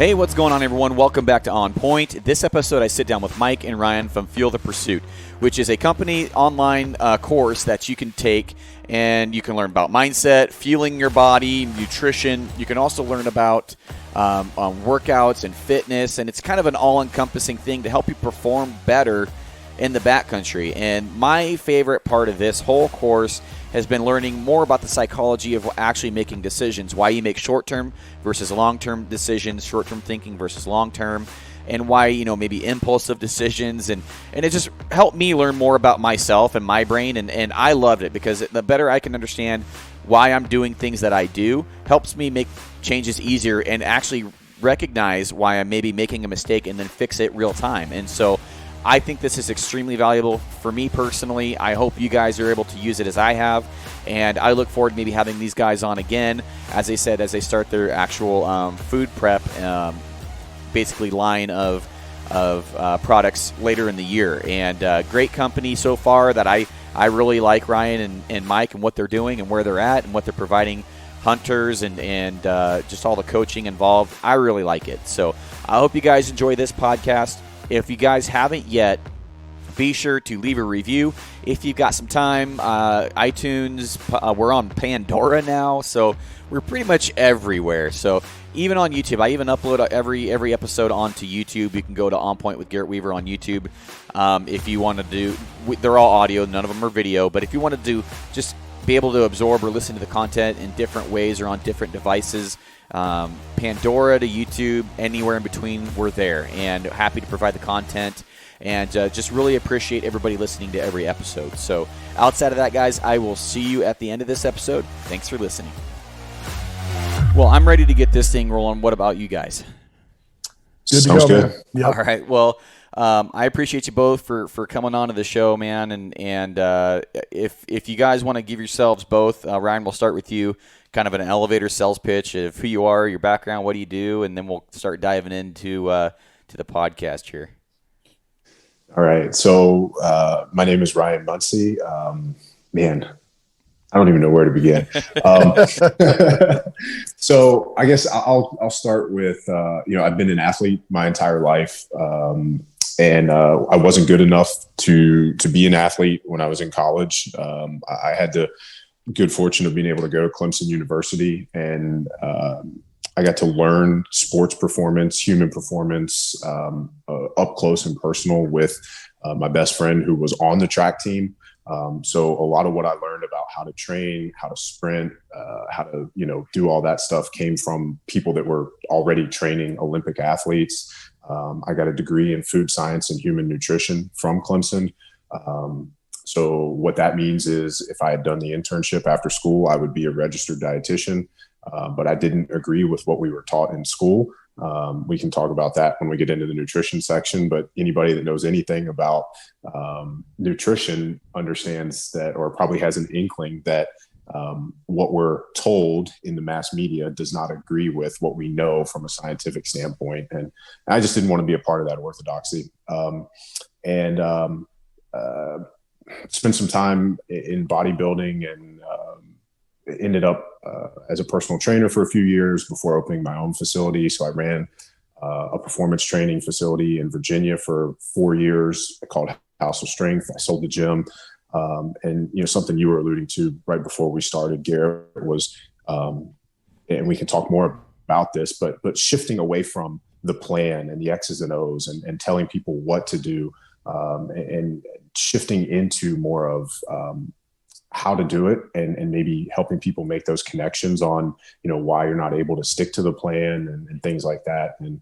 Hey, what's going on, everyone? Welcome back to On Point. This episode, I sit down with Mike and Ryan from Fuel the Pursuit, which is a company online course that you can take, and you can learn about mindset, fueling your body, nutrition. You can also learn about workouts and fitness, and it's kind of an all-encompassing thing to help you perform better in the backcountry. And my favorite part of this whole course has been learning more about the psychology of actually making decisions, why you make short-term versus long-term decisions, short-term thinking versus long-term, and why, maybe impulsive decisions. And it just helped me learn more about myself and my brain, and I loved it because the better I can understand why I'm doing things that I do, helps me make changes easier and actually recognize why I'm maybe making a mistake and then fix it real time. And so I think this is extremely valuable for me personally. I hope you guys are able to use it as I have, and I look forward to maybe having these guys on again, as they said, as they start their actual food prep, basically line of products later in the year. And great company so far that I really like, Ryan and Mike, and what they're doing and where they're at and what they're providing hunters and just all the coaching involved. I really like it. So I hope you guys enjoy this podcast. If you guys haven't yet, be sure to leave a review. If you've got some time, iTunes, we're on Pandora now, so we're pretty much everywhere. So even on YouTube, I even upload every episode onto YouTube. You can go to On Point with Garrett Weaver on YouTube. If you want to do, they're all audio, none of them are video, but if you want to do, just be able to absorb or listen to the content in different ways or on different devices, Pandora to YouTube, anywhere in between, we're there, and happy to provide the content, and just really appreciate everybody listening to every episode. So outside of that, guys, I will see you at the end of this episode. Thanks for listening. Well, I'm ready to get this thing rolling. What about you guys? Good to go, man. Yep. All right. Well, I appreciate you both for coming on to the show, man. And if you guys want to give yourselves both, Ryan, we'll start with you, kind of an elevator sales pitch of who you are, your background, what do you do, and then we'll start diving into to the podcast here. All right. So my name is Ryan Muncie. Man, I don't even know where to begin. So I guess I'll start with, I've been an athlete my entire life. And I wasn't good enough to be an athlete when I was in college. I had the good fortune of being able to go to Clemson University, and I got to learn sports performance, human performance, up close and personal with my best friend who was on the track team. So a lot of what I learned about how to train, how to sprint, how to, do all that stuff came from people that were already training Olympic athletes. I got a degree in food science and human nutrition from Clemson. So what that means is if I had done the internship after school, I would be a registered dietitian. But I didn't agree with what we were taught in school. We can talk about that when we get into the nutrition section, but anybody that knows anything about nutrition understands that, or probably has an inkling that what we're told in the mass media does not agree with what we know from a scientific standpoint. And I just didn't want to be a part of that orthodoxy. Spent some time in bodybuilding and ended up as a personal trainer for a few years before opening my own facility. So I ran a performance training facility in Virginia for 4 years called House of Strength. I sold the gym. And something you were alluding to right before we started, Garrett, was, and we can talk more about this, but shifting away from the plan and the X's and O's and telling people what to do, and shifting into more of how to do it, and maybe helping people make those connections on, why you're not able to stick to the plan and things like that. And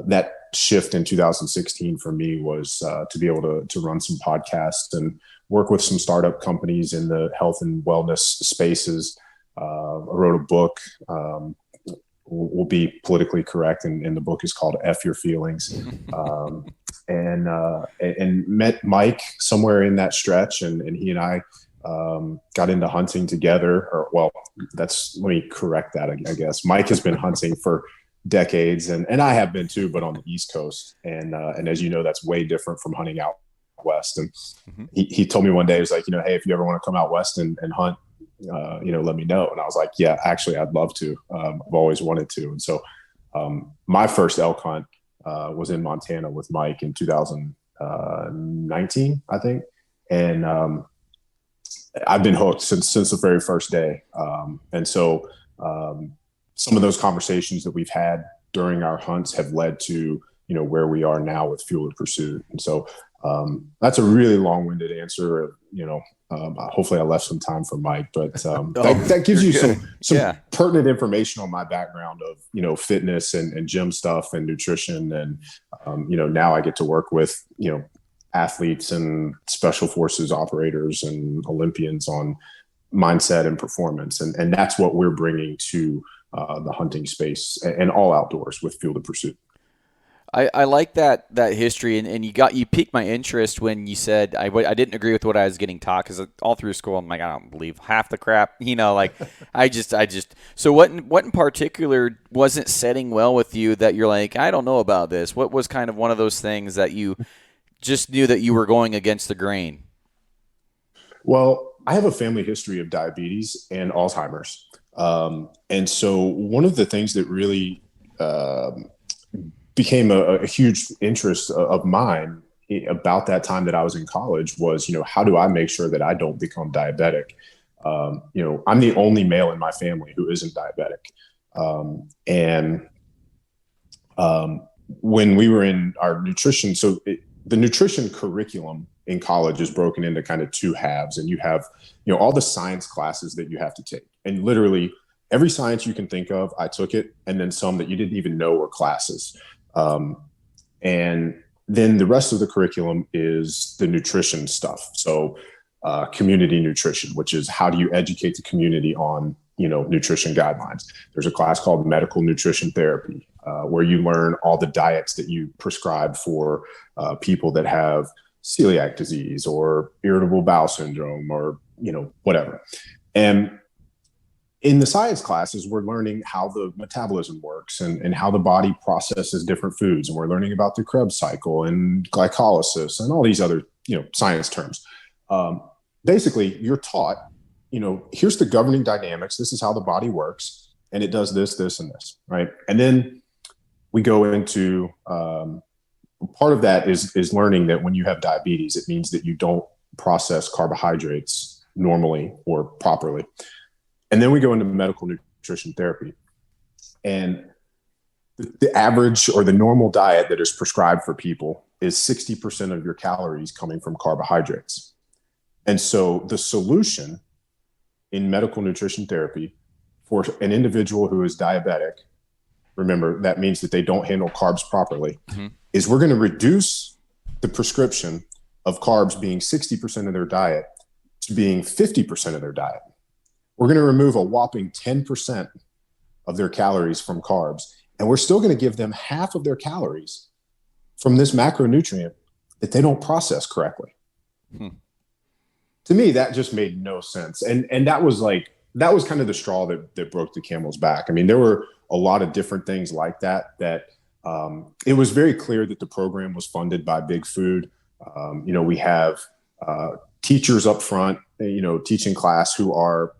that shift in 2016 for me was to be able to run some podcasts and work with some startup companies in the health and wellness spaces. I wrote a book, will be politically correct, and the book is called F Your Feelings. And met Mike somewhere in that stretch, and he and I got into hunting together. Let me correct that, I guess. Mike has been hunting for decades, and I have been too, but on the East Coast. And as you know, that's way different from hunting out West. And he told me one day, he was like, hey, if you ever want to come out West and hunt, let me know. And I was like, yeah, actually, I'd love to. I've always wanted to. And so My first elk hunt was in Montana with Mike in 2019, I think. And I've been hooked since the very first day. And so some of those conversations that we've had during our hunts have led to, where we are now with Fuel the Pursuit. And so that's a really long-winded answer. Hopefully I left some time for Mike, but that gives you some pertinent information on my background of, fitness and gym stuff and nutrition. And, now I get to work with, athletes and special forces operators and Olympians on mindset and performance. And that's what we're bringing to the hunting space and all outdoors with Fuel the Pursuit. I like that history, and you piqued my interest when you said I didn't agree with what I was getting taught, because all through school I'm like, I don't believe half the crap, I just so what in particular wasn't setting well with you that you're like, I don't know about this? What was kind of one of those things that you just knew that you were going against the grain? Well, I have a family history of diabetes and Alzheimer's, and so one of the things that really became a huge interest of mine about that time that I was in college was, how do I make sure that I don't become diabetic? I'm the only male in my family who isn't diabetic. When we were in our nutrition, the nutrition curriculum in college is broken into kind of two halves, and you have, all the science classes that you have to take, and literally every science you can think of, I took it, and then some that you didn't even know were classes. And then the rest of the curriculum is the nutrition stuff. So community nutrition, which is how do you educate the community on, nutrition guidelines. There's a class called Medical Nutrition Therapy, where you learn all the diets that you prescribe for people that have celiac disease or irritable bowel syndrome or, whatever. And in the science classes, we're learning how the metabolism works and how the body processes different foods. And we're learning about the Krebs cycle and glycolysis and all these other, science terms. Basically, you're taught, here's the governing dynamics. This is how the body works. And it does this, this, and this, right? And then we go into part of that is learning that when you have diabetes, it means that you don't process carbohydrates normally or properly. And then we go into medical nutrition therapy. And the average or the normal diet that is prescribed for people is 60% of your calories coming from carbohydrates. And so the solution in medical nutrition therapy for an individual who is diabetic, remember, that means that they don't handle carbs properly, is we're going to reduce the prescription of carbs being 60% of their diet to being 50% of their diet. We're going to remove a whopping 10% of their calories from carbs, and we're still going to give them half of their calories from this macronutrient that they don't process correctly. To me, that just made no sense. And that was kind of the straw that broke the camel's back. I mean, there were a lot of different things like that it was very clear that the program was funded by Big Food. We have teachers up front, teaching class who are,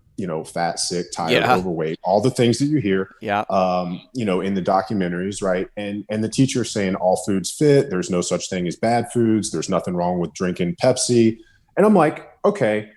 fat, sick, tired, overweight, all the things that you hear, in the documentaries, right? And the teacher saying all foods fit. There's no such thing as bad foods. There's nothing wrong with drinking Pepsi. And I'm like, okay,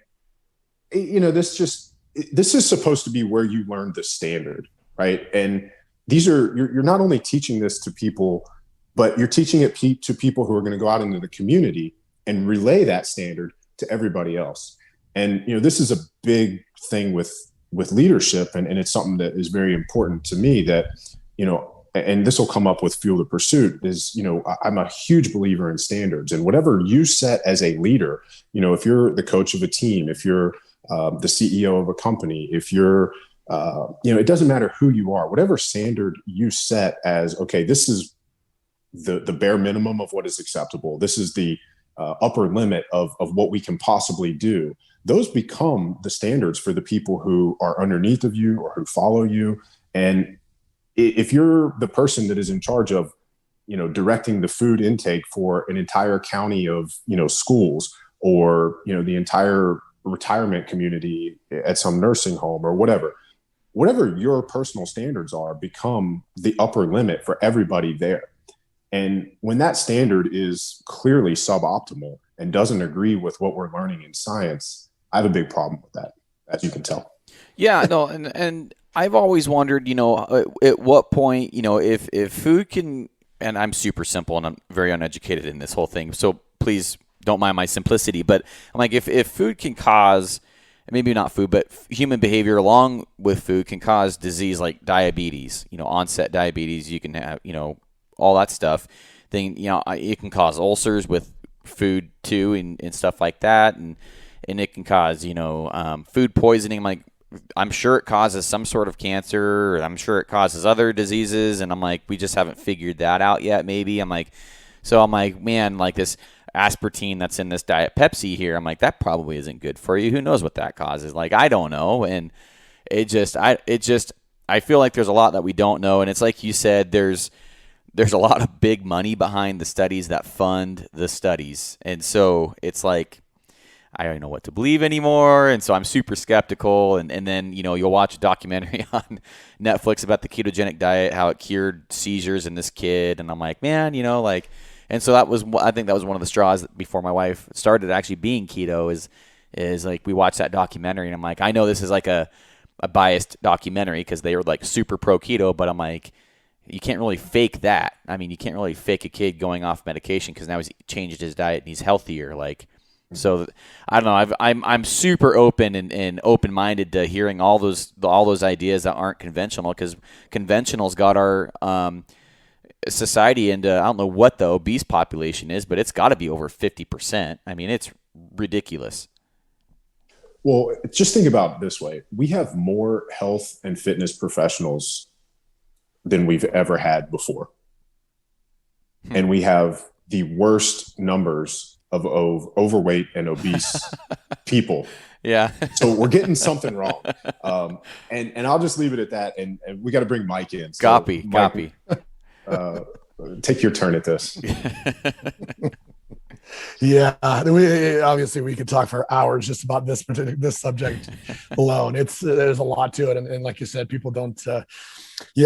this is supposed to be where you learn the standard, right? And you're not only teaching this to people, but you're teaching it to people who are going to go out into the community and relay that standard to everybody else. And, this is a big thing with leadership. And it's something that is very important to me that, and this will come up with Fuel the Pursuit is, I'm a huge believer in standards, and whatever you set as a leader, if you're the coach of a team, if you're the CEO of a company, if you're, it doesn't matter who you are, whatever standard you set as, okay, this is the bare minimum of what is acceptable. This is the upper limit of what we can possibly do. Those become the standards for the people who are underneath of you or who follow you. And if you're the person that is in charge of, directing the food intake for an entire county of, schools, or, the entire retirement community at some nursing home or whatever, whatever your personal standards are become the upper limit for everybody there. And when that standard is clearly suboptimal and doesn't agree with what we're learning in science, I have a big problem with that, as you can tell. Yeah, no, and I've always wondered, at what point, if food can, and I'm super simple and I'm very uneducated in this whole thing, so please don't mind my simplicity, but I'm like, if food can cause, maybe not food, but human behavior along with food can cause disease like diabetes, onset diabetes, you can have, all that stuff, then, it can cause ulcers with food too and stuff like that, and it can cause, food poisoning. Like, I'm sure it causes some sort of cancer, or I'm sure it causes other diseases, and I'm like, we just haven't figured that out yet, maybe. I'm like, man, like this aspartame that's in this Diet Pepsi here, I'm like, that probably isn't good for you. Who knows what that causes? Like, I don't know. And I feel like there's a lot that we don't know. And it's like you said, there's a lot of big money behind the studies that fund the studies. And so it's like, I don't know what to believe anymore. And so I'm super skeptical. And then, you'll watch a documentary on Netflix about the ketogenic diet, how it cured seizures in this kid. And I'm like, man, and so I think that was one of the straws before my wife started actually being keto is like, we watched that documentary and I'm like, I know this is like a biased documentary because they were like super pro keto, but I'm like, you can't really fake that. I mean, you can't really fake a kid going off medication because now he's changed his diet and he's healthier. Like, so I don't know. I'm super open and open-minded to hearing all those ideas that aren't conventional, because conventional's got our society into, I don't know what the obese population is, but it's got to be over 50%. I mean, it's ridiculous. Well, just think about it this way. We have more health and fitness professionals than we've ever had before. And we have the worst numbers of overweight and obese people. Yeah. So we're getting something wrong. And I'll just leave it at that. And we got to bring Mike in. So Copy. Take your turn at this. Yeah, we could talk for hours just about this subject alone. There's a lot to it, and like you said, people don't.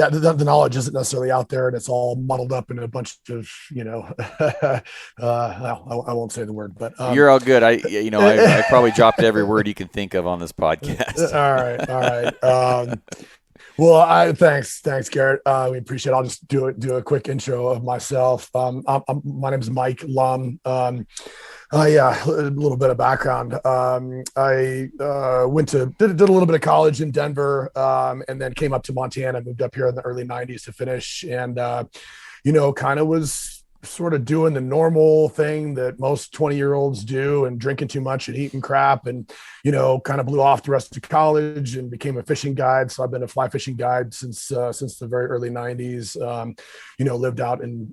The knowledge isn't necessarily out there, and it's all muddled up in a bunch of I won't say the word, but you're all good. I probably dropped every word you can think of on this podcast. All right. Well, thanks, Garrett. We appreciate it. I'll just do a quick intro of myself. My name is Mike Lum. A little bit of background. I did a little bit of college in Denver, and then came up to Montana. Moved up here in the early '90s to finish, and kind of was sort of doing the normal thing that most 20-year-olds do, and drinking too much and eating crap, and kind of blew off the rest of college and became a fishing guide. So I've been a fly fishing guide since the very early '90s. Lived out in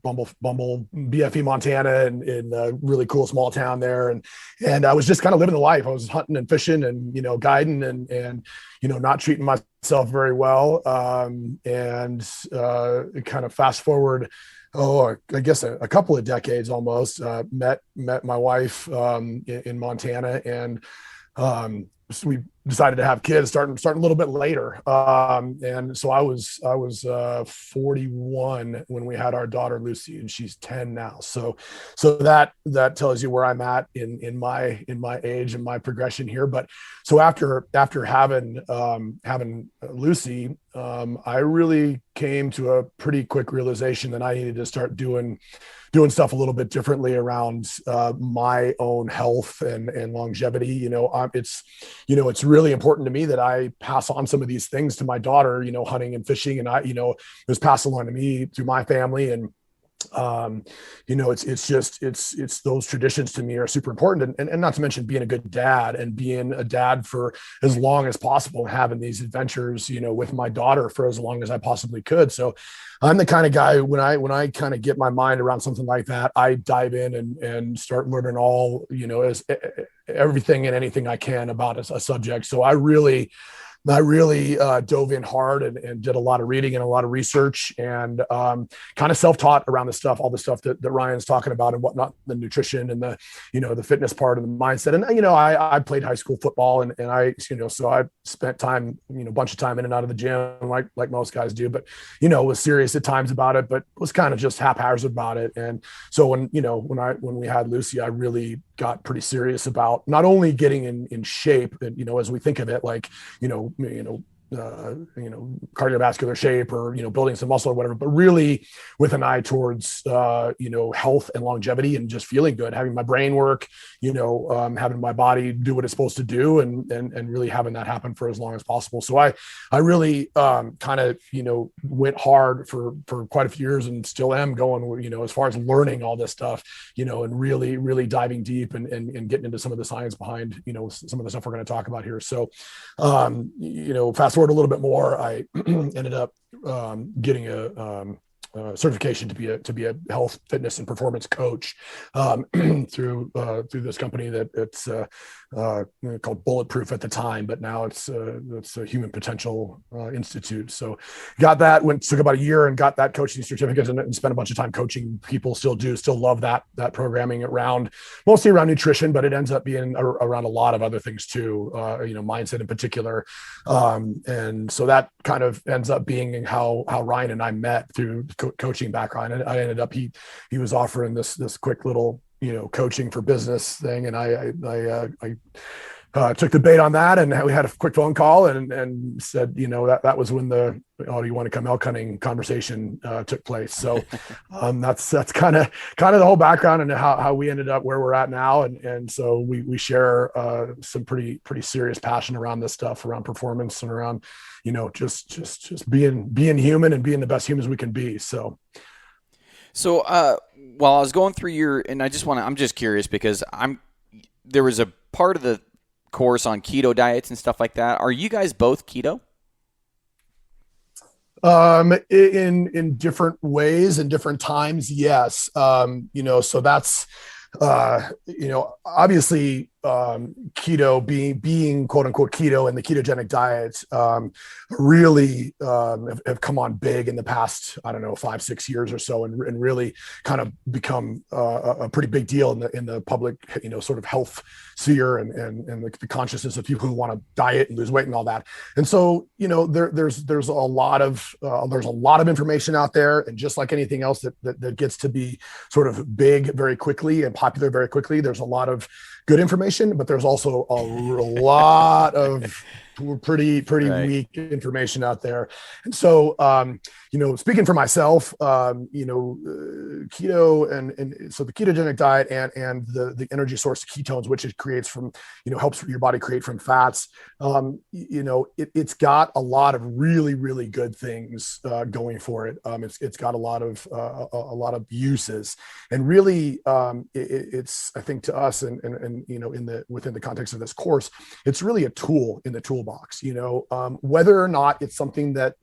Bumble BFE, Montana, and in a really cool small town there, and I was just kind of living the life. I was hunting and fishing and guiding and not treating myself very well, and kind of fast forward, I guess a couple of decades almost. Met my wife in Montana, and so we decided to have kids starting a little bit later. And so I was 41 when we had our daughter Lucy, and she's 10 now. So that tells you where I'm at in my age and my progression here. But so after having Lucy, I really came to a pretty quick realization that I needed to start doing stuff a little bit differently around my own health and longevity. It's really important to me that I pass on some of these things to my daughter, hunting and fishing, and it was passed along to me through my family. And it's those traditions to me are super important, and not to mention being a good dad and being a dad for as long as possible, and having these adventures, with my daughter for as long as I possibly could. So I'm the kind of guy, when I kind of get my mind around something like that, I dive in and start learning all, as everything and anything I can about a subject. So I really I really dove in hard and did a lot of reading and a lot of research, and kind of self-taught around the stuff, all the stuff that Ryan's talking about and whatnot, the nutrition and the fitness part and the mindset. And, I played high school football, and I, so I spent time, a bunch of time in and out of the gym, like most guys do, but, was serious at times about it, but was kind of just haphazard about it. And so when we had Lucy, I really got pretty serious about not only getting in shape, and, as we think of it, like, cardiovascular shape or, building some muscle or whatever, but really with an eye towards, health and longevity and just feeling good, having my brain work, having my body do what it's supposed to do, and really having that happen for as long as possible. So I really kind of, went hard for quite a few years, and still am going, as far as learning all this stuff, and really, really diving deep and getting into some of the science behind, some of the stuff we're going to talk about here. So, fast forward a little bit more, I ended up getting a certification to be a health, fitness, and performance coach through this company that it's called Bulletproof at the time, but now it's a Human Potential Institute. So got that, took about a year and got that coaching certificate, and spent a bunch of time coaching people. Still love that programming mostly around nutrition, but it ends up being around a lot of other things too, mindset in particular. And so that kind of ends up being how Ryan and I met through coaching background. And I ended up, he was offering this quick little, coaching for business thing. And I took the bait on that, and we had a quick phone call and said, that was when the, oh, do you want to come elk hunting conversation took place. So that's kind of the whole background and how we ended up where we're at now. And so we share some pretty serious passion around this stuff, around performance and around, just being human and being the best humans we can be. So while I was going through and I'm just curious because there was a part of the course on keto diets and stuff like that. Are you guys both keto? In different ways and different times, yes. So that's obviously keto being quote unquote keto and the ketogenic diet really have come on big in the past, 5-6 years or so, and really kind of become a pretty big deal in the public, sort of health sphere and the consciousness of people who want to diet and lose weight and all that. And so, there's a lot of information out there, and just like anything else that gets to be sort of big very quickly and popular very quickly, there's a lot of good information, but there's also a lot of pretty weak information out there. And so, speaking for myself, keto and so the ketogenic diet and the energy source ketones, which it creates from, helps your body create from fats. It's got a lot of really, really good things going for it. It's got a lot of uses, and really, it's, I think, to us and within the context of this course, it's really a tool in the toolbox. Whether or not it's something that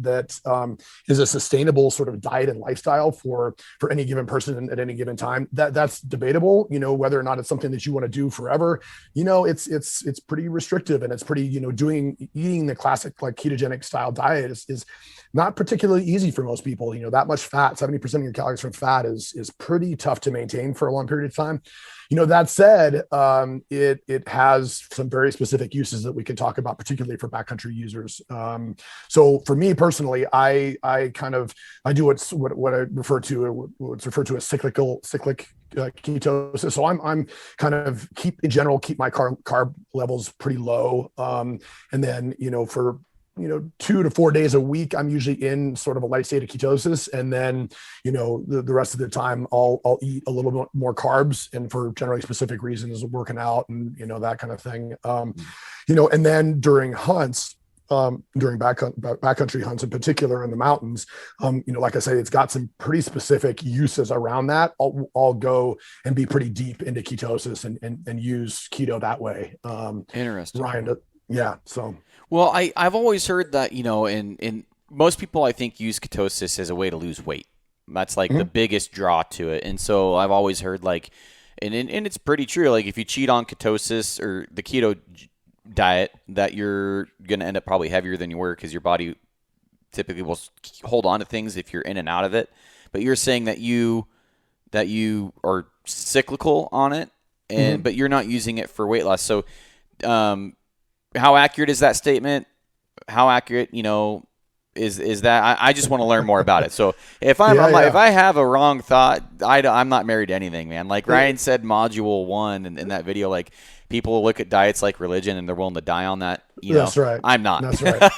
is a sustainable sort of diet and lifestyle for any given person at any given time, that's debatable. Whether or not it's something that you want to do forever, it's pretty restrictive, and it's pretty, eating the classic like ketogenic style diet is not particularly easy for most people. That much fat, 70% of your calories from fat is pretty tough to maintain for a long period of time. That said, it has some very specific uses that we can talk about, particularly for backcountry users. So for me personally, I do what's referred to as cyclic ketosis. So I'm kind of keep my carb levels pretty low. And then, for 2 to 4 days a week, I'm usually in sort of a light state of ketosis. And then, the rest of the time I'll eat a little bit more carbs, and for generally specific reasons, working out and, that kind of thing. And then during hunts, during backcountry hunts in particular in the mountains, like I say, it's got some pretty specific uses around that. I'll go and be pretty deep into ketosis and use keto that way. Interesting. Ryan, yeah. So, well, I've always heard that, in most people, I think, use ketosis as a way to lose weight. That's like the biggest draw to it. And so I've always heard and it's pretty true. Like if you cheat on ketosis or the keto diet that you're going to end up probably heavier than you were because your body typically will hold on to things if you're in and out of it. But you're saying that you are cyclical on it, and but you're not using it for weight loss. So how accurate is that statement? How accurate, is that? I just want to learn more about it. So if if I have a wrong thought, I'm not married to anything, man. Like Ryan said, module 1 in that video, like people look at diets like religion and they're willing to die on that. That's right. I'm not. That's right.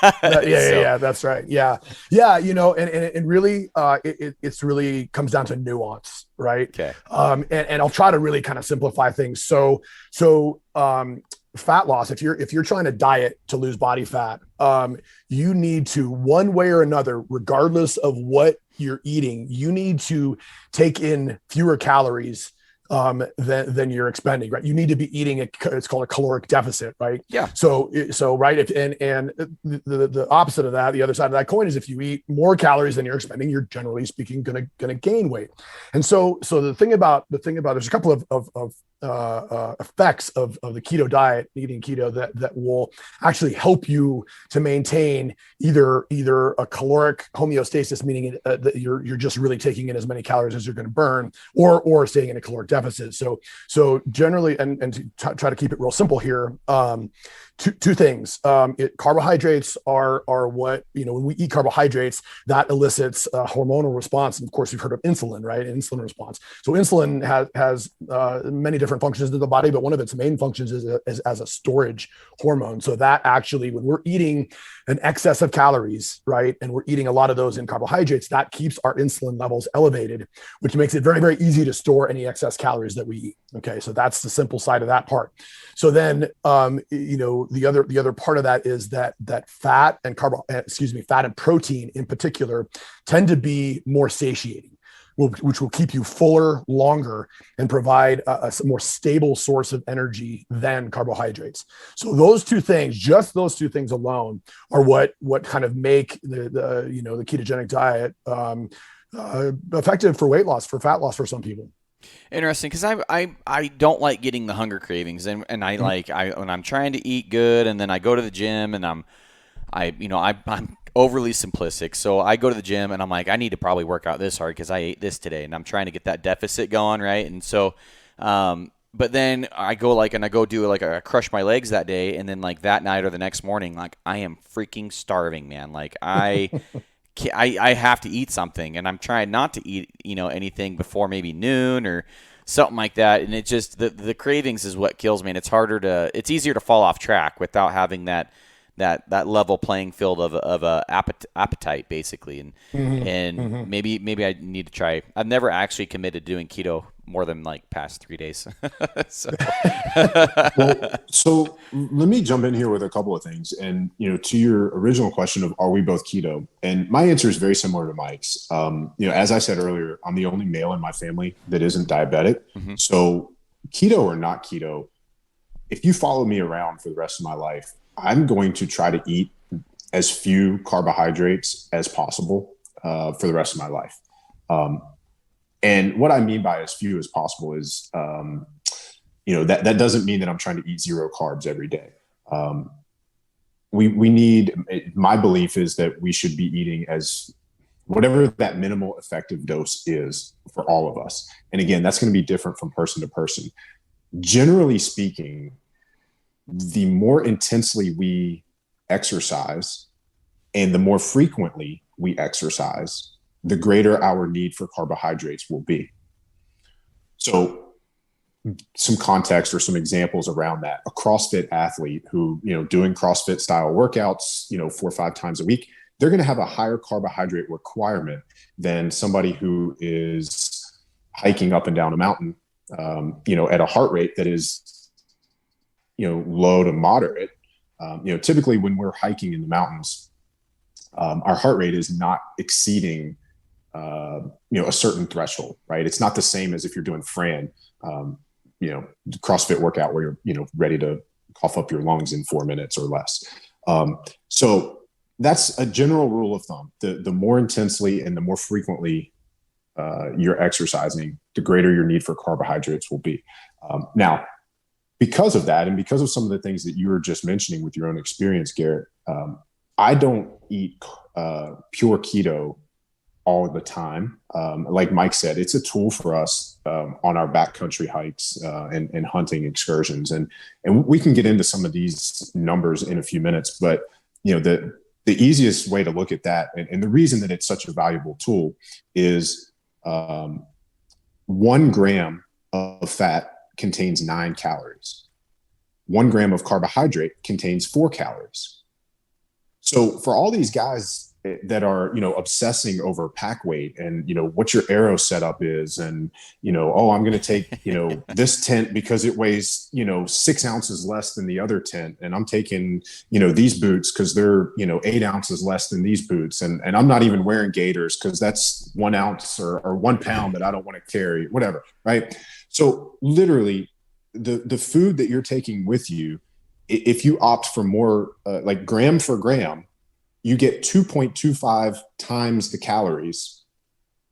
Yeah. That's right. Yeah. And really, it's really comes down to nuance, right? Okay. And I'll try to really kind of simplify things. So fat loss, if you're trying to diet to lose body fat, you need to, one way or another, regardless of what you're eating, you need to take in fewer calories than you're expending, right? You need to be eating it's called a caloric deficit, right? Yeah. So right. And the opposite of that, the other side of that coin, is if you eat more calories than you're expending, you're generally speaking going to gain weight. And so the thing about there's a couple of effects of the keto diet, eating keto, that will actually help you to maintain either a caloric homeostasis, meaning that you're just really taking in as many calories as you're going to burn, or staying in a caloric deficit. So generally, and to try to keep it real simple here, two things. Carbohydrates are what, when we eat carbohydrates, that elicits a hormonal response. And of course, you've heard of insulin, right? Insulin response. So insulin has many different functions in the body, but one of its main functions is as a storage hormone. So that actually, when we're eating an excess of calories, right, and we're eating a lot of those in carbohydrates, that keeps our insulin levels elevated, which makes it very, very easy to store any excess calories that we eat. Okay, so that's the simple side of that part. So then, the other part of that is that fat and fat and protein in particular tend to be more satiating, which will keep you fuller longer and provide a more stable source of energy than carbohydrates. So those two things, just those two things alone, are what kind of make the ketogenic diet effective for weight loss, for fat loss for some people. Interesting, because I don't like getting the hunger cravings, and I when I'm trying to eat good, and then I go to the gym, and I'm overly simplistic. So I go to the gym and I'm like, I need to probably work out this hard because I ate this today, and I'm trying to get that deficit going, right? And so, but then I go do I crush my legs that day, and then like that night or the next morning, like I am freaking starving, man. Like I have to eat something, and I'm trying not to eat, anything before maybe noon or something like that. And it just, the cravings is what kills me. And it's easier to fall off track without having that level playing field of appetite, basically. And maybe I need to try. I've never actually committed to doing keto more than like past 3 days. So. So let me jump in here with a couple of things. And, to your original question of, are we both keto? And my answer is very similar to Mike's. As I said earlier, I'm the only male in my family that isn't diabetic. So keto or not keto, if you follow me around for the rest of my life, I'm going to try to eat as few carbohydrates as possible for the rest of my life. And what I mean by as few as possible is, that doesn't mean that I'm trying to eat zero carbs every day. My belief is that we should be eating as whatever that minimal effective dose is for all of us. And again, that's going to be different from person to person. Generally speaking, the more intensely we exercise and the more frequently we exercise, the greater our need for carbohydrates will be. So some context or some examples around that. A CrossFit athlete who, doing CrossFit style workouts, 4 or 5 times a week, they're going to have a higher carbohydrate requirement than somebody who is hiking up and down a mountain, at a heart rate that is, low to moderate. Typically when we're hiking in the mountains, our heart rate is not exceeding, a certain threshold, right? It's not the same as if you're doing Fran, CrossFit workout where you're, ready to cough up your lungs in 4 minutes or less. So that's a general rule of thumb. The more intensely and the more frequently you're exercising, the greater your need for carbohydrates will be. Now, because of that, and because of some of the things that you were just mentioning with your own experience, Garrett, I don't eat pure keto all the time. Like Mike said, it's a tool for us on our backcountry hikes and hunting excursions. And we can get into some of these numbers in a few minutes, but the easiest way to look at that, and the reason that it's such a valuable tool is 1 gram of fat contains 9 calories. 1 gram of carbohydrate contains 4 calories. So for all these guys that are, obsessing over pack weight and, what your arrow setup is, and, I'm going to take, this tent because it weighs, 6 ounces less than the other tent. And I'm taking, these boots because they're, 8 ounces less than these boots. And I'm not even wearing gaiters because that's 1 ounce or 1 pound that I don't want to carry, whatever. Right. So literally the food that you're taking with you, if you opt for more, like gram for gram, you get 2.25 times the calories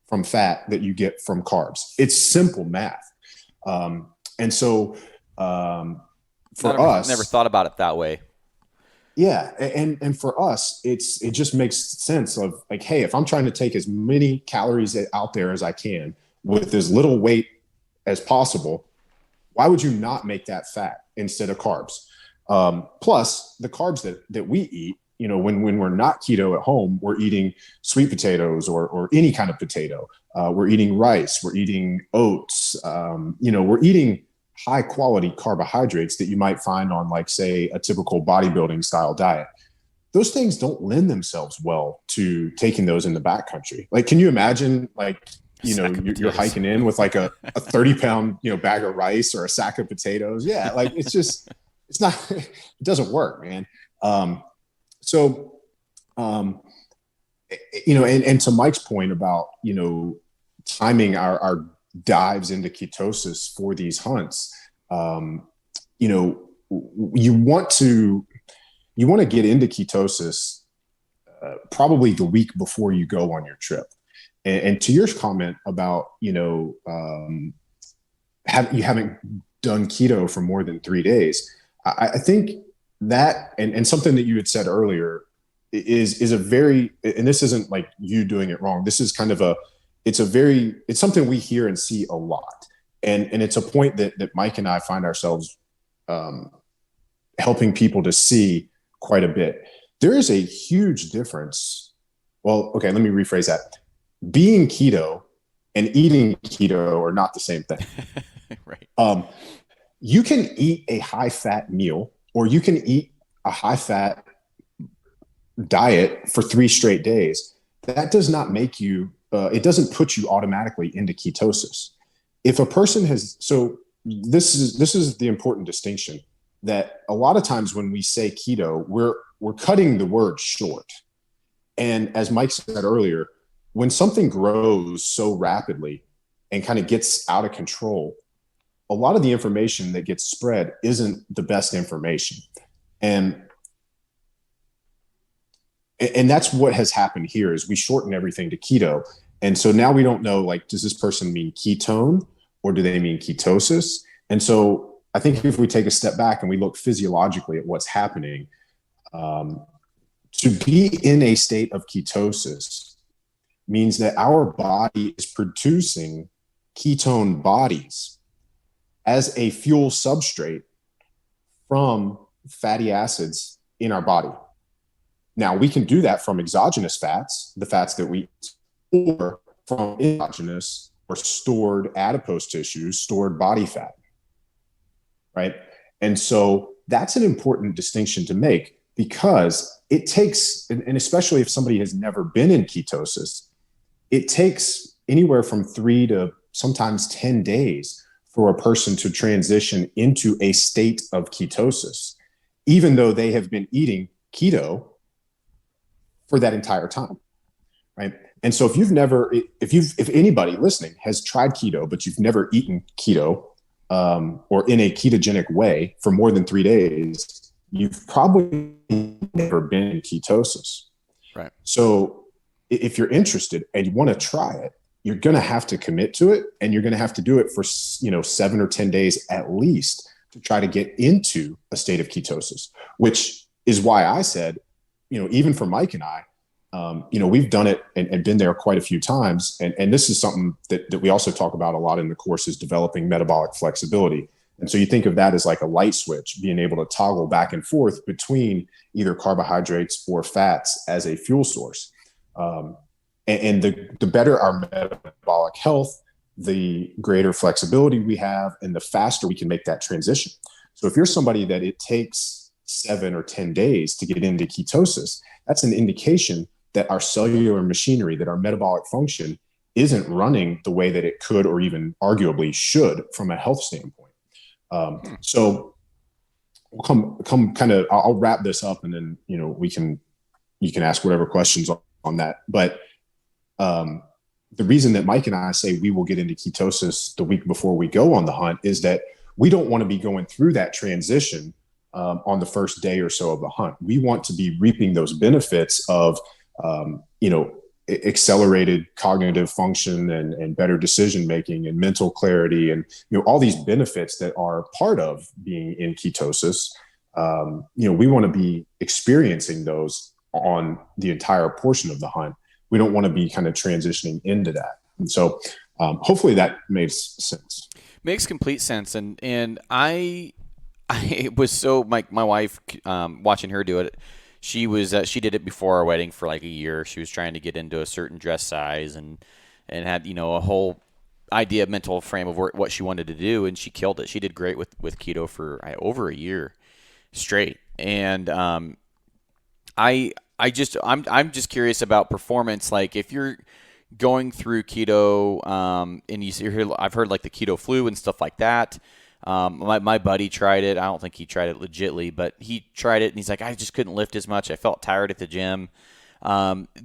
from fat that you get from carbs. It's simple math. And so for us, never thought about it that way. Yeah. And for us, it just makes sense of like, hey, if I'm trying to take as many calories out there as I can with as little weight as possible, why would you not make that fat instead of carbs? Plus the carbs that we eat, when we're not keto at home, we're eating sweet potatoes or any kind of potato. We're eating rice, we're eating oats, we're eating high quality carbohydrates that you might find on, like, say, a typical bodybuilding style diet. Those things don't lend themselves well to taking those in the backcountry. Like, can you imagine, like, you're hiking in with like a 30-pound, bag of rice or a sack of potatoes? Yeah. Like, it doesn't work, man. And to Mike's point about, timing our dives into ketosis for these hunts, you want to get into ketosis probably the week before you go on your trip. And to your comment about, you haven't done keto for more than 3 days, I think that, and something that you had said earlier is a very, and this isn't like you doing it wrong. This is kind of it's something we hear and see a lot. And it's a point that Mike and I find ourselves helping people to see quite a bit. There is a huge difference. Well, okay, let me rephrase that. Being keto and eating keto are not the same thing. Right. You can eat a high fat meal, or you can eat a high fat diet for 3 straight days. That does not make you, it doesn't put you automatically into ketosis. If a person so this is the important distinction, that a lot of times when we say keto, we're cutting the word short. And as Mike said earlier, when something grows so rapidly and kind of gets out of control, a lot of the information that gets spread isn't the best information. And that's what has happened here, is we shorten everything to keto. And so now we don't know, like, does this person mean ketone or do they mean ketosis? And so I think if we take a step back and we look physiologically at what's happening, to be in a state of ketosis means that our body is producing ketone bodies as a fuel substrate from fatty acids in our body. Now, we can do that from exogenous fats, the fats that we eat, or from endogenous or stored adipose tissues, stored body fat, right? And so that's an important distinction to make, because it takes, and especially if somebody has never been in ketosis, it takes anywhere from 3 to sometimes 10 days for a person to transition into a state of ketosis, even though they have been eating keto for that entire time, right? And so if anybody listening has tried keto, but you've never eaten keto or in a ketogenic way for more than 3 days, you've probably never been in ketosis. Right. So if you're interested and you want to try it, you're going to have to commit to it, and you're going to have to do it for 7 or 10 days at least to try to get into a state of ketosis, which is why I said, even for Mike and I, we've done it and been there quite a few times. And this is something that we also talk about a lot in the course, is developing metabolic flexibility. And so you think of that as like a light switch, being able to toggle back and forth between either carbohydrates or fats as a fuel source. And the better our metabolic health, the greater flexibility we have, and the faster we can make that transition. So if you're somebody that it takes 7 or 10 days to get into ketosis, that's an indication that our cellular machinery, that our metabolic function isn't running the way that it could or even arguably should from a health standpoint. So we'll come kind of, I'll wrap this up, and then, you can ask whatever questions on that. But the reason that Mike and I say we will get into ketosis the week before we go on the hunt is that we don't want to be going through that transition on the first day or so of the hunt. We want to be reaping those benefits of, accelerated cognitive function and better decision-making and mental clarity, and, all these benefits that are part of being in ketosis. We want to be experiencing those on the entire portion of the hunt. We don't want to be kind of transitioning into that. And so hopefully that makes sense. Makes complete sense. And I was so, my wife, watching her do it, she did it before our wedding for like a year. She was trying to get into a certain dress size and had, a whole idea, mental frame of what she wanted to do. And she killed it. She did great with keto for over a year straight. And I'm just curious about performance. Like if you're going through keto, and I've heard like the Keto Flu and stuff like that. My buddy tried it. I don't think he tried it legitly, but he tried it and he's like, I just couldn't lift as much. I felt tired at the gym. That's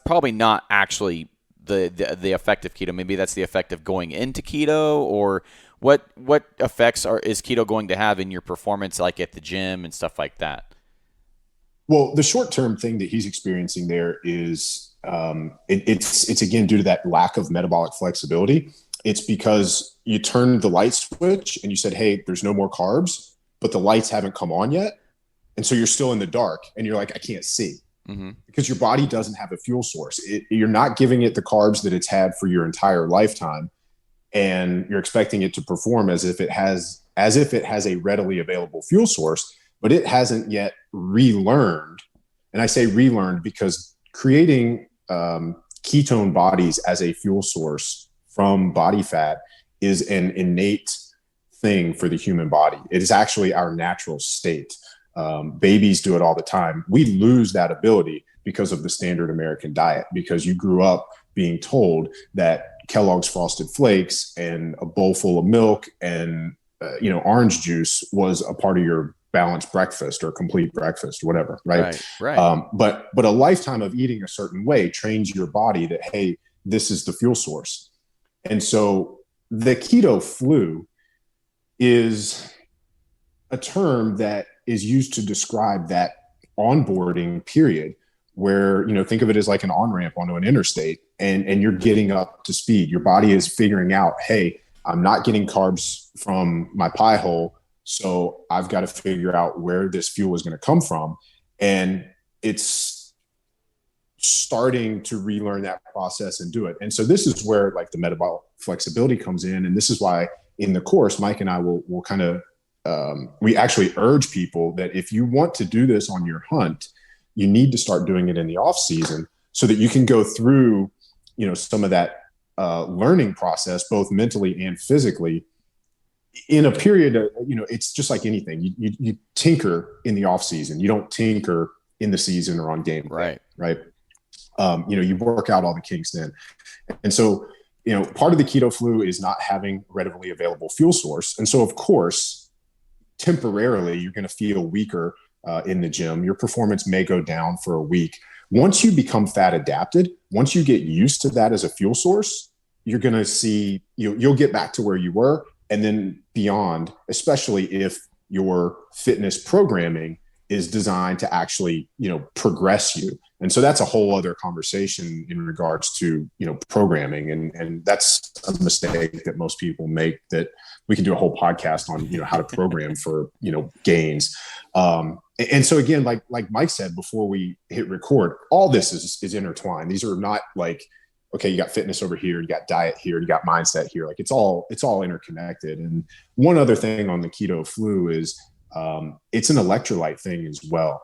probably not actually the effect of keto. Maybe that's the effect of going into keto, or what effects is keto going to have in your performance, like at the gym and stuff like that? Well, the short-term thing that he's experiencing there is it's again due to that lack of metabolic flexibility. It's because you turned the light switch and you said, hey, there's no more carbs, but the lights haven't come on yet. And so you're still in the dark and you're like, I can't see, because your body doesn't have a fuel source. You're not giving it the carbs that it's had for your entire lifetime. And you're expecting it to perform as if it has a readily available fuel source, but it hasn't yet relearned. And I say relearned because creating ketone bodies as a fuel source from body fat is an innate thing for the human body. It is actually our natural state. Babies do it all the time. We lose that ability because of the standard American diet, because you grew up being told that Kellogg's Frosted Flakes and a bowl full of milk and orange juice was a part of your balanced breakfast or complete breakfast, whatever, right? But a lifetime of eating a certain way trains your body that, hey, this is the fuel source. And so the keto flu is a term that is used to describe that onboarding period where, think of it as like an on-ramp onto an interstate, and you're getting up to speed. Your body is figuring out, hey, I'm not getting carbs from my pie hole, so I've got to figure out where this fuel is going to come from. And it's starting to relearn that process and do it. And so this is where like the metabolic flexibility comes in. And this is why in the course, Mike and I will kind of, we actually urge people that if you want to do this on your hunt, you need to start doing it in the off season so that you can go through, some of that learning process, both mentally and physically, in a period of, it's just like anything. You tinker in the off season. You don't tinker in the season or on game day, right? You work out all the kinks then. And so, part of the keto flu is not having readily available fuel source. And so, of course, temporarily, you're going to feel weaker in the gym. Your performance may go down for a week. Once you become fat adapted, once you get used to that as a fuel source, you're going to see, you'll get back to where you were and then beyond, especially if your fitness programming is designed to actually, progress you. And so that's a whole other conversation in regards to, programming. And that's a mistake that most people make, that we can do a whole podcast on, how to program for, gains. And so again, like Mike said before we hit record, all this is intertwined. These are not like, okay, you got fitness over here, you got diet here, you got mindset here. Like it's all interconnected. And one other thing on the Keto Flu is it's an electrolyte thing as well.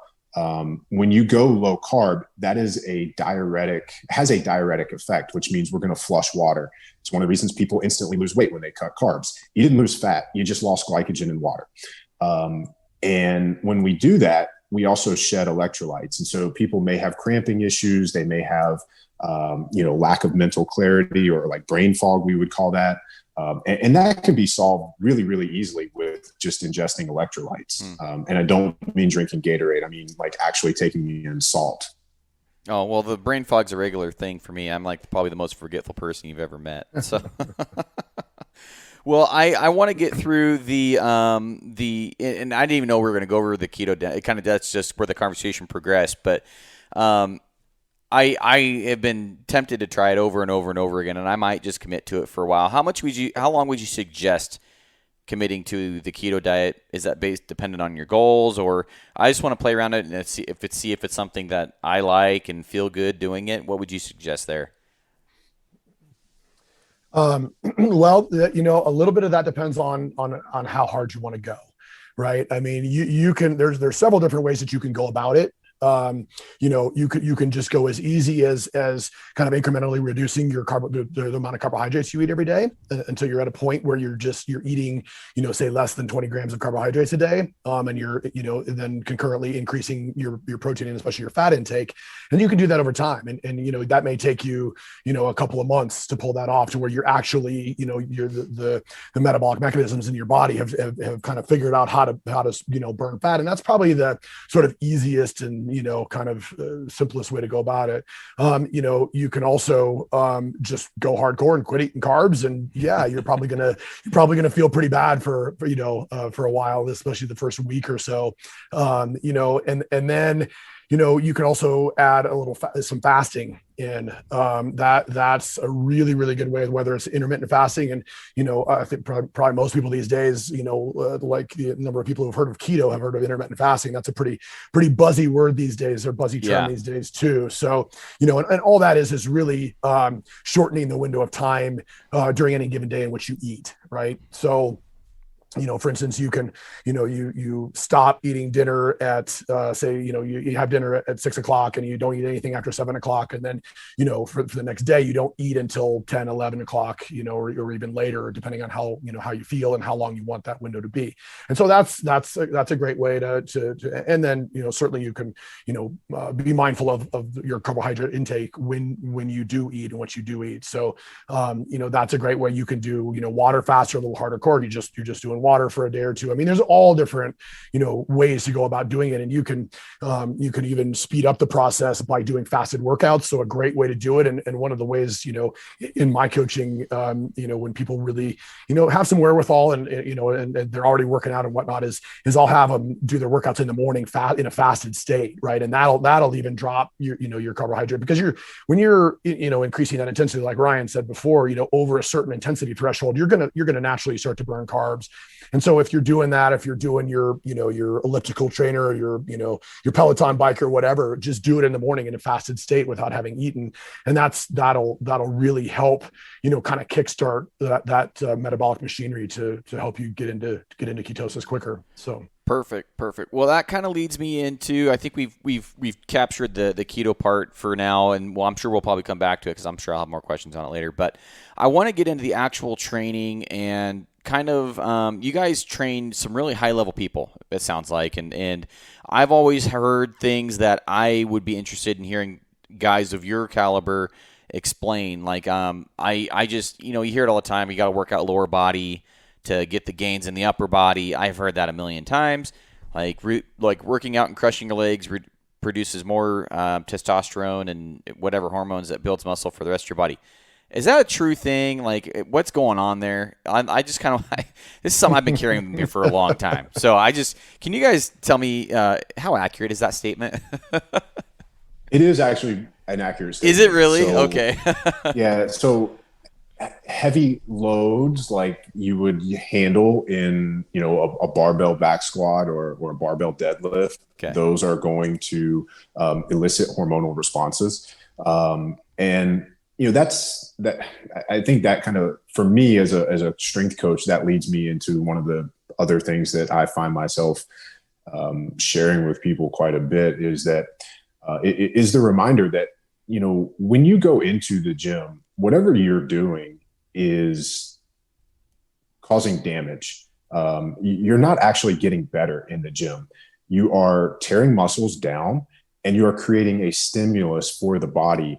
When you go low carb, that is has a diuretic effect, which means we're going to flush water. It's one of the reasons people instantly lose weight when they cut carbs. You didn't lose fat, you just lost glycogen in water. And when we do that, we also shed electrolytes. And so people may have cramping issues. They may have, lack of mental clarity, or like brain fog, we would call that. And that can be solved really, really easily with just ingesting electrolytes. And I don't mean drinking Gatorade. I mean, like actually taking in salt. Oh, well, the brain fog's a regular thing for me. I'm like probably the most forgetful person you've ever met. So, well, I want to get through and I didn't even know we were going to go over the Keto Diet. It kind of, that's just where the conversation progressed. But I have been tempted to try it over and over and over again, and I might just commit to it for a while. How long would you suggest committing to the Keto Diet? Is that dependent on your goals, or I just want to play around it and see if it's something that I like and feel good doing it? What would you suggest there? Well, a little bit of that depends on how hard you want to go, right? I mean, you can, there's several different ways that you can go about it. You can just go as easy as kind of incrementally reducing your the amount of carbohydrates you eat every day until you're at a point where you're eating, say less than 20 grams of carbohydrates a day. And you're, then concurrently increasing your protein and especially your fat intake. And you can do that over time. And that may take you, a couple of months to pull that off to where you're actually, the metabolic mechanisms in your body have kind of figured out how to, burn fat. And that's probably the sort of easiest and, kind of simplest way to go about it. You can also just go hardcore and quit eating carbs. And yeah, you're probably going to feel pretty bad for a while, especially the first week or so. And then, you can also add a little some fasting in. That's a really, really good way, whether it's intermittent fasting. And, I think probably most people these days, like the number of people who've heard of keto have heard of intermittent fasting. That's a pretty buzzy word these days, or buzzy term these days too. So, and all that is really shortening the window of time during any given day in which you eat, right? So, for instance, you can, you stop eating dinner at, say, you have dinner at 6 o'clock and you don't eat anything after 7 o'clock. And then, for the next day, you don't eat until 10, 11 o'clock, or even later, depending on how you feel and how long you want that window to be. And so that's a great way to and then, certainly you can, be mindful of your carbohydrate intake when you do eat and what you do eat. So, that's a great way. You can do, water faster, a little harder core. You're just doing water for a day or two. I mean, there's all different, ways to go about doing it. And you can even speed up the process by doing fasted workouts. So a great way to do it. And one of the ways, in my coaching, when people really, have some wherewithal and they're already working out and whatnot is I'll have them do their workouts in the morning in a fasted state. Right. And that'll even drop your carbohydrate, because when you're increasing that intensity, like Ryan said before, over a certain intensity threshold, you're going to naturally start to burn carbs. And so if you're doing that, if you're doing your elliptical trainer or your Peloton bike or whatever, just do it in the morning in a fasted state without having eaten. And that'll really help, kind of kickstart that metabolic machinery to help you get into ketosis quicker. So. Perfect. Well, that kind of leads me into, I think we've captured the keto part for now, and I'm sure we'll probably come back to it because I'm sure I'll have more questions on it later. But I want to get into the actual training and kind of, you guys train some really high level people, it sounds like, and I've always heard things that I would be interested in hearing guys of your caliber explain. Like, I just, you hear it all the time. You got to work out lower body to get the gains in the upper body. I've heard that a million times. Like working out and crushing your legs produces more testosterone and whatever hormones that builds muscle for the rest of your body. Is that a true thing? Like, what's going on there? I just kind of this is something I've been carrying with me for a long time. So can you guys tell me how accurate is that statement? It is actually an accurate statement. Is it really? So, Okay. yeah. So heavy loads like you would handle in, a barbell back squat or a barbell deadlift, Okay. those are going to elicit hormonal responses. And that's that. I think that kind of, for me as a strength coach, that leads me into one of the other things that I find myself sharing with people quite a bit is that it is the reminder that, when you go into the gym, whatever you're doing is causing damage. You're not actually getting better in the gym. You are tearing muscles down, and you are creating a stimulus for the body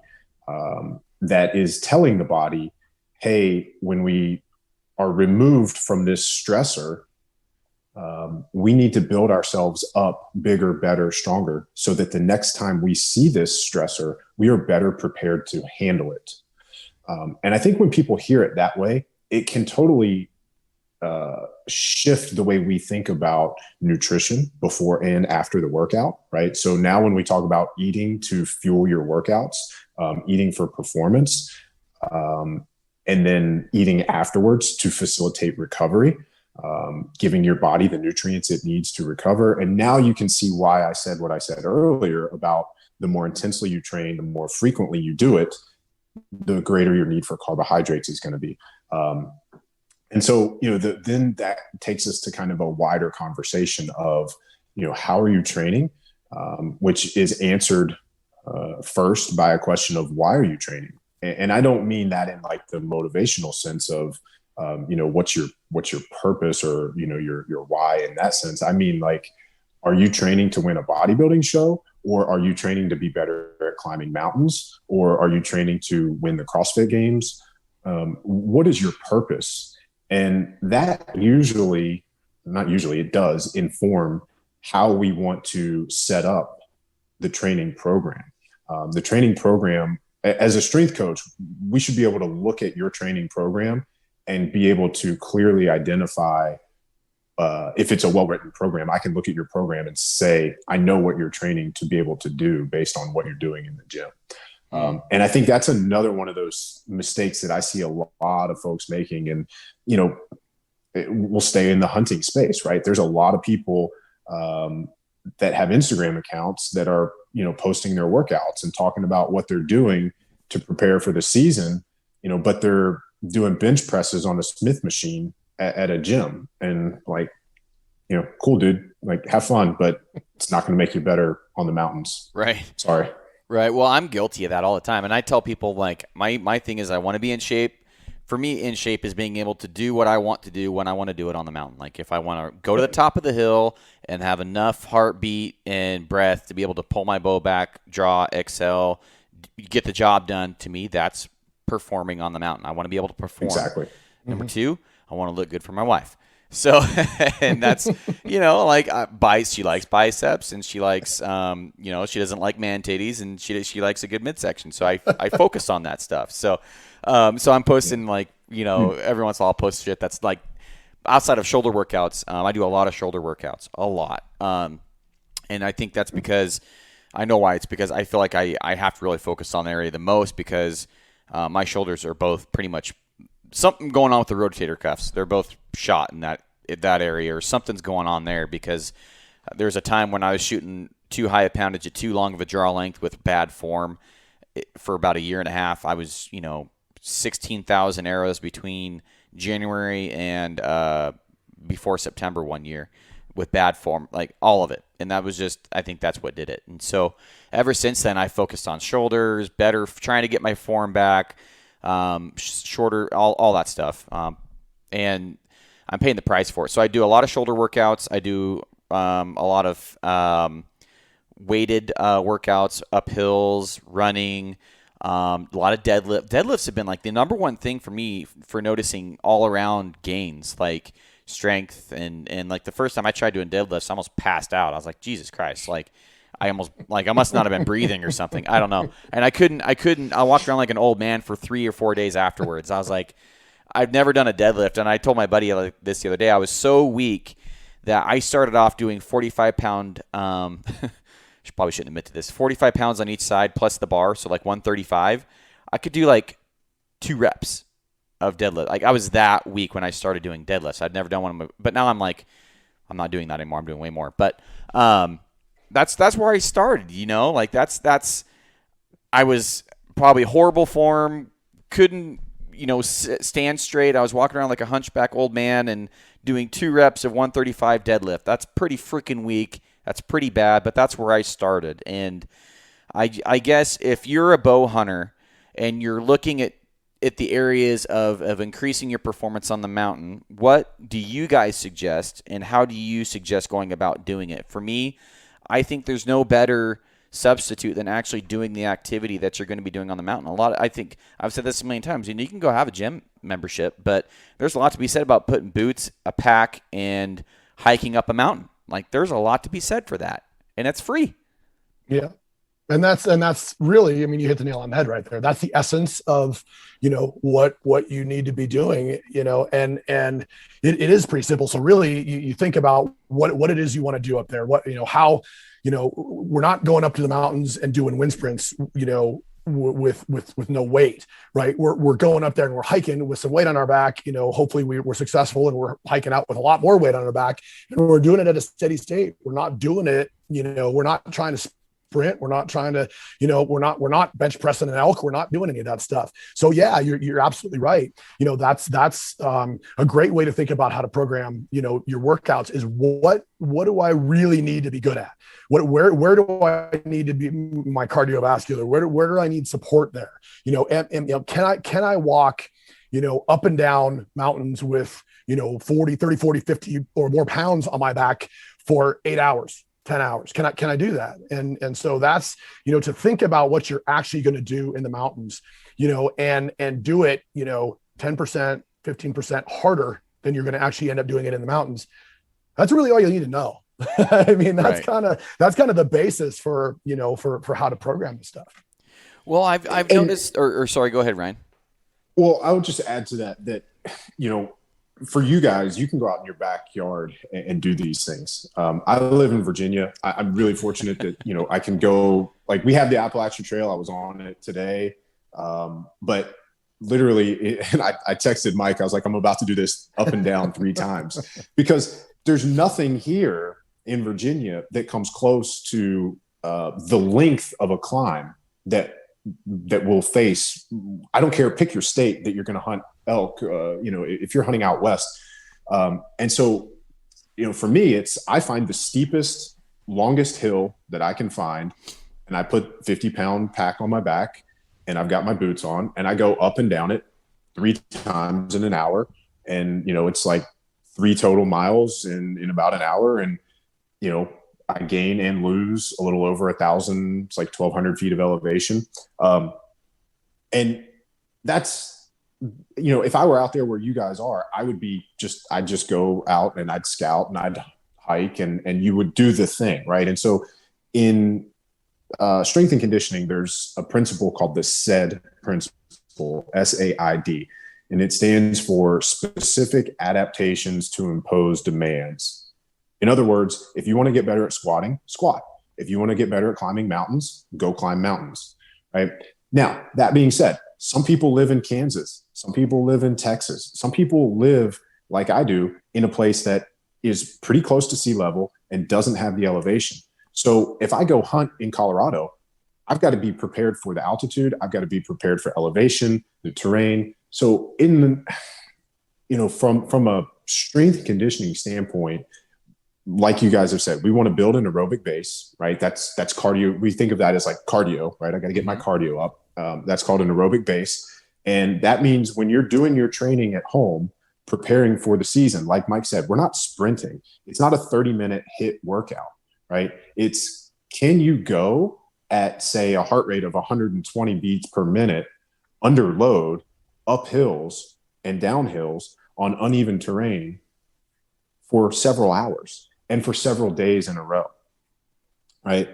that is telling the body, hey, when we are removed from this stressor, we need to build ourselves up bigger, better, stronger, so that the next time we see this stressor, we are better prepared to handle it. And I think when people hear it that way, it can totally shift the way we think about nutrition before and after the workout, right? So now when we talk about eating to fuel your workouts, eating for performance, and then eating afterwards to facilitate recovery, giving your body the nutrients it needs to recover. And now you can see why I said what I said earlier about the more intensely you train, the more frequently you do it, the greater your need for carbohydrates is going to be. And so, then that takes us to kind of a wider conversation of, how are you training? Which is answered first by a question of why are you training? And I don't mean that in like the motivational sense of, what's your purpose or, your why in that sense. I mean, like, are you training to win a bodybuilding show, or are you training to be better at climbing mountains, or are you training to win the CrossFit Games? What is your purpose? And that it does inform how we want to set up the training program. The training program, as a strength coach, we should be able to look at your training program and be able to clearly identify if it's a well-written program. I can look at your program and say, I know what you're training to be able to do based on what you're doing in the gym. And I think that's another one of those mistakes that I see a lot of folks making. And, we'll stay in the hunting space, right? There's a lot of people that have Instagram accounts that are, posting their workouts and talking about what they're doing to prepare for the season, but they're doing bench presses on a Smith machine at a gym. And like, cool, dude, like, have fun, but it's not going to make you better on the mountains. Right. Sorry. Right. Well, I'm guilty of that all the time. And I tell people, like, my thing is I want to be in shape. For me, in shape is being able to do what I want to do when I want to do it on the mountain. Like, if I want to go to the top of the hill and have enough heartbeat and breath to be able to pull my bow back, draw, exhale, get the job done, to me, that's performing on the mountain. I want to be able to perform. Exactly. Number two, I want to look good for my wife. So, and that's, like, she likes biceps, and she likes, she doesn't like man titties, and she likes a good midsection. So I focus on that stuff. So I'm posting, like, every once in a while I'll post shit that's like outside of shoulder workouts. I do a lot of shoulder workouts, a lot. And I think that's because I know why. It's because I feel like I have to really focus on the area the most, because my shoulders are both pretty much something going on with the rotator cuffs. They're both shot in that area, or something's going on there, because there's a time when I was shooting too high a poundage at too long of a draw length with bad form for about a year and a half. I was, 16,000 arrows between January and before September one year with bad form, like all of it. And that was just, I think that's what did it. And so ever since then, I focused on shoulders, better, trying to get my form back, shorter, all that stuff. And I'm paying the price for it. So I do a lot of shoulder workouts. I do a lot of weighted workouts, up hills, running, a lot of deadlift. Deadlifts have been like the number one thing for me for noticing all around gains, like strength. And like the first time I tried doing deadlifts, I almost passed out. I was like, Jesus Christ. Like, I must not have been breathing or something. I don't know. And I walked around like an old man for 3 or 4 days afterwards. I was like, I've never done a deadlift. And I told my buddy this the other day, I was so weak that I started off doing 45-pound, probably shouldn't admit to this, 45 pounds on each side plus the bar. So like 135. I could do like 2 reps of deadlift. Like I was that weak when I started doing deadlifts. I'd never done one of them, but now I'm like, I'm not doing that anymore. I'm doing way more. But that's where I started, like I was probably horrible form, couldn't, stand straight. I was walking around like a hunchback old man and doing 2 reps of 135 deadlift. That's pretty freaking weak. That's pretty bad, but that's where I started. And I guess if you're a bow hunter and you're looking at the areas of increasing your performance on the mountain, what do you guys suggest, and how do you suggest going about doing it? For me, I think there's no better substitute than actually doing the activity that you're going to be doing on the mountain. I think I've said this a million times, you can go have a gym membership, but there's a lot to be said about putting boots, a pack, and hiking up a mountain. Like there's a lot to be said for that, and it's free. Yeah. And that's really, you hit the nail on the head right there. That's the essence of, what you need to be doing, and it is pretty simple. So really you think about what it is you want to do up there, how, we're not going up to the mountains and doing wind sprints, with no weight, right? We're going up there and we're hiking with some weight on our back, hopefully we're successful and we're hiking out with a lot more weight on our back, and we're doing it at a steady state. We're not doing it, we're not trying to sprint. We're not trying to, we're not bench pressing an elk. We're not doing any of that stuff. So yeah, you're absolutely right. That's a great way to think about how to program, your workouts is what do I really need to be good at? Where do I need to be my cardiovascular? Where do I need support there? Can I walk, up and down mountains with, 40, 30, 40, 50 or more pounds on my back for 8 hours? 10 hours. Can I do that? And so that's, to think about what you're actually going to do in the mountains, and do it, 10%, 15% harder than you're going to actually end up doing it in the mountains. That's really all you need to know. That's right. kind of the basis for, for how to program this stuff. Well, I've noticed, or sorry, go ahead, Ryan. Well, I would just add to that, for you guys, you can go out in your backyard and do these things. I live in Virginia. I'm really fortunate that, I can go, like we have the Appalachian Trail. I was on it today. But literally, and I texted Mike, I was like, I'm about to do this up and down 3 times because there's nothing here in Virginia that comes close to the length of a climb that will face. I don't care, pick your state that you're going to hunt elk, if you're hunting out west. And so, for me, I find the steepest, longest hill that I can find, and I put 50-pound pack on my back, and I've got my boots on, and I go up and down it 3 times in an hour. And, it's like 3 total miles in about an hour. And, I gain and lose a little over 1,000. It's like 1,200 feet of elevation. And that's, if I were out there where you guys are, I'd just go out and I'd scout and I'd hike and you would do the thing. Right. And so in strength and conditioning, there's a principle called the SAID principle, SAID, and it stands for specific adaptations to impose demands. In other words, if you want to get better at squatting, squat. If you want to get better at climbing mountains, go climb mountains, right? Now, that being said, some people live in Kansas. Some people live in Texas. Some people live, like I do, in a place that is pretty close to sea level and doesn't have the elevation. So if I go hunt in Colorado, I've got to be prepared for the altitude. I've got to be prepared for elevation, the terrain. So from a strength conditioning standpoint, like you guys have said, we want to build an aerobic base, right? That's cardio. We think of that as like cardio, right? I got to get my cardio up. That's called an aerobic base. And that means when you're doing your training at home, preparing for the season, like Mike said, we're not sprinting. It's not a 30-minute HIIT workout, right? It's, can you go at, say, a heart rate of 120 beats per minute under load, up hills and down hills on uneven terrain for several hours and for several days in a row? right?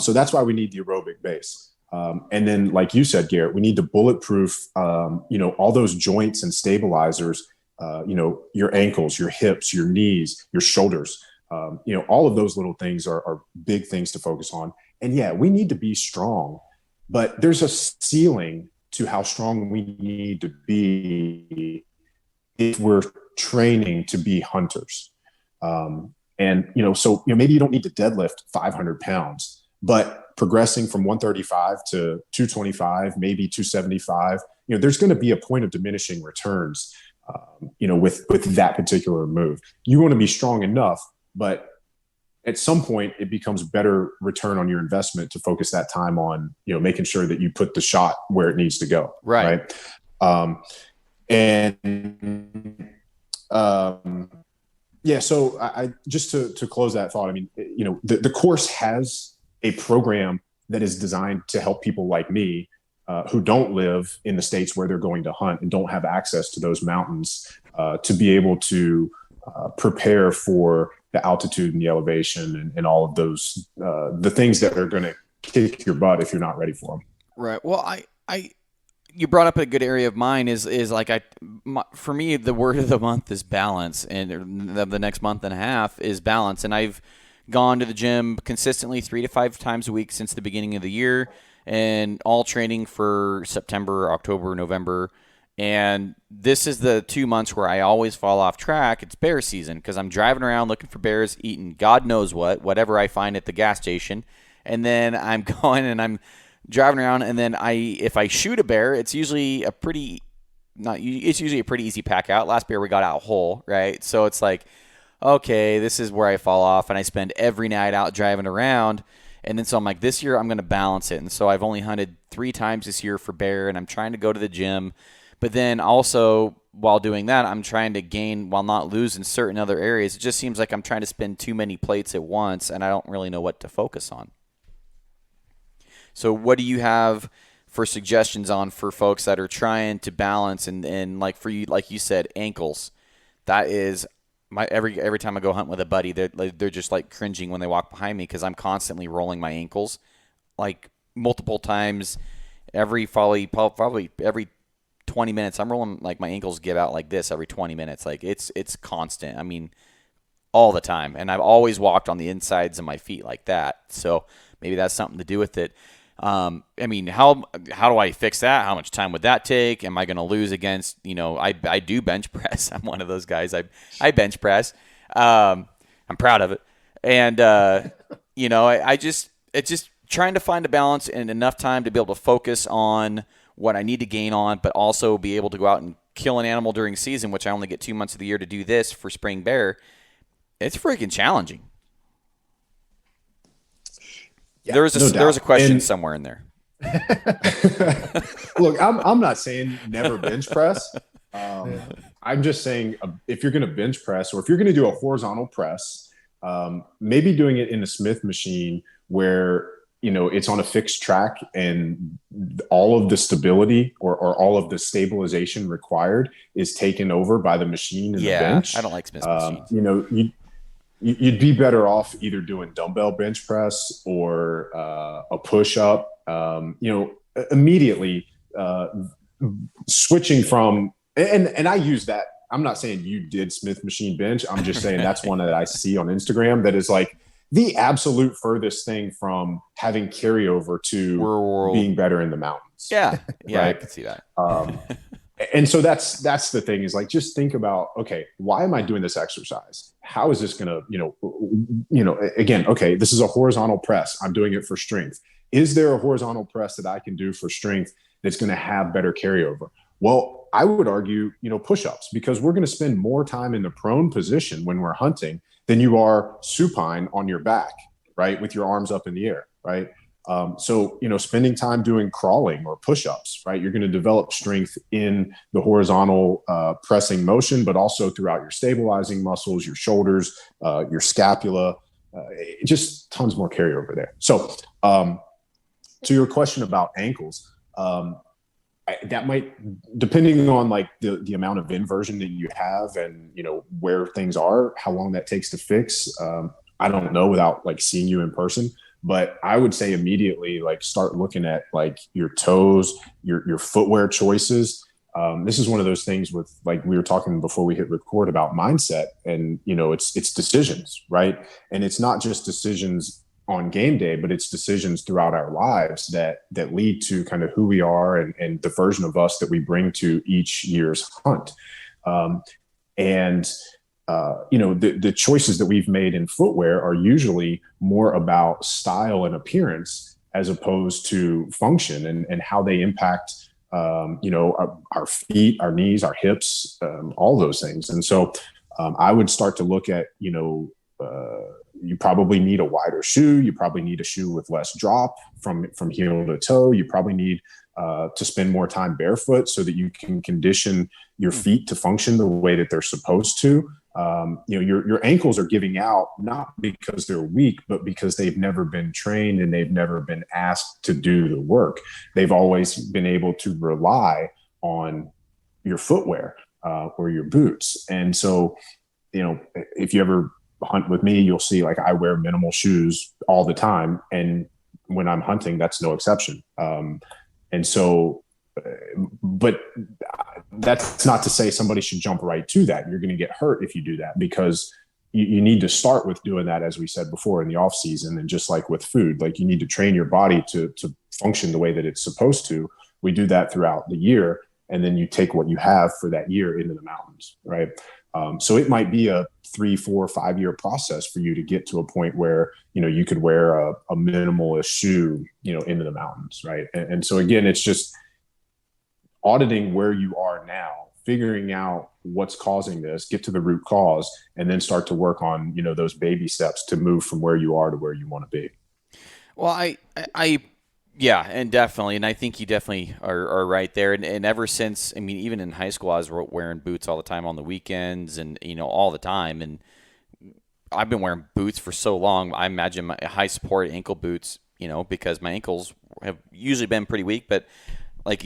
So that's why we need the aerobic base. And then, like you said, Garrett, we need to bulletproof, all those joints and stabilizers, your ankles, your hips, your knees, your shoulders. All of those little things are big things to focus on. And yeah, we need to be strong, but there's a ceiling to how strong we need to be if we're training to be hunters. So maybe you don't need to deadlift 500 pounds, but progressing from 135 to 225, maybe 275, there's going to be a point of diminishing returns, with that particular move. You want to be strong enough, but at some point it becomes better return on your investment to focus that time on, making sure that you put the shot where it needs to go. Right. So I just to close that thought, I mean, the course has a program that is designed to help people like me who don't live in the states where they're going to hunt and don't have access to those mountains to be able to prepare for the altitude and the elevation and all of those, the things that are going to kick your butt if you're not ready for them. Right. Well, you brought up a good area of mine for me, the word of the month is balance, and the next month and a half is balance. And I've gone to the gym consistently 3 to 5 times a week since the beginning of the year, and all training for September, October, November. And this is the 2 months where I always fall off track. It's bear season because I'm driving around looking for bears, eating God knows whatever I find at the gas station. And then I'm going and I'm driving around, and then if I shoot a bear, it's usually a pretty easy pack out. Last bear we got out whole, right? So it's like, okay, this is where I fall off, and I spend every night out driving around. And then so I'm like, this year I'm going to balance it. And so I've only hunted 3 times this year for bear, and I'm trying to go to the gym. But then also while doing that, I'm trying to gain while not lose in certain other areas. It just seems like I'm trying to spin too many plates at once, and I don't really know what to focus on. So what do you have for suggestions for folks that are trying to balance and like for you, like you said, ankles? That is every time I go hunt with a buddy, they're just like cringing when they walk behind me because I'm constantly rolling my ankles like multiple times probably every 20 minutes. I'm rolling, like my ankles give out like this every 20 minutes. Like it's constant. I mean, all the time. And I've always walked on the insides of my feet like that. So maybe that's something to do with it. I mean, how do I fix that? How much time would that take? Am I going to lose against, I do bench press. I'm one of those guys. I bench press. I'm proud of it. And, it's just trying to find a balance and enough time to be able to focus on what I need to gain on, but also be able to go out and kill an animal during season, which I only get 2 months of the year to do this for spring bear. It's freaking challenging. Yeah, there was a question somewhere in there. Look, I'm not saying never bench press. I'm just saying if you're going to bench press or if you're going to do a horizontal press, maybe doing it in a Smith machine where it's on a fixed track and all of the stability or all of the stabilization required is taken over by the machine and the bench. I don't like Smith machines. You'd be better off either doing dumbbell bench press or a push up. Immediately switching from and I use that. I'm not saying you did Smith machine bench. I'm just saying that's one that I see on Instagram that is like the absolute furthest thing from having carryover to being better in the mountains. Yeah, right? I can see that. And so that's the thing is like, just think about, okay, why am I doing this exercise? How is this going to, again, okay, this is a horizontal press. I'm doing it for strength. Is there a horizontal press that I can do for strength that's going to have better carryover? Well, I would argue, push-ups, because we're going to spend more time in the prone position when we're hunting than you are supine on your back, right? With your arms up in the air, right? So, spending time doing crawling or push-ups, right? You're going to develop strength in the horizontal pressing motion, but also throughout your stabilizing muscles, your shoulders, your scapula, just tons more carryover there. So to your question about ankles, that might, depending on like the amount of inversion that you have and, where things are, how long that takes to fix. I don't know without like seeing you in person. But I would say immediately, like, start looking at like your toes, your footwear choices. This is one of those things with, like, we were talking before we hit record about mindset, and it's decisions, right? And it's not just decisions on game day, but it's decisions throughout our lives that lead to kind of who we are and the version of us that we bring to each year's hunt. The choices that we've made in footwear are usually more about style and appearance as opposed to function and how they impact our feet, our knees, our hips, all those things. And so I would start to look at, you probably need a wider shoe. You probably need a shoe with less drop from heel to toe. You probably need to spend more time barefoot so that you can condition your feet to function the way that they're supposed to. Your ankles are giving out, not because they're weak, but because they've never been trained and they've never been asked to do the work. They've always been able to rely on your footwear or your boots. And so, if you ever hunt with me, you'll see, like, I wear minimal shoes all the time. And when I'm hunting, that's no exception. But that's not to say somebody should jump right to that. You're going to get hurt if you do that, because you need to start with doing that, as we said before, in the off season. And just like with food, like, you need to train your body to function the way that it's supposed to. We do that throughout the year. And then you take what you have for that year into the mountains, right? So it might be a 3, 4, 5 year process for you to get to a point where, you could wear a minimalist shoe, into the mountains. Right. And so again, it's just auditing where you are now, figuring out what's causing this, get to the root cause, and then start to work on, those baby steps to move from where you are to where you want to be. Well, yeah, and definitely. And I think you definitely are right there. And ever since, even in high school, I was wearing boots all the time on the weekends and, all the time. And I've been wearing boots for so long. I imagine my high support ankle boots, because my ankles have usually been pretty weak. But I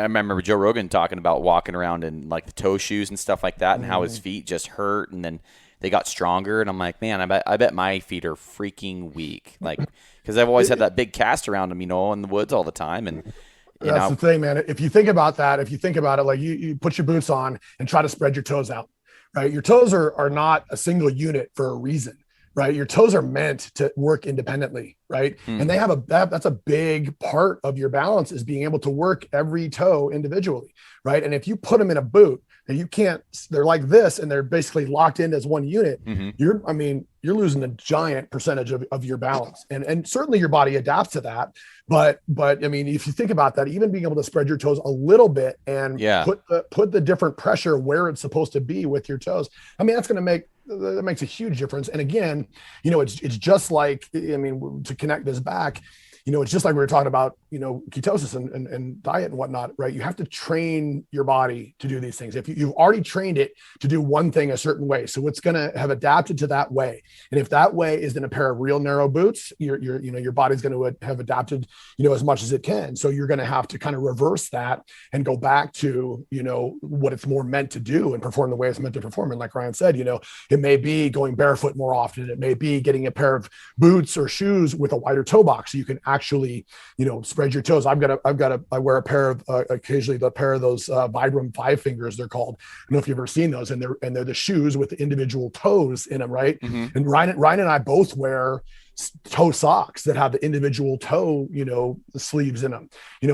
remember Joe Rogan talking about walking around in like the toe shoes and stuff like that, and how his feet just hurt, and then they got stronger. And I'm like, man, I bet my feet are freaking weak. Like, because I've always had that big cast around them, in the woods all the time. And that's the thing, man. If you think about it, like, you put your boots on and try to spread your toes out, right? Your toes are not a single unit for a reason, right? Your toes are meant to work independently, right? And they have that's a big part of your balance, is being able to work every toe individually, right? And if you put them in a boot and you can't, they're like this and they're basically locked in as one unit, you're losing a giant percentage of your balance. And certainly your body adapts to that. But if you think about that, even being able to spread your toes a little bit and put the different pressure where it's supposed to be with your toes, that makes a huge difference. And again, it's just like, to connect this back, it's just like we were talking about, ketosis and diet and whatnot, right? You have to train your body to do these things. If you've already trained it to do one thing a certain way, so it's going to have adapted to that way. And if that way is in a pair of real narrow boots, your body's going to have adapted, as much as it can. So you're going to have to kind of reverse that and go back to, what it's more meant to do and perform the way it's meant to perform. And like Ryan said, it may be going barefoot more often. It may be getting a pair of boots or shoes with a wider toe box so you can actually, spread your toes. I wear a pair of, occasionally the pair of those Vibram 5 fingers, they're called. I don't know if you've ever seen those, and they're the shoes with the individual toes in them, right? Mm-hmm. And Ryan and I both wear toe socks that have the individual toe, the sleeves in them,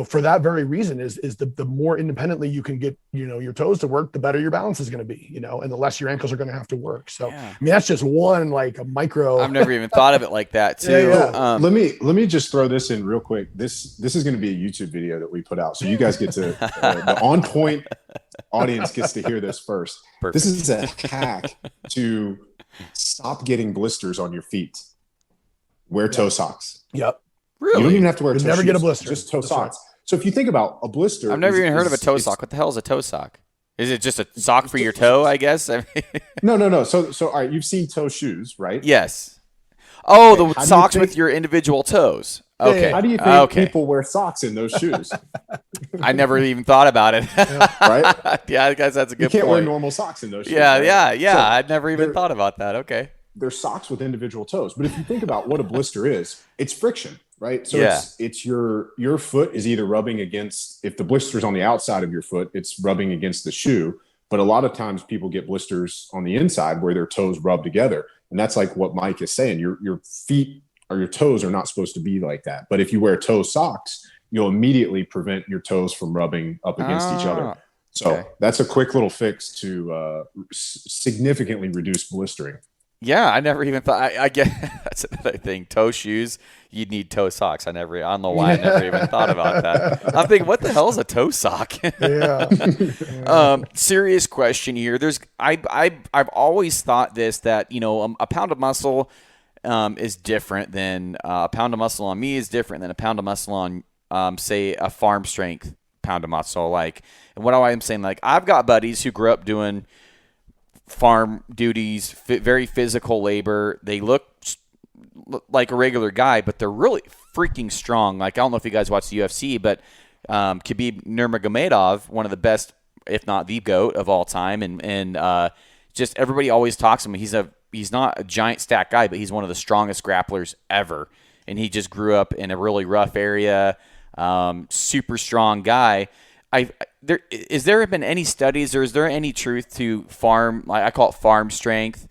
for that very reason is the more independently you can get, your toes to work, the better your balance is going to be, and the less your ankles are going to have to work. So, that's just one, like a micro. I've never even thought of it like that too. Yeah. Let me just throw this in real quick. This is going to be a YouTube video that we put out. So you guys get to, the On Point audience gets to hear this first. Perfect. This is a hack to stop getting blisters on your feet. Wear toe socks. Yep. Really? You don't even have to wear toe never shoes, get a blister. Just toe socks. Right. So if you think about a blister. I've never even heard of a toe sock. What the hell is a toe sock? Is it just a sock for your toe, I guess? No. So all right, you've seen toe shoes, right? Yes. Oh, okay. The socks with your individual toes. Okay. How do you think people wear socks in those shoes? I never even thought about it. Right? Yeah, I guess that's a good point. You can't wear normal socks in those shoes. Yeah, right? Yeah. So I'd never even thought about that. Okay. they're socks with individual toes. But if you think about what a blister is, it's friction, right? So it's your foot is either rubbing against, if the blister's on the outside of your foot, it's rubbing against the shoe. But a lot of times people get blisters on the inside where their toes rub together. And that's like what Mike is saying. Your feet or your toes are not supposed to be like that. But if you wear toe socks, you'll immediately prevent your toes from rubbing up against each other. So that's a quick little fix to significantly reduce blistering. Yeah, I never even thought. I get that's another thing. Toe shoes, you'd need toe socks. I don't know why I never even thought about that. I'm thinking, what the hell is a toe sock? Serious question here. I've always thought this, that a pound of muscle is different than a pound of muscle on me is different than a pound of muscle on say a farm strength pound of muscle. Like, and what I'm saying, like, I've got buddies who grew up doing farm duties, very physical labor. They look like a regular guy, but they're really freaking strong. Like, I don't know if you guys watch the UFC, but Khabib Nurmagomedov, one of the best, if not the GOAT of all time, and just everybody always talks to him. He's not a giant stack guy, but he's one of the strongest grapplers ever, and he just grew up in a really rough area. Super strong guy. Is there been any studies, or is there any truth to farm, like I call it farm strength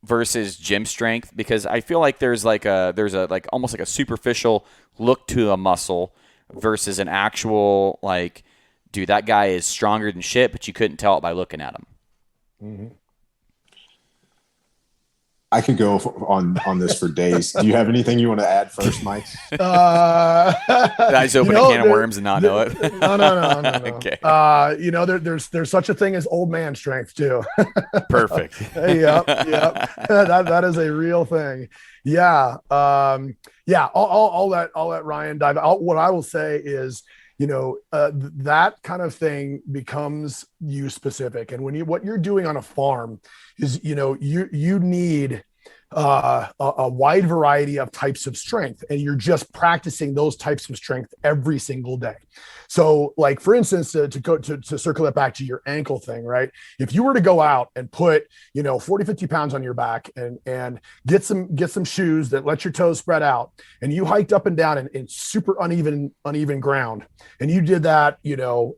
versus gym strength? Because I feel like there's almost like a superficial look to a muscle versus an actual, like, dude, that guy is stronger than shit, but you couldn't tell it by looking at him. Mm-hmm. I could go on this for days. Do you have anything you want to add first, Mike? Did I just open a can of worms and not know it? No. Okay. There's such a thing as old man strength too. Perfect. Yep. That is a real thing. Yeah. I'll let Ryan dive out. What I will say is, that kind of thing becomes you specific. And what you're doing on a farm is, you need a wide variety of types of strength, and you're just practicing those types of strength every single day. So, like, for instance, to circle it back to your ankle thing, right? If you were to go out and put, 40, 50 pounds on your back and get some shoes that let your toes spread out, and you hiked up and down in super uneven ground, and you did that,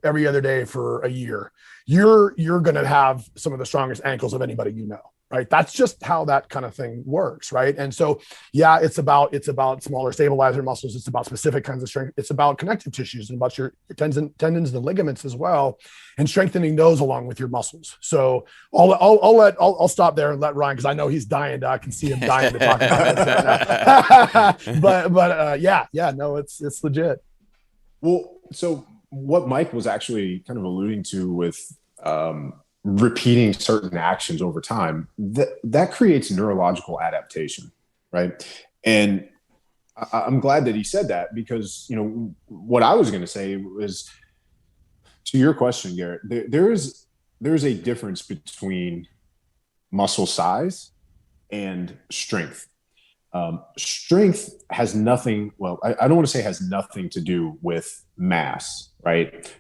every other day for a year, you're going to have some of the strongest ankles of anybody right? That's just how that kind of thing works, right? And so, yeah, it's about smaller stabilizer muscles. It's about specific kinds of strength. It's about connective tissues and about your tendons and ligaments as well, and strengthening those along with your muscles. So I'll stop there and let Ryan, because I know he's dying. I can see him dying to talk about this right now. No, it's legit. Well, so what Mike was actually kind of alluding to with repeating certain actions over time, that creates neurological adaptation, right? And I'm glad that he said that, because what I was going to say was, to your question, Garrett, there's a difference between muscle size and strength. Strength has nothing, I don't want to say has nothing to do with mass, right?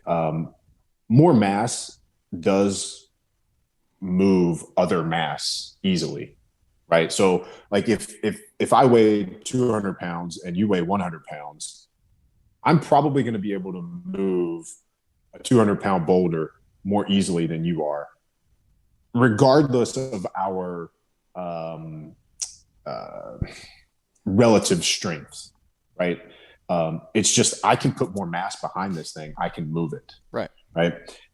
More mass does move other mass easily, right? So, like, if I weigh 200 pounds and you weigh 100 pounds, I'm probably going to be able to move a 200-pound boulder more easily than you are, regardless of our relative strengths, right? It's just, I can put more mass behind this thing. I can move it. Right.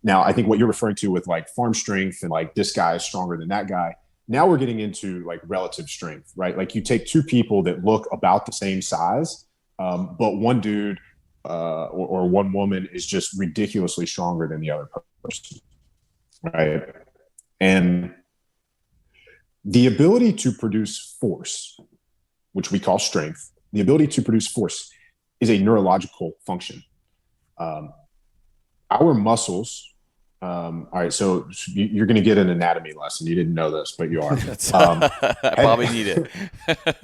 Now, I think what you're referring to with, like, farm strength and, like, this guy is stronger than that guy, now we're getting into, like, relative strength, right? Like, you take two people that look about the same size, but one dude or one woman is just ridiculously stronger than the other person, right? And the ability to produce force, which we call strength, the ability to produce force is a neurological function. Our muscles, all right, so you're going to get an anatomy lesson. You didn't know this, but you are. I probably need it.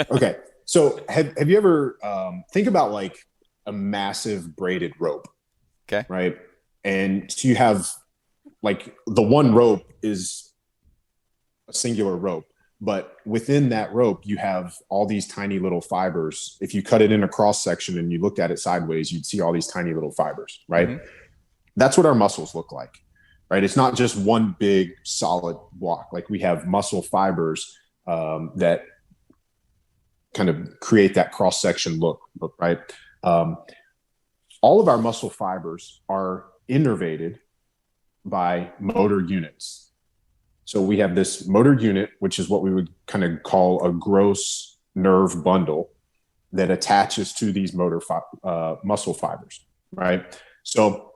Okay, so have you ever think about, like, a massive braided rope? Okay. Right? And so you have, like, the one rope is a singular rope, But within that rope, you have all these tiny little fibers. If you cut it in a cross section and you looked at it sideways, you'd see all these tiny little fibers, right? Mm-hmm. That's what our muscles look like, right? It's not just one big solid block. Like we have muscle fibers that kind of create that cross section look, right? All of our muscle fibers are innervated by motor units. So we have this motor unit, which is what we would kind of call a gross nerve bundle that attaches to these muscle fibers, right? So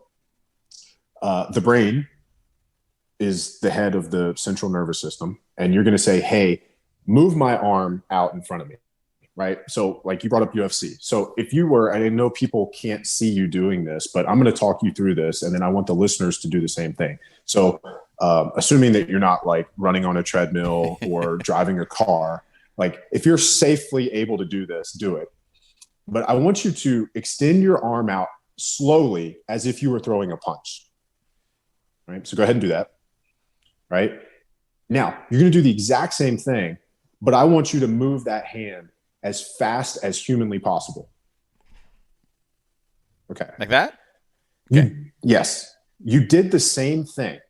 the brain is the head of the central nervous system, and you're going to say, hey, move my arm out in front of me, right? So like you brought up UFC. So if you were, I know people can't see you doing this, but I'm going to talk you through this, and then I want the listeners to do the same thing. So assuming that you're not like running on a treadmill or driving a car, like if you're safely able to do this, do it. But I want you to extend your arm out slowly as if you were throwing a punch, right? So go ahead and do that, right? Now, you're going to do the exact same thing, but I want you to move that hand as fast as humanly possible. Okay. Like that? Okay. Yes. You did the same thing,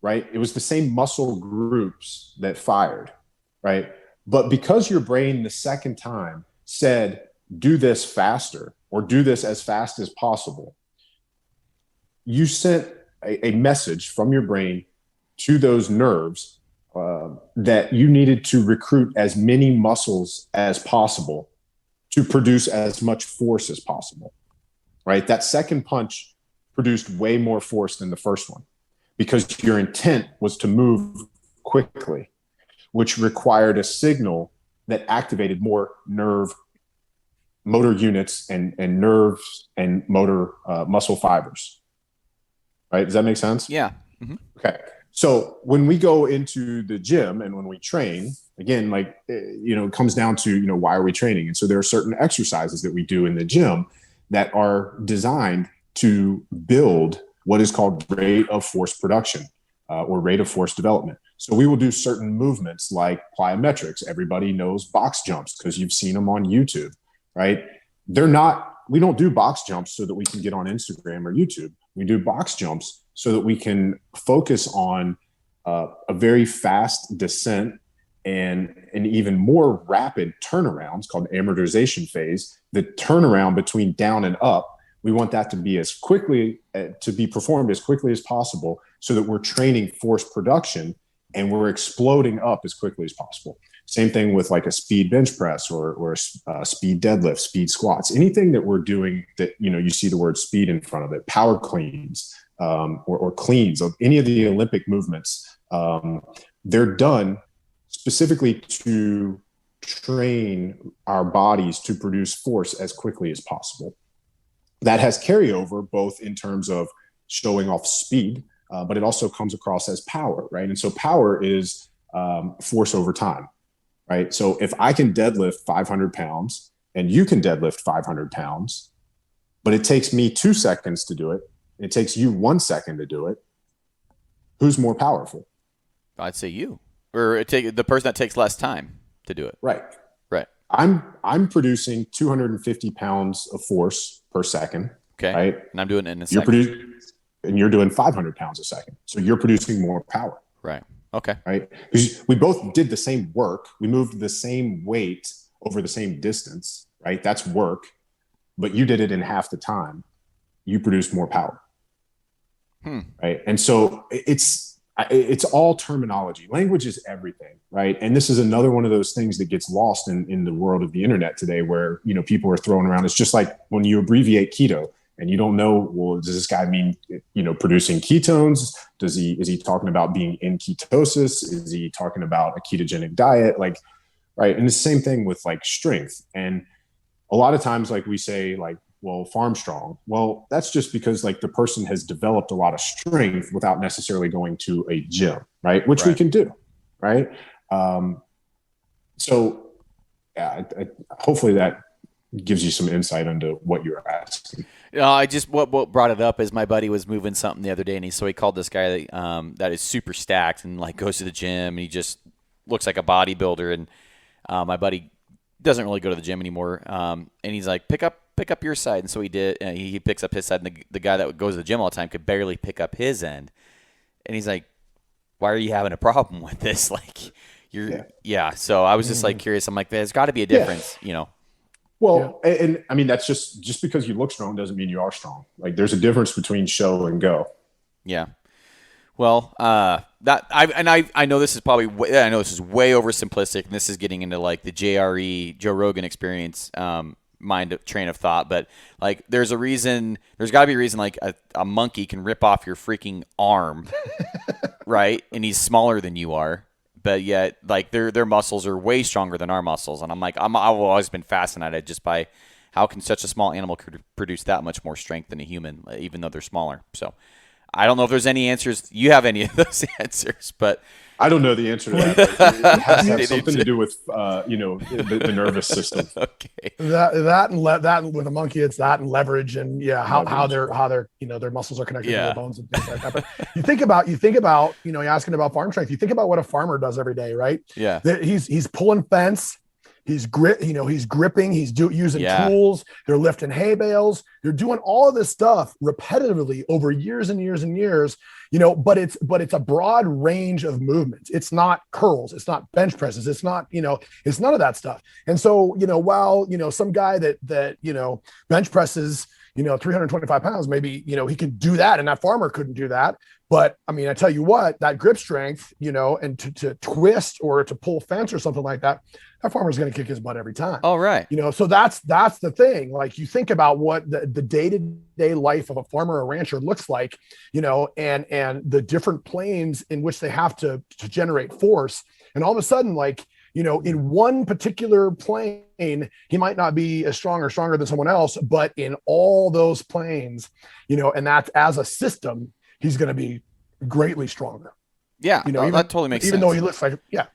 right? It was the same muscle groups that fired, right? But because your brain the second time said, do this faster or do this as fast as possible, you sent a message from your brain to those nerves that you needed to recruit as many muscles as possible to produce as much force as possible, right? That second punch produced way more force than the first one because your intent was to move quickly, which required a signal that activated more motor units and nerves and motor muscle fibers, right? Does that make sense? Yeah. Mm-hmm. Okay. So when we go into the gym and when we train, again, like, it comes down to, why are we training? And so there are certain exercises that we do in the gym that are designed to build what is called rate of force production or rate of force development. So we will do certain movements like plyometrics. Everybody knows box jumps because you've seen them on YouTube, right? We don't do box jumps so that we can get on Instagram or YouTube. We do box jumps so that we can focus on a very fast descent and an even more rapid turnarounds called amortization phase. The turnaround between down and up, we want that to be performed as quickly as possible so that we're training force production and we're exploding up as quickly as possible. Same thing with like a speed bench press or speed deadlift, speed squats, anything that we're doing that, you see the word speed in front of it, power cleans, or cleans of any of the Olympic movements. They're done specifically to train our bodies to produce force as quickly as possible. That has carryover both in terms of showing off speed, but it also comes across as power, right? And so power is force over time, right? So if I can deadlift 500 pounds and you can deadlift 500 pounds, but it takes me 2 seconds to do it, it takes you 1 second to do it, who's more powerful? I'd say you, or the person that takes less time to do it. Right. Right. I'm producing 250 pounds of force per second. Okay. Right. And I'm doing it in a second. You're doing 500 pounds a second. So you're producing more power. Right. Okay. Right. Because we both did the same work. We moved the same weight over the same distance. Right. That's work. But you did it in half the time. You produced more power. Right. And so it's all terminology. Language is everything. Right. And this is another one of those things that gets lost in the world of the internet today where, people are throwing around. It's just like when you abbreviate keto and you don't know, well, does this guy mean, producing ketones? Is he talking about being in ketosis? Is he talking about a ketogenic diet? Like, right. And the same thing with like strength. And a lot of times, like we say, like, well, farm strong. Well, that's just because like the person has developed a lot of strength without necessarily going to a gym, right? Which we can do, right? So yeah, hopefully that gives you some insight into what you're asking. What brought it up is my buddy was moving something the other day, and he called this guy that is super stacked and like goes to the gym, and he just looks like a bodybuilder, and my buddy doesn't really go to the gym anymore, and he's like, pick up your side, and so he did. And he picks up his side, and the guy that goes to the gym all the time could barely pick up his end, and he's like, why are you having a problem with this? Like, So I was just like curious. I'm like, there's got to be a difference, you know. Well, and I mean, that's just because you look strong doesn't mean you are strong. Like, there's a difference between show and go. Yeah. Well, I know this is probably I know this is way oversimplistic, and this is getting into like the JRE Joe Rogan experience train of thought, but like there's got to be a reason like a monkey can rip off your freaking arm, right? And he's smaller than you are, but yet like their muscles are way stronger than our muscles, and I'm like I've always been fascinated just by how can such a small animal could produce that much more strength than a human, even though they're smaller. So I don't know if there's any answers. You have any of those answers, but I don't know the answer to that. It has to have something to do with, the nervous system. Okay. That with a monkey, it's that and leverage and how their muscles are connected to their bones and things like that. But you think about, you're asking about farm strength. You think about what a farmer does every day, right? Yeah. He's pulling fence. He's gripping, he's using tools, they're lifting hay bales, they're doing all of this stuff repetitively over years and years and years, but it's a broad range of movements. It's not curls, it's not bench presses, it's not, it's none of that stuff. And so, while, some guy that bench presses, 325 pounds, maybe, he can do that and that farmer couldn't do that. But I mean, I tell you what, that grip strength, and to twist or to pull fence or something like that, that farmer's going to kick his butt every time. All right. So that's the thing. Like, you think about what the day-to-day life of a farmer or rancher looks like, and the different planes in which they have to generate force. And all of a sudden, like, in one particular plane, he might not be as strong or stronger than someone else, but in all those planes, and that's as a system, he's going to be greatly stronger. Yeah. That totally makes sense. Even though he looks like, yeah.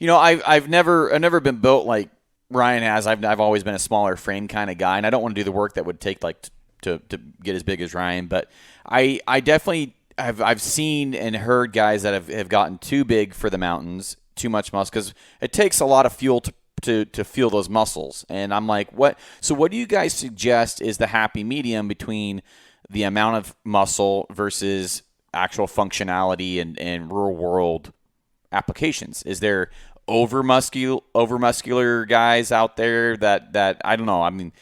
I've never been built like Ryan has. I've always been a smaller frame kind of guy, and I don't want to do the work that would take like to get as big as Ryan. But I definitely I've seen and heard guys that have gotten too big for the mountains, too much muscle, because it takes a lot of fuel to fuel those muscles. And I'm like, what? So what do you guys suggest is the happy medium between the amount of muscle versus actual functionality and real world applications? Is there over muscular guys out there that I don't know. I mean,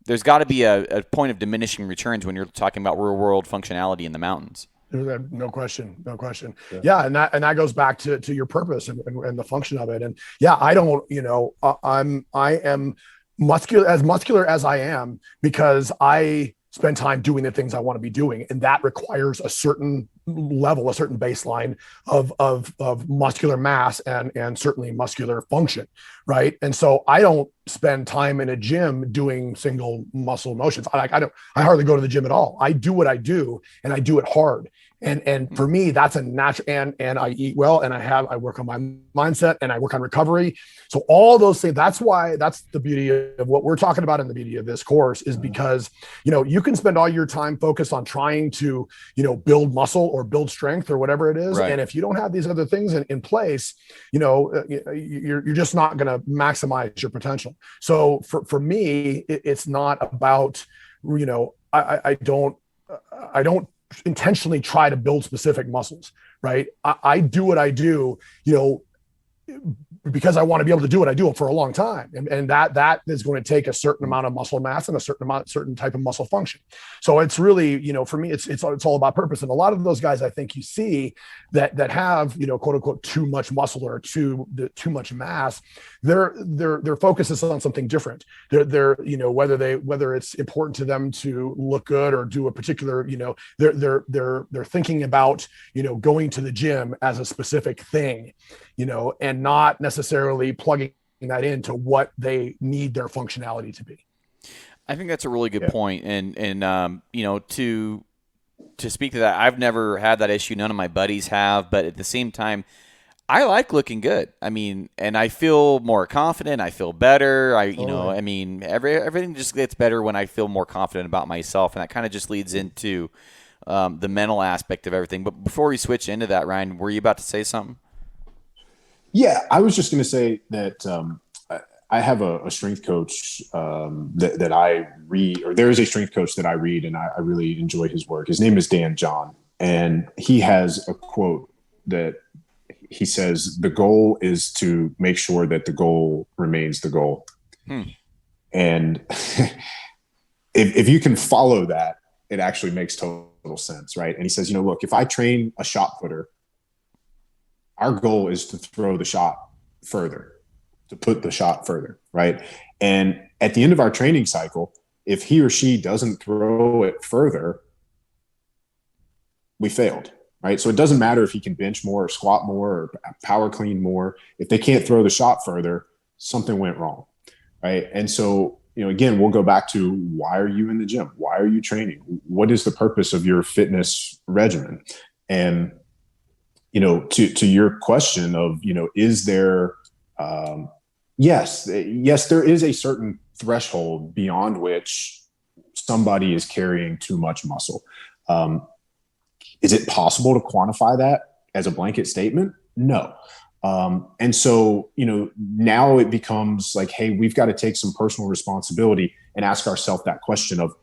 there's got to be a point of diminishing returns when you're talking about real world functionality in the mountains. No question. Yeah. And that goes back to your purpose and the function of it. And I don't, I am muscular as I am because I spend time doing the things I want to be doing. And that requires a certain level, a certain baseline of muscular mass and certainly muscular function. Right. And so I don't spend time in a gym doing single muscle motions. I hardly go to the gym at all. I do what I do and I do it hard. And for me, that's a natural, and I eat well, and I work on my mindset, and I work on recovery. So all those things, that's the beauty of what we're talking about, and the beauty of this course is because, you can spend all your time focused on trying to, build muscle or build strength or whatever it is. Right. And if you don't have these other things in place, you're just not going to maximize your potential. So for me, it's not about, I don't intentionally try to build specific muscles, right? I do what I do, because I want to be able to do what I do for a long time. And that is going to take a certain amount of muscle mass and a certain type of muscle function. So it's really, for me, it's all about purpose. And a lot of those guys, I think you see that have, quote unquote, too much muscle or too much mass, their focus is on something different. They're whether it's important to them to look good or do a particular, they're thinking about, going to the gym as a specific thing, and not necessarily plugging that into what they need their functionality to be. I think that's a really good point. And to speak to that, I've never had that issue. None of my buddies have, but at the same time, I like looking good. I mean, and I feel more confident. I feel better. Everything just gets better when I feel more confident about myself. And that kind of just leads into the mental aspect of everything. But before we switch into that, Ryan, were you about to say something? Yeah, I was just going to say that I have a strength coach that I read, or there is a strength coach that I read, and I really enjoy his work. His name is Dan John, and he has a quote that he says, "The goal is to make sure that the goal remains the goal." And if you can follow that, it actually makes total sense, right? And he says, look, if I train a shot putter, our goal is to throw the shot further, to put the shot further, right? And at the end of our training cycle, if he or she doesn't throw it further, we failed, right? So it doesn't matter if he can bench more or squat more or power clean more. If they can't throw the shot further, something went wrong, right? And so, again, we'll go back to, why are you in the gym? Why are you training? What is the purpose of your fitness regimen? And, to your question of, is there, yes, there is a certain threshold beyond which somebody is carrying too much muscle. Is it possible to quantify that as a blanket statement? No. And so, now it becomes like, hey, we've got to take some personal responsibility and ask ourselves that question of,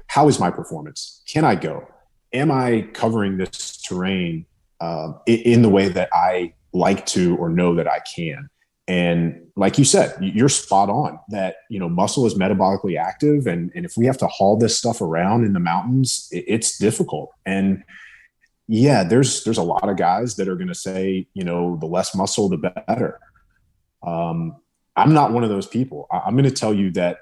how is my performance? Can I go? Am I covering this terrain in the way that I like to or know that I can? And like you said, you're spot on that, muscle is metabolically active. And if we have to haul this stuff around in the mountains, it's difficult. And yeah, there's a lot of guys that are going to say, the less muscle, the better. I'm not one of those people. I'm going to tell you that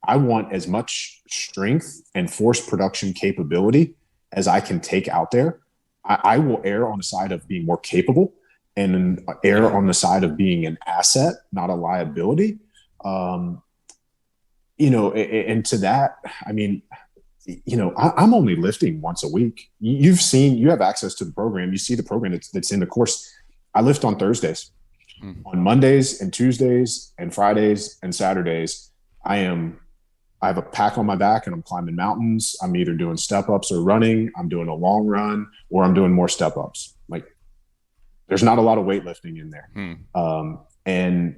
I want as much strength and force production capability as I can take out there. I will err on the side of being more capable and err on the side of being an asset, not a liability. And to that, I mean, I'm only lifting once a week. You have access to the program. You see the program that's in the course. I lift on Thursdays. On Mondays and Tuesdays and Fridays and Saturdays, I have a pack on my back and I'm climbing mountains. I'm either doing step ups or running. I'm doing a long run, or I'm doing more step ups. Like, there's not a lot of weightlifting in there. And,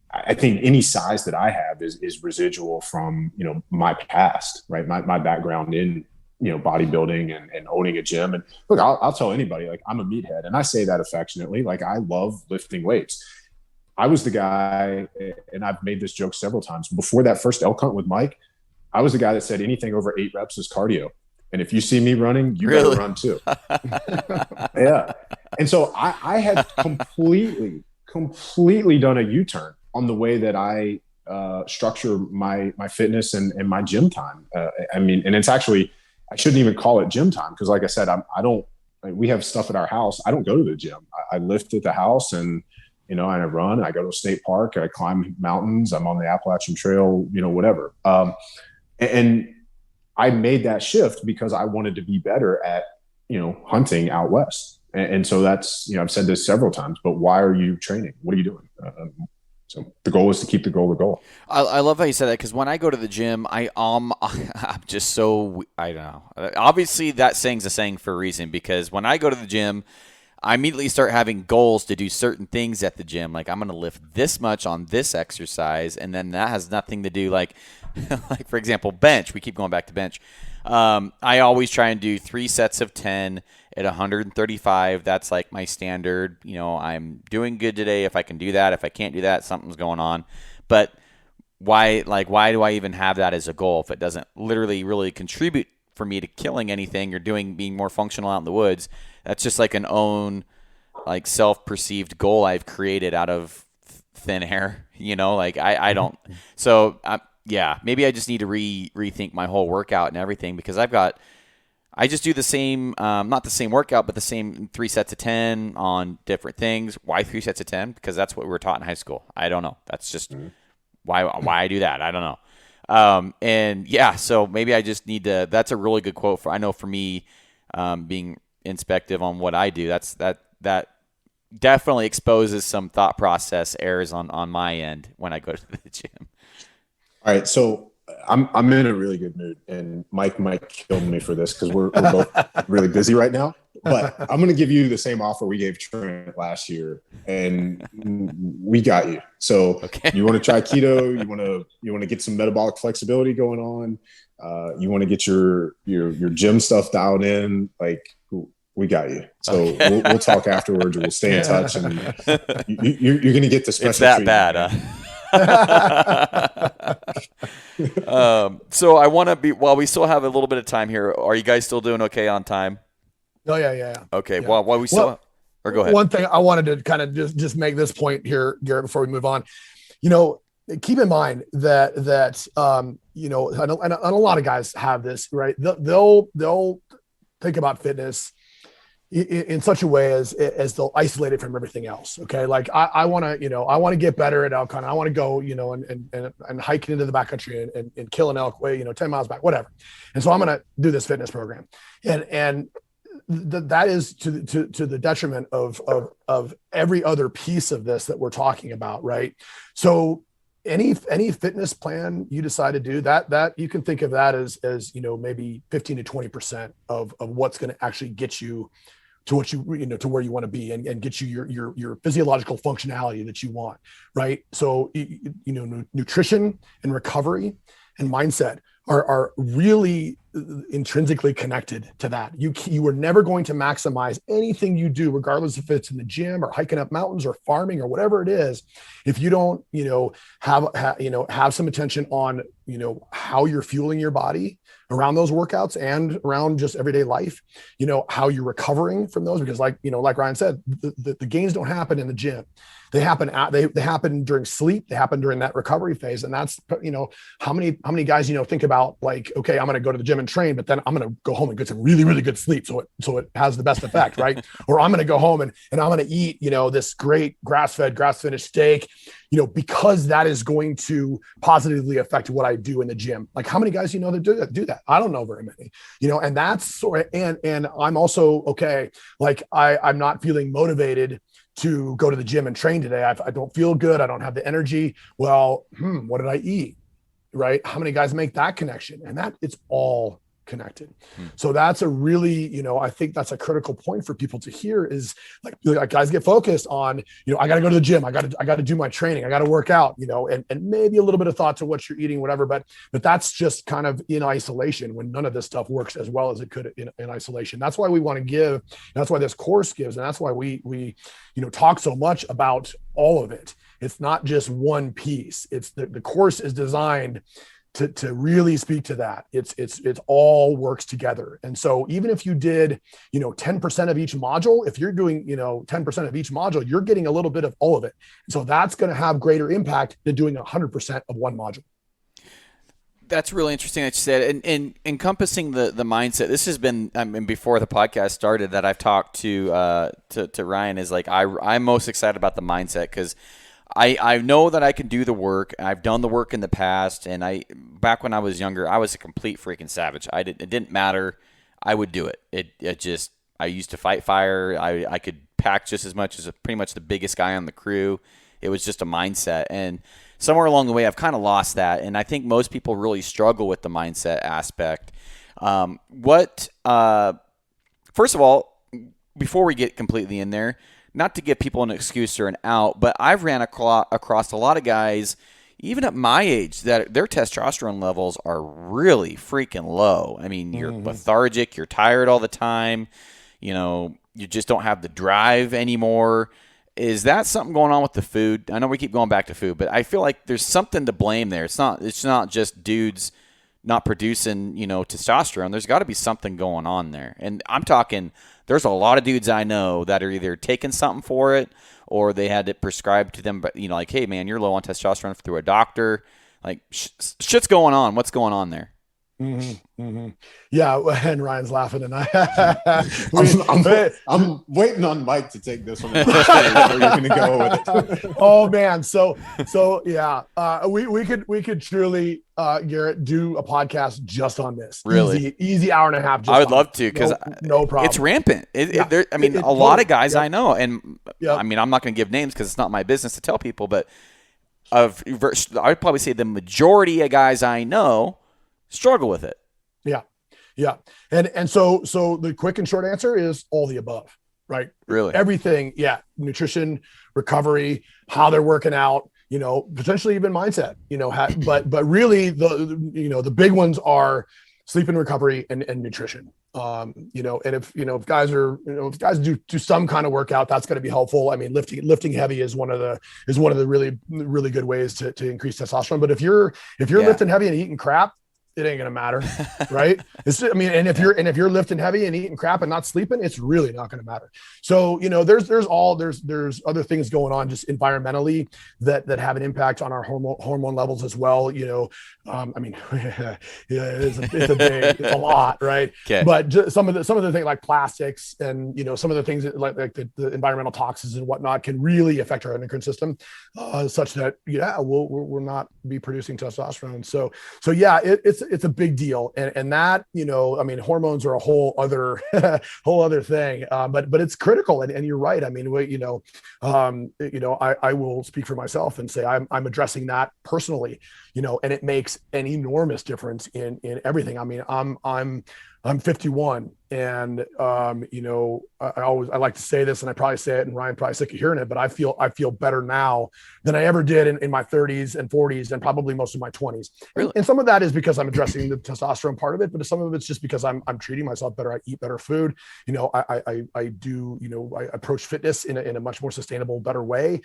I think any size that I have is residual from, my past, right? My background in, bodybuilding and owning a gym. And look, I'll tell anybody, like, I'm a meathead, and I say that affectionately. Like, I love lifting weights. I was the guy, and I've made this joke several times, before that first elk hunt with Mike, I was the guy that said anything over 8 reps is cardio. And if you see me running, you better run too. Yeah. And so I had completely done a U-turn on the way that I structure my fitness and my gym time. And it's actually, I shouldn't even call it gym time, because like I said, we have stuff at our house. I don't go to the gym. I lift at the house, and and I run. I go to a state park. I climb mountains. I'm on the Appalachian Trail. Whatever. And I made that shift because I wanted to be better at hunting out west. And so that's I've said this several times. But why are you training? What are you doing? So the goal is to keep the goal the goal. I love how you said that, because when I go to the gym, I'm just so, I don't know. Obviously, that saying's a saying for a reason, because when I go to the gym, I immediately start having goals to do certain things at the gym. Like, I'm going to lift this much on this exercise, and then that has nothing to do, like for example, bench. We keep going back to bench. I always try and do 3 sets of 10 at 135. That's like my standard. I'm doing good today if I can do that. If I can't do that, something's going on. But why do I even have that as a goal if it doesn't literally really contribute for me to killing anything or being more functional out in the woods? That's just like an own, like, self-perceived goal I've created out of thin air. I don't. So yeah, maybe I just need to rethink my whole workout and everything, because I just do the same, not the same workout, but the same 3 sets of 10 on different things. Why 3 sets of 10? Because that's what we were taught in high school. I don't know. That's just why I do that. I don't know. And yeah, so maybe I just need to, that's a really good quote I know for me, being inspective on what I do. That definitely exposes some thought process errors on my end when I go to the gym. All right. So I'm in a really good mood, and Mike might kill me for this because we're both really busy right now. But I'm going to give you the same offer we gave Trent last year, and we got you. So you want to try keto? You want to get some metabolic flexibility going on? You want to get your gym stuff dialed in? Like, we got you. So we'll talk afterwards, or we'll stay in touch, and you're going to get the special. It's that treatment. Bad, huh? So I want to be, while we still have a little bit of time here, are you guys still doing okay on time? Oh yeah. Okay. Yeah. Well, while we still, or go ahead. One thing I wanted to kind of just make this point here, Garrett, before we move on. Keep in mind that and a lot of guys have this, right? They'll think about fitness in such a way as they'll isolate it from everything else. Okay. Like I want to get better at elk hunt. I want to go, and hike into the backcountry and kill an elk 10 miles back, whatever. And so I'm going to do this fitness program. And that is to the detriment of every other piece of this that we're talking about. Right. So any fitness plan you decide to do, that you can think of that as maybe 15 to 20% of what's going to actually get you to what to where you want to be and get you your physiological functionality that you want. Right. So, nutrition and recovery and mindset are really intrinsically connected to that. You are never going to maximize anything you do, regardless if it's in the gym or hiking up mountains or farming or whatever it is, if you don't, have some attention on, how you're fueling your body around those workouts and around just everyday life, how you're recovering from those, because like Ryan said, the gains don't happen in the gym. They happen they happen during sleep. They happen during that recovery phase. And that's, how many guys, think about like, okay, I'm going to go to the gym and train, but then I'm going to go home and get some really, really good sleep. So it has the best effect. Right. Or I'm going to go home and I'm going to eat, this great grass-fed, grass-finished steak, because that is going to positively affect what I do in the gym. Like how many guys, that do that? I don't know very many, and that's and I'm also, okay. Like I'm not feeling motivated to go to the gym and train today. I don't feel good. I don't have the energy. Well, what did I eat? Right. How many guys make that connection? And that it's all connected. So that's a really, I think that's a critical point for people to hear is like guys get focused on, I got to go to the gym. I got to do my training. I got to work out, and maybe a little bit of thought to what you're eating, whatever, but that's just kind of in isolation when none of this stuff works as well as it could in isolation. That's why we want to give, that's why this course gives. And that's why we talk so much about all of it. It's not just one piece. It's the course is designed to really speak to that. It's all works together. And so even if you did, 10% of each module, if you're doing, 10% of each module, you're getting a little bit of all of it. So that's going to have greater impact than doing 100% of one module. That's really interesting that you said, and encompassing the mindset. This has been, before the podcast started, that I've talked to Ryan is like, I'm most excited about the mindset because I know that I can do the work. I've done the work in the past, and back when I was younger, I was a complete freaking savage. It didn't matter. I would do it. I used to fight fire. I could pack just as much as pretty much the biggest guy on the crew. It was just a mindset, and somewhere along the way, I've kind of lost that, and I think most people really struggle with the mindset aspect. First of all, before we get completely in there, not to give people an excuse or an out, but I've ran across a lot of guys, even at my age, that their testosterone levels are really freaking low. I mean, you're lethargic, you're tired all the time, you just don't have the drive anymore. Is that something going on with the food? I know we keep going back to food, but I feel like there's something to blame there. It's not just dudes not producing, testosterone. There's got to be something going on there. And I'm talking, there's a lot of dudes I know that are either taking something for it or they had it prescribed to them, but like, hey man, you're low on testosterone through a doctor. Like shit's going on. What's going on there? Yeah, and Ryan's laughing, and I'm waiting on Mike to take this one. Where you're going to go with it? Oh man, so yeah, we could truly, Garrett, do a podcast just on this. Really easy hour and a half. I would love to because no problem. It's rampant. A lot of guys I know, and I'm not going to give names because it's not my business to tell people, but I'd probably say the majority of guys I know struggle with it. Yeah. Yeah. And so the quick and short answer is all the above, right? Really? Everything. Yeah. Nutrition, recovery, how they're working out, potentially even mindset, but really the big ones are sleep and recovery and nutrition. And if guys are, if guys do some kind of workout, that's going to be helpful. I mean, lifting heavy is one of the really, really good ways to increase testosterone. But if you're lifting heavy and eating crap, it ain't gonna matter, right? And if you're lifting heavy and eating crap and not sleeping, it's really not gonna matter. So there's other things going on just environmentally that have an impact on our hormone levels as well. It's a lot, right? Okay. But just some of the things like plastics and some of the things like the environmental toxins and whatnot can really affect our endocrine system, such that we'll not be producing testosterone. So yeah, it's a big deal, and that hormones are a whole other thing, but it's critical, and you're right. I mean, I will speak for myself and say I'm addressing that personally, and it makes an enormous difference in everything. I mean, I'm 51, and I like to say this, and I probably say it, and Ryan probably sick of hearing it, but I feel better now than I ever did in my 30s and 40s, and probably most of my 20s. Really? And some of that is because I'm addressing the testosterone part of it, but some of it's just because I'm treating myself better. I eat better food. I approach fitness in a much more sustainable, better way,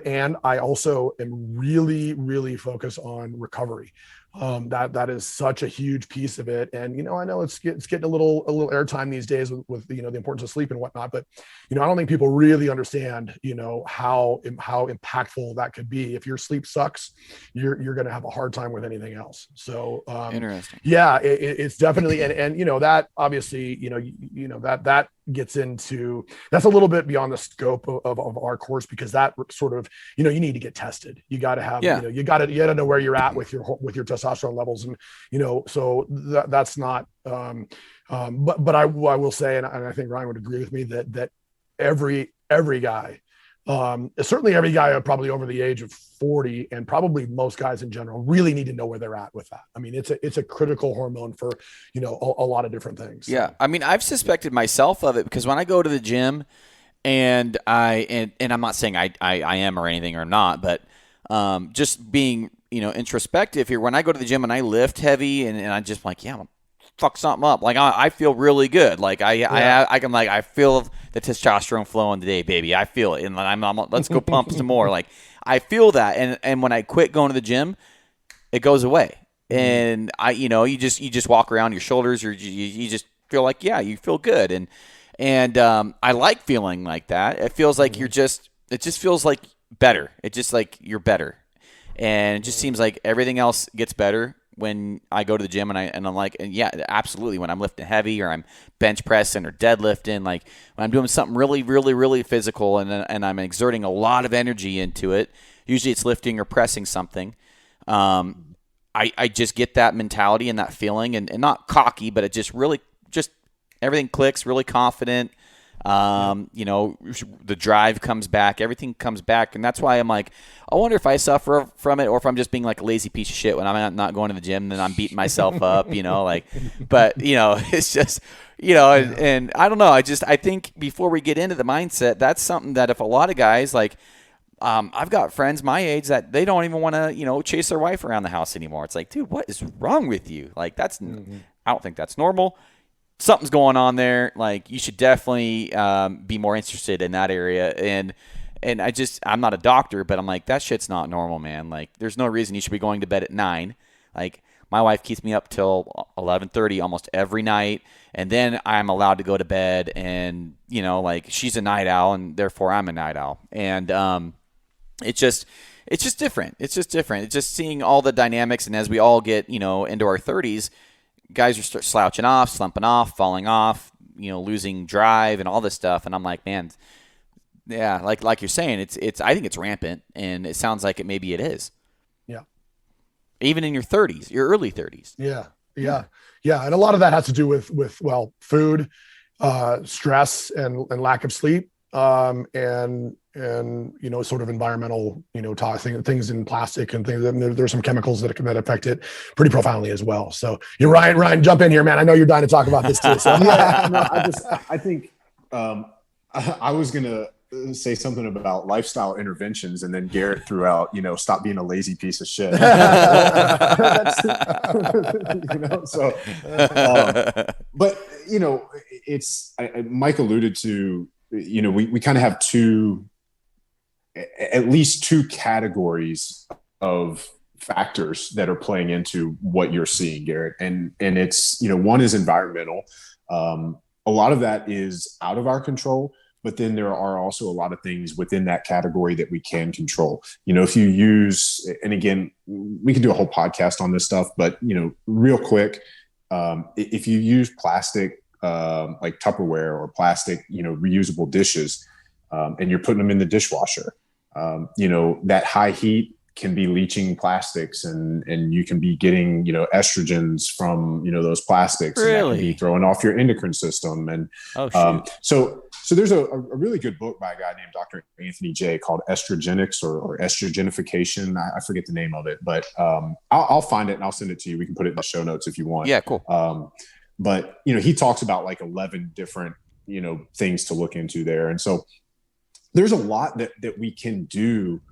and I also am really, really focused on recovery. That is such a huge piece of it. And, I know it's getting a little airtime these days with the importance of sleep and whatnot, but, I don't think people really understand, how impactful that could be. If your sleep sucks, you're going to have a hard time with anything else. So, Interesting. Yeah, it's definitely, and that obviously, that gets into, that's a little bit beyond the scope of our course, because that sort of, you need to get tested. You got to have, you got to know where you're at with your testosterone levels. And, so that's not, but I will say, and I think Ryan would agree with me that every guy, certainly every guy probably over the age of 40, and probably most guys in general, really need to know where they're at with that. I mean, it's a critical hormone for, a lot of different things. Yeah. I mean, I've suspected myself of it because when I go to the gym and and I'm not saying I am or anything or not, but just being, introspective here, when I go to the gym and I lift heavy and I'm just like, yeah, fuck something up. Like I feel really good. Like I feel the testosterone flowing today, baby. I feel it. And I'm let's go pump some more. Like I feel that. And when I quit going to the gym, it goes away. And you just walk around your shoulders, or you just feel like, yeah, you feel good. And I like feeling like that. It feels like it just feels like better. It's just like you're better. And it just seems like everything else gets better when I go to the gym, and I'm like, and yeah, absolutely. When I'm lifting heavy, or I'm bench pressing or deadlifting, like when I'm doing something really, really, really physical, and I'm exerting a lot of energy into it. Usually, it's lifting or pressing something. I just get that mentality and that feeling, and not cocky, but it just really everything clicks. Really confident. The drive comes back, everything comes back. And that's why I'm like, I wonder if I suffer from it, or if I'm just being like a lazy piece of shit when I'm not going to the gym, then I'm beating myself up, but it's just, and I don't know. I think before we get into the mindset, that's something that if a lot of guys like, I've got friends my age that they don't even want to, chase their wife around the house anymore. It's like, dude, what is wrong with you? Like I don't think that's normal. Something's going on there. Like you should definitely be more interested in that area. And I'm not a doctor, but I'm like, that shit's not normal, man. Like there's no reason you should be going to bed at 9. Like my wife keeps me up till 11:30 almost every night. And then I'm allowed to go to bed, and, like she's a night owl, and therefore I'm a night owl. And it's just different. It's just different. It's just seeing all the dynamics. And as we all get, into our 30s, guys are slouching off, slumping off, falling off, losing drive and all this stuff. And I'm like, man, yeah, like you're saying, it's I think it's rampant, and it sounds like maybe it is. Yeah. Even in your 30s, your early 30s. Yeah. And a lot of that has to do with food, stress, and lack of sleep, and and, sort of environmental, toxic things in plastic and things. And there's some chemicals that affect it pretty profoundly as well. So you're Ryan, jump in here, man. I know you're dying to talk about this too. So yeah, no, I think I was going to say something about lifestyle interventions, and then Garrett threw out, stop being a lazy piece of shit. But Mike alluded to, we kind of have at least two categories of factors that are playing into what you're seeing, Garrett. And it's, one is environmental. A lot of that is out of our control, but then there are also a lot of things within that category that we can control. If you use, and again, we can do a whole podcast on this stuff, but, real quick, if you use plastic, like Tupperware or plastic, reusable dishes, and you're putting them in the dishwasher, that high heat can be leaching plastics, and you can be getting, estrogens from, those plastics. Really? And that can be throwing off your endocrine system. And so there's a really good book by a guy named Dr. Anthony J called Estrogenics or Estrogenification. I forget the name of it, but I'll find it and I'll send it to you. We can put it in the show notes if you want. Yeah, cool. But, he talks about like 11 different, things to look into there. And so there's a lot that we can do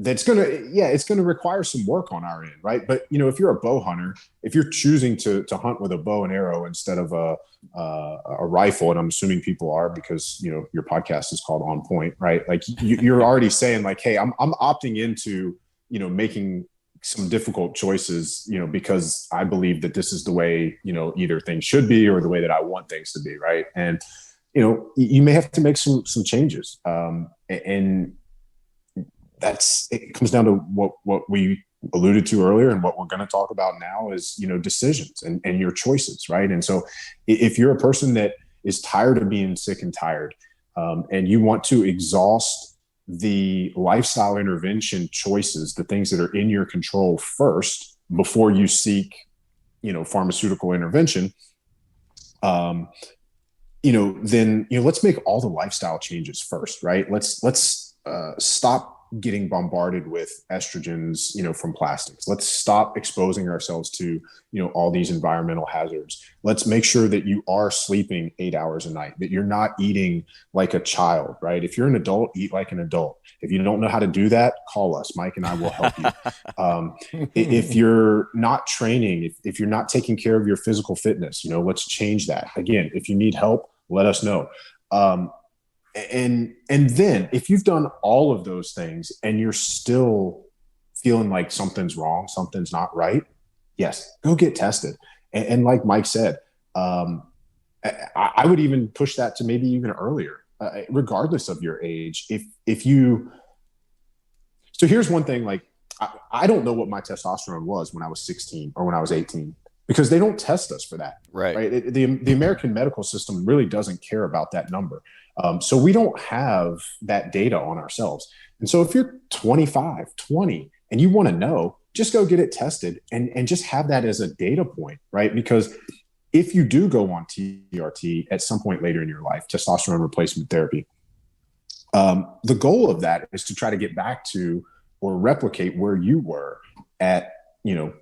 that's it's going to require some work on our end. Right. But, if you're a bow hunter, if you're choosing to hunt with a bow and arrow instead of a rifle, and I'm assuming people are, because, your podcast is called On Point, right? Like you're already saying like, hey, I'm opting into, making some difficult choices, because I believe that this is the way, either things should be or the way that I want things to be. Right. And, you may have to make some changes. And it comes down to what we alluded to earlier, and what we're going to talk about now is, decisions and your choices. Right. And so if you're a person that is tired of being sick and tired, and you want to exhaust the lifestyle intervention choices, the things that are in your control first, before you seek, pharmaceutical intervention, then, let's make all the lifestyle changes first, right? Let's stop getting bombarded with estrogens, from plastics. Let's stop exposing ourselves to, all these environmental hazards. Let's make sure that you are sleeping 8 hours a night, that you're not eating like a child, right? If you're an adult, eat like an adult. If you don't know how to do that, call us. Mike and I will help you. If you're not training, if you're not taking care of your physical fitness, let's change that. Again, if you need help, let us know. And then if you've done all of those things and you're still feeling like something's wrong, something's not right, yes, go get tested. And like Mike said, I would even push that to maybe even earlier, regardless of your age. So here's one thing, like, I don't know what my testosterone was when I was 16 or when I was 18, because they don't test us for that. Right. The American medical system really doesn't care about that number. So we don't have that data on ourselves. And so if you're 25, 20, and you want to know, just go get it tested and just have that as a data point, right? Because if you do go on TRT at some point later in your life, testosterone replacement therapy, the goal of that is to try to get back to or replicate where you were at,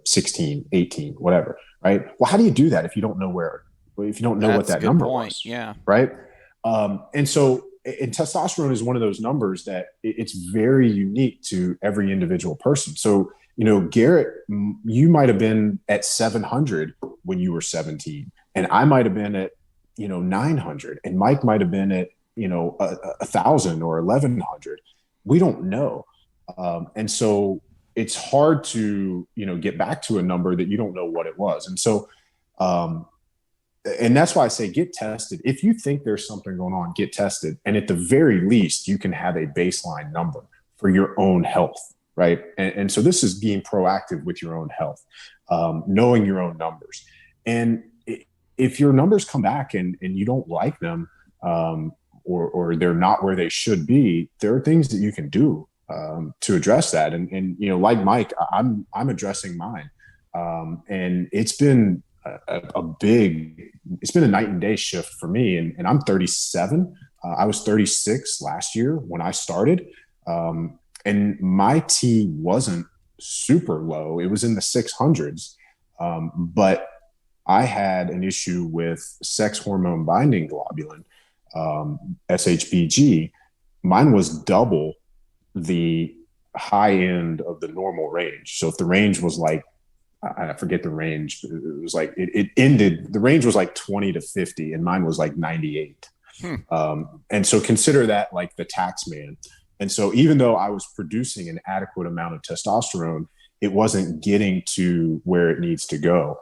16, 18, whatever, right? Well, how do you do that if you don't know what that number was? Yeah. Right. And testosterone is one of those numbers that it's very unique to every individual person. So, Garrett, you might have been at 700 when you were 17, and I might have been at, 900, and Mike might have been at, 1,000 or 1,100. We don't know. And so it's hard to, get back to a number that you don't know what it was. And so, and that's why I say get tested. If you think there's something going on, get tested. And at the very least, you can have a baseline number for your own health, right? And so this is being proactive with your own health, knowing your own numbers. And if your numbers come back and you don't like them, or they're not where they should be, there are things that you can do to address that. And like Mike, I'm addressing mine. And it's been it's been a night and day shift for me. And I'm 37. I was 36 last year when I started. And my T wasn't super low. It was in the 600s. But I had an issue with sex hormone binding globulin, SHBG. Mine was double the high end of the normal range. So if the range was like, I forget the range, but it was like, it ended, the range was like 20 to 50 and mine was like 98. And so consider that like the tax man. And so even though I was producing an adequate amount of testosterone, it wasn't getting to where it needs to go.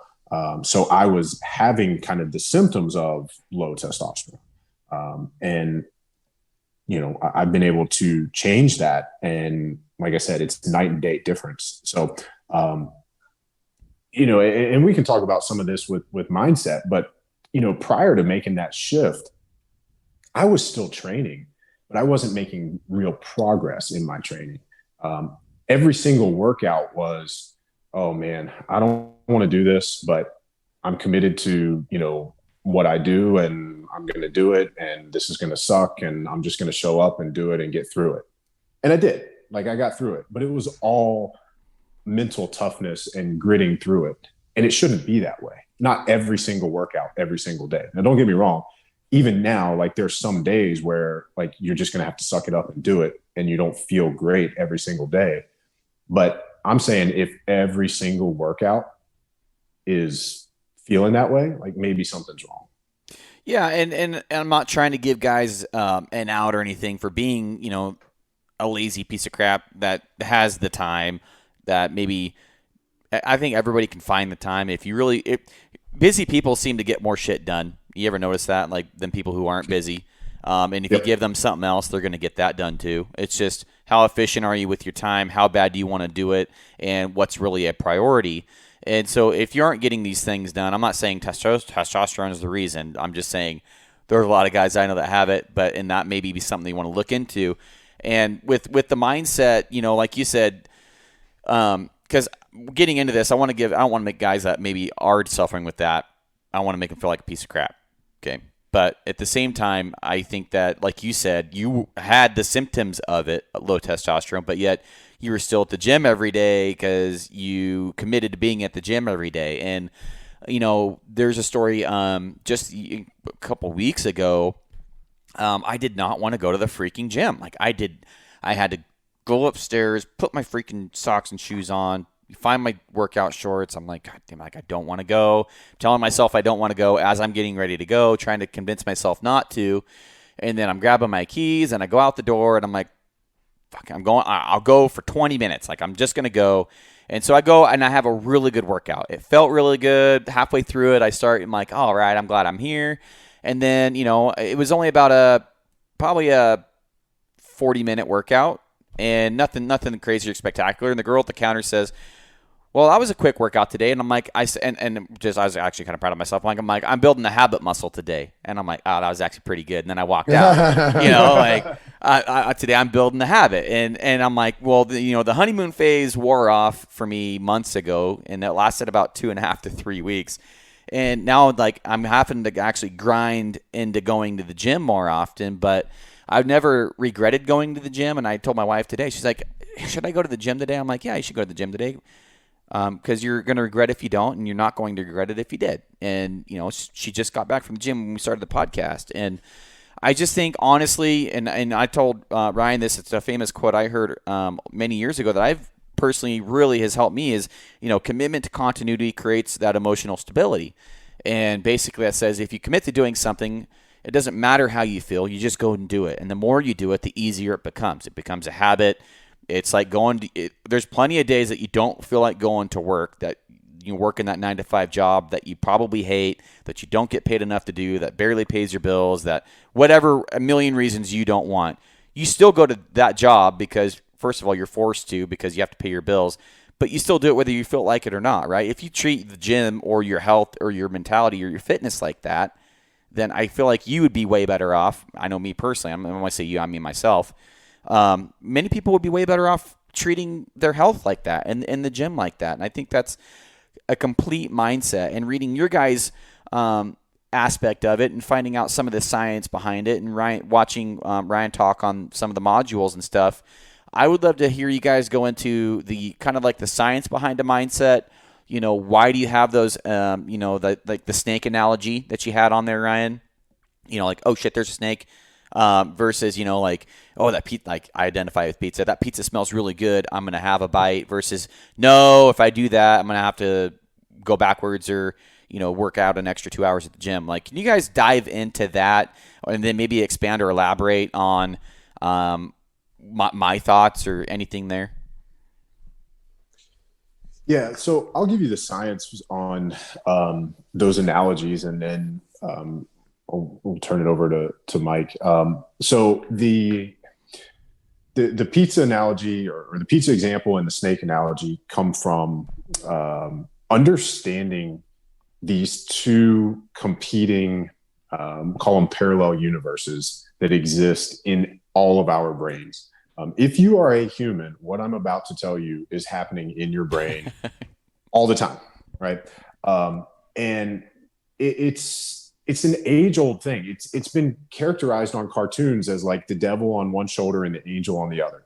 So I was having kind of the symptoms of low testosterone. And, you know, I've been able to change that. And like I said, it's night and day difference. So, you know, and we can talk about some of this with mindset, but, you know, prior to making that shift, I was still training, but I wasn't making real progress in my training. Every single workout was, oh man, I don't want to do this, but I'm committed to, you know, what I do and I'm going to do it. And this is going to suck. And I'm just going to show up and do it and get through it. And I did. Like I got through it, but it was all mental toughness and gritting through it. And it shouldn't be that way. Not every single workout, every single day. Now, don't get me wrong. Even now, like there's some days where like you're just going to have to suck it up and do it. And you don't feel great every single day. But I'm saying if every single workout is feeling that way, like maybe something's wrong. Yeah, and I'm not trying to give guys an out or anything for being, you know, a lazy piece of crap that has the time that maybe I think everybody can find the time. If you really busy people seem to get more shit done. You ever notice that? Like than people who aren't busy. And if you give them something else, they're going to get that done too. It's just how efficient are you with your time? How bad do you want to do it? And what's really a priority? And so if you aren't getting these things done, I'm not saying testosterone is the reason. I'm just saying there are a lot of guys I know that have it, and that maybe be something you want to look into. And with the mindset, you know, like you said, because getting into this, I don't want to make guys that maybe are suffering with that. I want to make them feel like a piece of crap. Okay. But at the same time, I think that, like you said, you had the symptoms of it, low testosterone, but yet you were still at the gym every day because you committed to being at the gym every day. And, you know, there's a story just a couple weeks ago. I did not want to go to the freaking gym. I had to go upstairs, put my freaking socks and shoes on, find my workout shorts. I'm like, God damn, like I don't want to go. I'm telling myself I don't want to go as I'm getting ready to go, trying to convince myself not to. And then I'm grabbing my keys and I go out the door and I'm like, fuck, I'll go for 20 minutes. Like I'm just going to go. And so I go and I have a really good workout. It felt really good. Halfway through it, I'm like, all right, I'm glad I'm here. And then, you know, it was only about probably a 40-minute workout and nothing crazy or spectacular. And the girl at the counter says, well, that was a quick workout today. And I'm like, I was actually kind of proud of myself. I'm building the habit muscle today. And I'm like, oh, that was actually pretty good. And then I walked out, you know, like today I'm building the habit. And I'm like, well, the honeymoon phase wore off for me months ago. And it lasted about 2.5 to 3 weeks. And now like I'm having to actually grind into going to the gym more often, but I've never regretted going to the gym. And I told my wife today, she's like, should I go to the gym today? I'm like, yeah, you should go to the gym today. Because you're going to regret if you don't, and you're not going to regret it if you did. And, you know, she just got back from the gym when we started the podcast. And I just think, honestly, and I told Ryan this, it's a famous quote I heard many years ago that I've personally really has helped me is, you know, commitment to continuity creates that emotional stability. And basically that says if you commit to doing something, it doesn't matter how you feel, you just go and do it. And the more you do it, the easier it becomes. It becomes a habit. It's like there's plenty of days that you don't feel like going to work, that you work in that 9-to-5 job that you probably hate, that you don't get paid enough to do, that barely pays your bills, that whatever, a million reasons you don't want. You still go to that job because, first of all, you're forced to because you have to pay your bills, but you still do it whether you feel like it or not, right? If you treat the gym or your health or your mentality or your fitness like that, then I feel like you would be way better off. I know me personally. When I say you, I mean myself. Many people would be way better off treating their health like that and in the gym like that. And I think that's a complete mindset. And reading your guys' aspect of it and finding out some of the science behind it, and watching Ryan talk on some of the modules and stuff. I would love to hear you guys go into the kind of like the science behind a mindset. Why do you have those, like the snake analogy that you had on there, Ryan? Like, oh shit, there's a snake, versus, like, oh, that like I identify with pizza. That pizza smells really good. I'm going to have a bite versus, no, if I do that, I'm going to have to go backwards or, work out an extra 2 hours at the gym. Like, can you guys dive into that and then maybe expand or elaborate on, my thoughts or anything there? Yeah, so I'll give you the science on those analogies, and then we'll turn it over to Mike. So the pizza analogy or the pizza example and the snake analogy come from understanding these two competing, call them parallel universes that exist in all of our brains. If you are a human, what I'm about to tell you is happening in your brain all the time, right? And it's an age-old thing. It's been characterized on cartoons as like the devil on one shoulder and the angel on the other,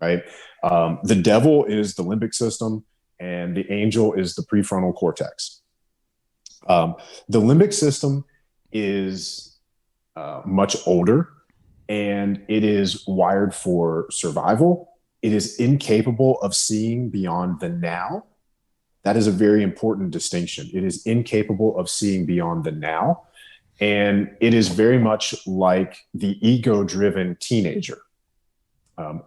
right? The devil is the limbic system, and the angel is the prefrontal cortex. The limbic system is much older, and it is wired for survival. It is incapable of seeing beyond the now. That is a very important distinction. It is incapable of seeing beyond the now. And it is very much like the ego-driven teenager,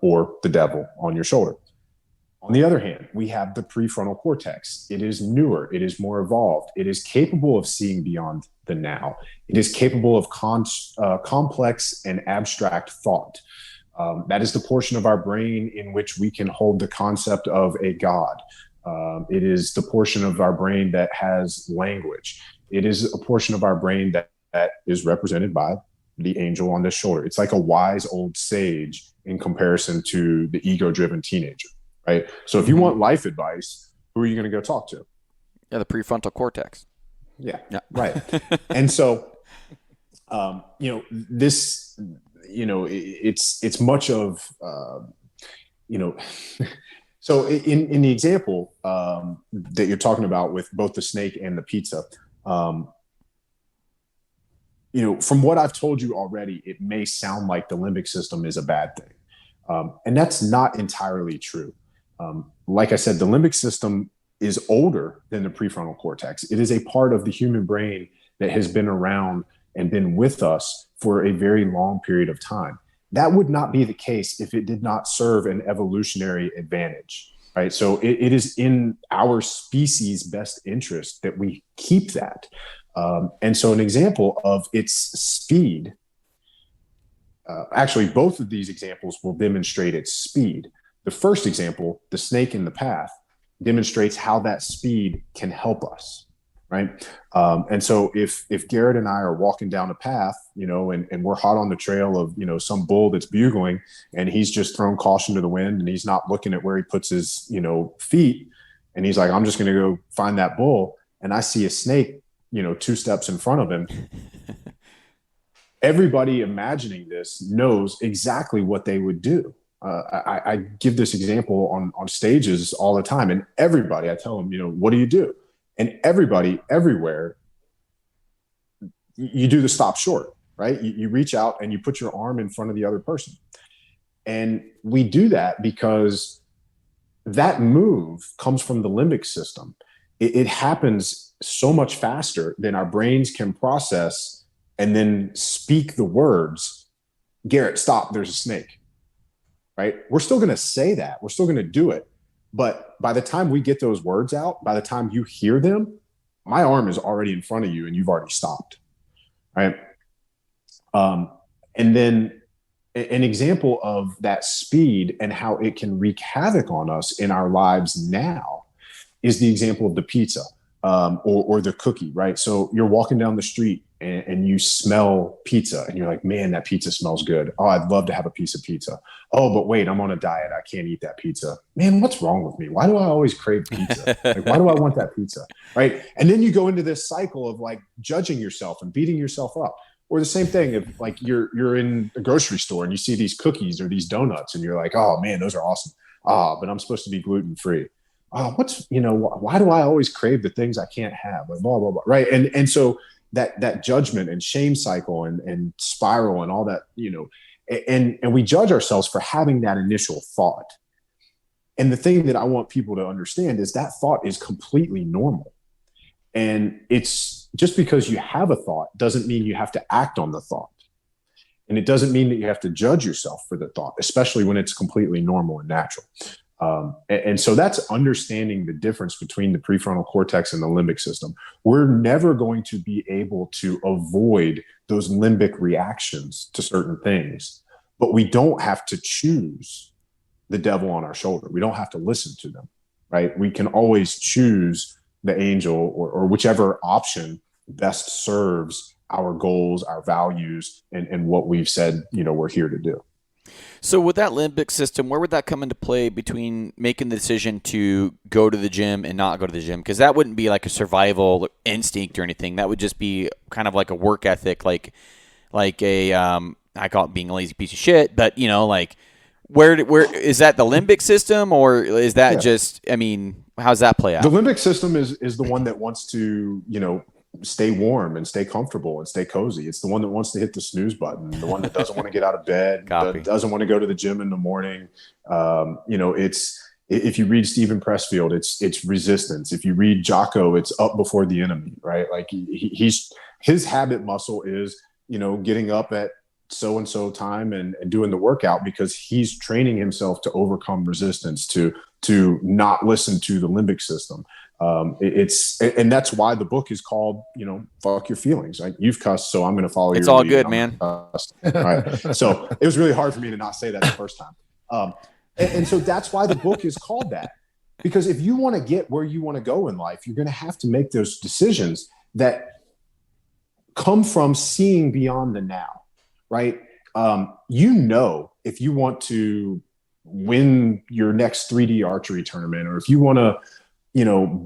or the devil on your shoulder. On the other hand, we have the prefrontal cortex. It is newer. It is more evolved. It is capable of seeing beyond the now. It is capable of complex and abstract thought. That is the portion of our brain in which we can hold the concept of a God. It is the portion of our brain that has language. It is a portion of our brain that is represented by the angel on this shoulder. It's like a wise old sage in comparison to the ego-driven teenager. Right. So if you want life advice, who are you going to go talk to? Yeah, the prefrontal cortex. Yeah. Right. And so, this, it's much of, so in the example that you're talking about with both the snake and the pizza, from what I've told you already, it may sound like the limbic system is a bad thing. And that's not entirely true. Like I said, the limbic system is older than the prefrontal cortex. It is a part of the human brain that has been around and been with us for a very long period of time. That would not be the case if it did not serve an evolutionary advantage, right? So it is in our species' best interest that we keep that. And so an example of its speed, actually, both of these examples will demonstrate its speed. The first example, the snake in the path, demonstrates how that speed can help us, right? And so if Garrett and I are walking down a path, and we're hot on the trail of, some bull that's bugling, and he's just thrown caution to the wind, and he's not looking at where he puts his, feet, and he's like, I'm just going to go find that bull, and I see a snake, 2 steps in front of him. Everybody imagining this knows exactly what they would do. I give this example on stages all the time, and everybody, I tell them, what do you do? And everybody, everywhere, you do the stop short, right? You reach out and you put your arm in front of the other person. And we do that because that move comes from the limbic system. It happens so much faster than our brains can process and then speak the words, Garrett, stop, there's a snake. Right? We're still going to say that. We're still going to do it. But by the time we get those words out, by the time you hear them, my arm is already in front of you and you've already stopped. Right? And then an example of that speed and how it can wreak havoc on us in our lives now is the example of the pizza or the cookie, right? So you're walking down the street and you smell pizza and you're like, man, that pizza smells good. Oh, I'd love to have a piece of pizza. Oh, but wait, I'm on a diet. I can't eat that pizza. Man, what's wrong with me? Why do I always crave pizza? Like, why do I want that pizza? Right. And then you go into this cycle of like judging yourself and beating yourself up. Or the same thing if like you're in a grocery store and you see these cookies or these donuts and you're like, oh man, those are awesome. But I'm supposed to be gluten-free. Why do I always crave the things I can't have? Like blah, blah, blah. Right. And so that judgment and shame cycle and spiral and all that, and we judge ourselves for having that initial thought. And the thing that I want people to understand is that thought is completely normal. And it's just because you have a thought doesn't mean you have to act on the thought. And it doesn't mean that you have to judge yourself for the thought, especially when it's completely normal and natural. And so that's understanding the difference between the prefrontal cortex and the limbic system. We're never going to be able to avoid those limbic reactions to certain things, but we don't have to choose the devil on our shoulder. We don't have to listen to them, right? We can always choose the angel or whichever option best serves our goals, our values, and what we've said, we're here to do. So with that limbic system, where would that come into play between making the decision to go to the gym and not go to the gym? Because that wouldn't be like a survival instinct or anything. That would just be kind of like a work ethic, like a I call it being a lazy piece of shit. But like where is that the limbic system, or is that just? I mean, how's that play out? The limbic system is the one that wants to stay warm and stay comfortable and stay cozy. It's the one that wants to hit the snooze button, the one that doesn't want to get out of bed, doesn't want to go to the gym in the morning. It's if you read Stephen Pressfield, it's resistance. If you read Jocko, it's up before the enemy, right? Like his habit muscle is getting up at so-and-so time and doing the workout because he's training himself to overcome resistance, to not listen to the limbic system. And that's why the book is called, fuck your feelings. Like you've cussed, so I'm going to follow your lead. It's all good, man. All right. So it was really hard for me to not say that the first time. And so that's why the book is called that, because if you want to get where you want to go in life, you're going to have to make those decisions that come from seeing beyond the now, right? If you want to win your next 3D archery tournament, or if you want to,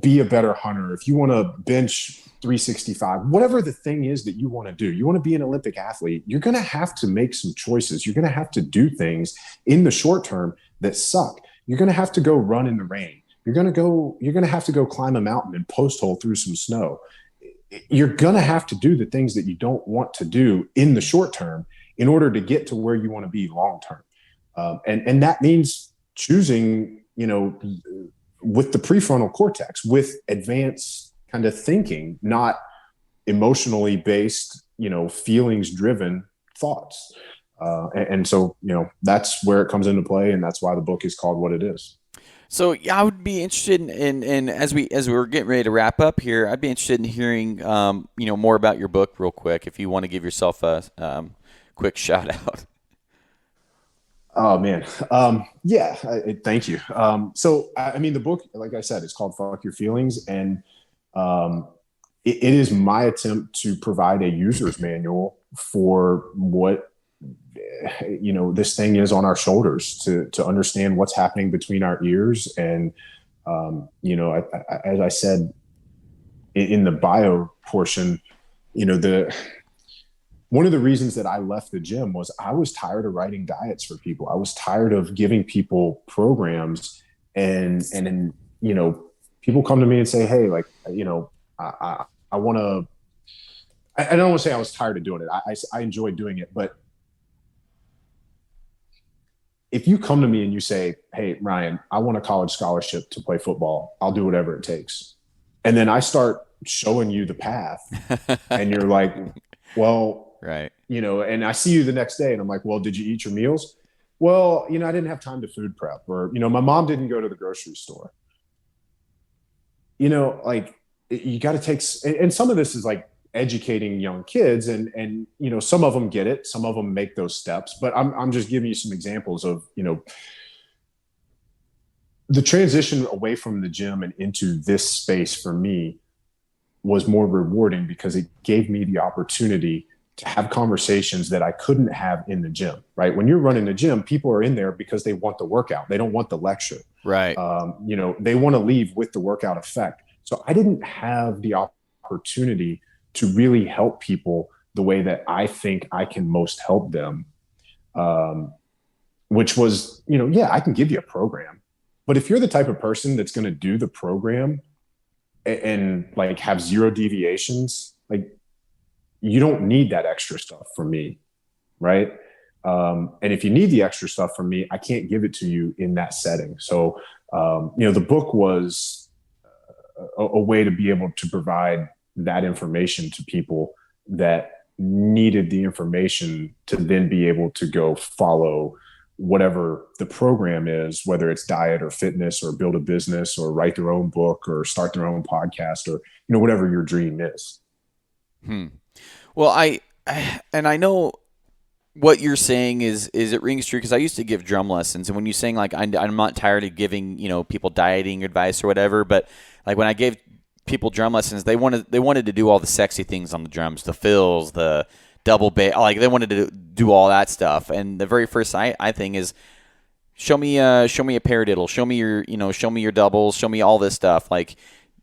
be a better hunter, if you want to bench 365, whatever the thing is that you want to do, you want to be an Olympic athlete, you're going to have to make some choices. You're going to have to do things in the short term that suck. You're going to have to go run in the rain. You're going to have to go climb a mountain and post hole through some snow. You're going to have to do the things that you don't want to do in the short term in order to get to where you want to be long term. And that means choosing, with the prefrontal cortex, with advanced kind of thinking, not emotionally based, feelings driven thoughts. And so, that's where it comes into play. And that's why the book is called what it is. So yeah, I would be interested in as we're getting ready to wrap up here, I'd be interested in hearing, more about your book real quick. If you want to give yourself a quick shout out. Oh man. Thank you. So, the book, like I said, it's called Fuck Your Feelings. And it is my attempt to provide a user's manual for what, this thing is on our shoulders, to understand what's happening between our ears. And, as I said in the bio portion, one of the reasons that I left the gym was I was tired of writing diets for people. I was tired of giving people programs and then, people come to me and say, hey, like, I want to, I don't want to say I was tired of doing it. I enjoy doing it, but if you come to me and you say, hey, Ryan, I want a college scholarship to play football, I'll do whatever it takes. And then I start showing you the path and you're like, well, right. And I see you the next day and I'm like, well, did you eat your meals? Well, I didn't have time to food prep, or, my mom didn't go to the grocery store. Like you got to take, and some of this is like educating young kids and, some of them get it. Some of them make those steps, but I'm just giving you some examples of, the transition away from the gym and into this space for me was more rewarding because it gave me the opportunity to have conversations that I couldn't have in the gym, right? When you're running the gym, people are in there because they want the workout. They don't want the lecture. Right. They want to leave with the workout effect. So I didn't have the opportunity to really help people the way that I think I can most help them. Which was, I can give you a program, but if you're the type of person that's going to do the program and like have zero deviations, like you don't need that extra stuff from me. Right. And if you need the extra stuff from me, I can't give it to you in that setting. So, the book was a way to be able to provide that information to people that needed the information to then be able to go follow whatever the program is, whether it's diet or fitness or build a business or write their own book or start their own podcast or, whatever your dream is. Well, I know what you're saying is it rings true because I used to give drum lessons, and when you're saying like I'm not tired of giving people dieting advice or whatever, but like when I gave people drum lessons, they wanted to do all the sexy things on the drums, the fills, the double bass, like they wanted to do all that stuff. And the very first I think is show me a paradiddle, show me your doubles, show me all this stuff. Like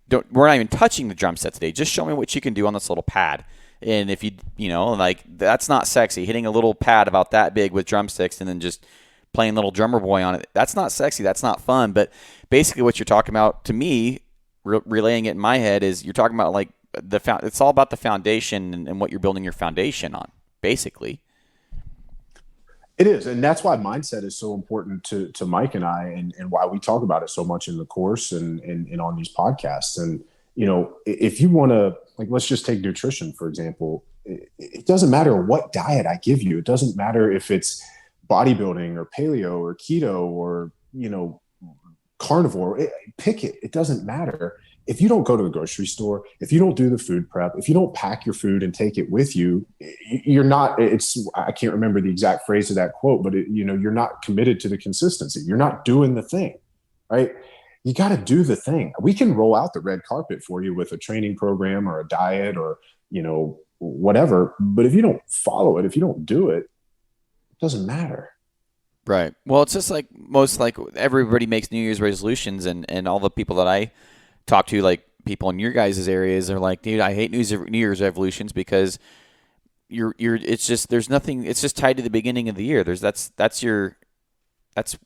we're not even touching the drum set today. Just show me what you can do on this little pad. And if like that's not sexy. Hitting a little pad about that big with drumsticks and then just playing little drummer boy on it, that's not sexy. That's not fun. But basically what you're talking about, to me, relaying it in my head, is you're talking about like it's all about the foundation and what you're building your foundation on, basically. It is. And that's why mindset is so important to Mike and I, and why we talk about it so much in the course and on these podcasts. And, if you want to, like, let's just take nutrition, for example. It doesn't matter what diet I give you. It doesn't matter if it's bodybuilding or paleo or keto or, carnivore. Pick it. It doesn't matter. If you don't go to the grocery store, if you don't do the food prep, if you don't pack your food and take it with you, you're not, I can't remember the exact phrase of that quote, but you're not committed to the consistency. You're not doing the thing, right? You got to do the thing. We can roll out the red carpet for you with a training program or a diet or, whatever. But if you don't follow it, if you don't do it, it doesn't matter. Right. Well, it's just like everybody makes New Year's resolutions, and all the people that I talk to, like people in your guys' areas, are like, dude, I hate New Year's resolutions because it's just, there's nothing, it's just tied to the beginning of the year. That's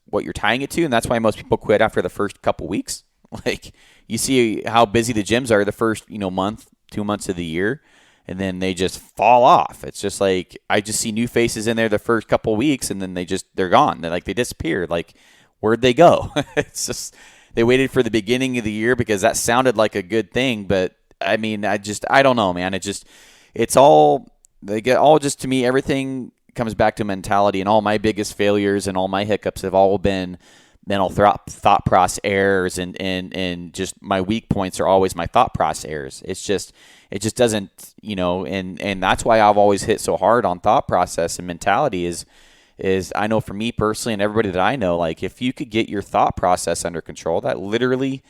what you're tying it to. And that's why most people quit after the first couple weeks. Like you see how busy the gyms are the first, month, 2 months of the year, and then they just fall off. It's just like, I just see new faces in there the first couple of weeks, and then they're gone. They disappeared. Like, where'd they go? It's just, they waited for the beginning of the year because that sounded like a good thing. But I mean, I don't know, man. To me, everything comes back to mentality, and all my biggest failures and all my hiccups have all been mental thought process errors, and just my weak points are always my thought process errors. It just doesn't, and that's why I've always hit so hard on thought process and mentality is I know for me personally and everybody that I know, like if you could get your thought process under control, that literally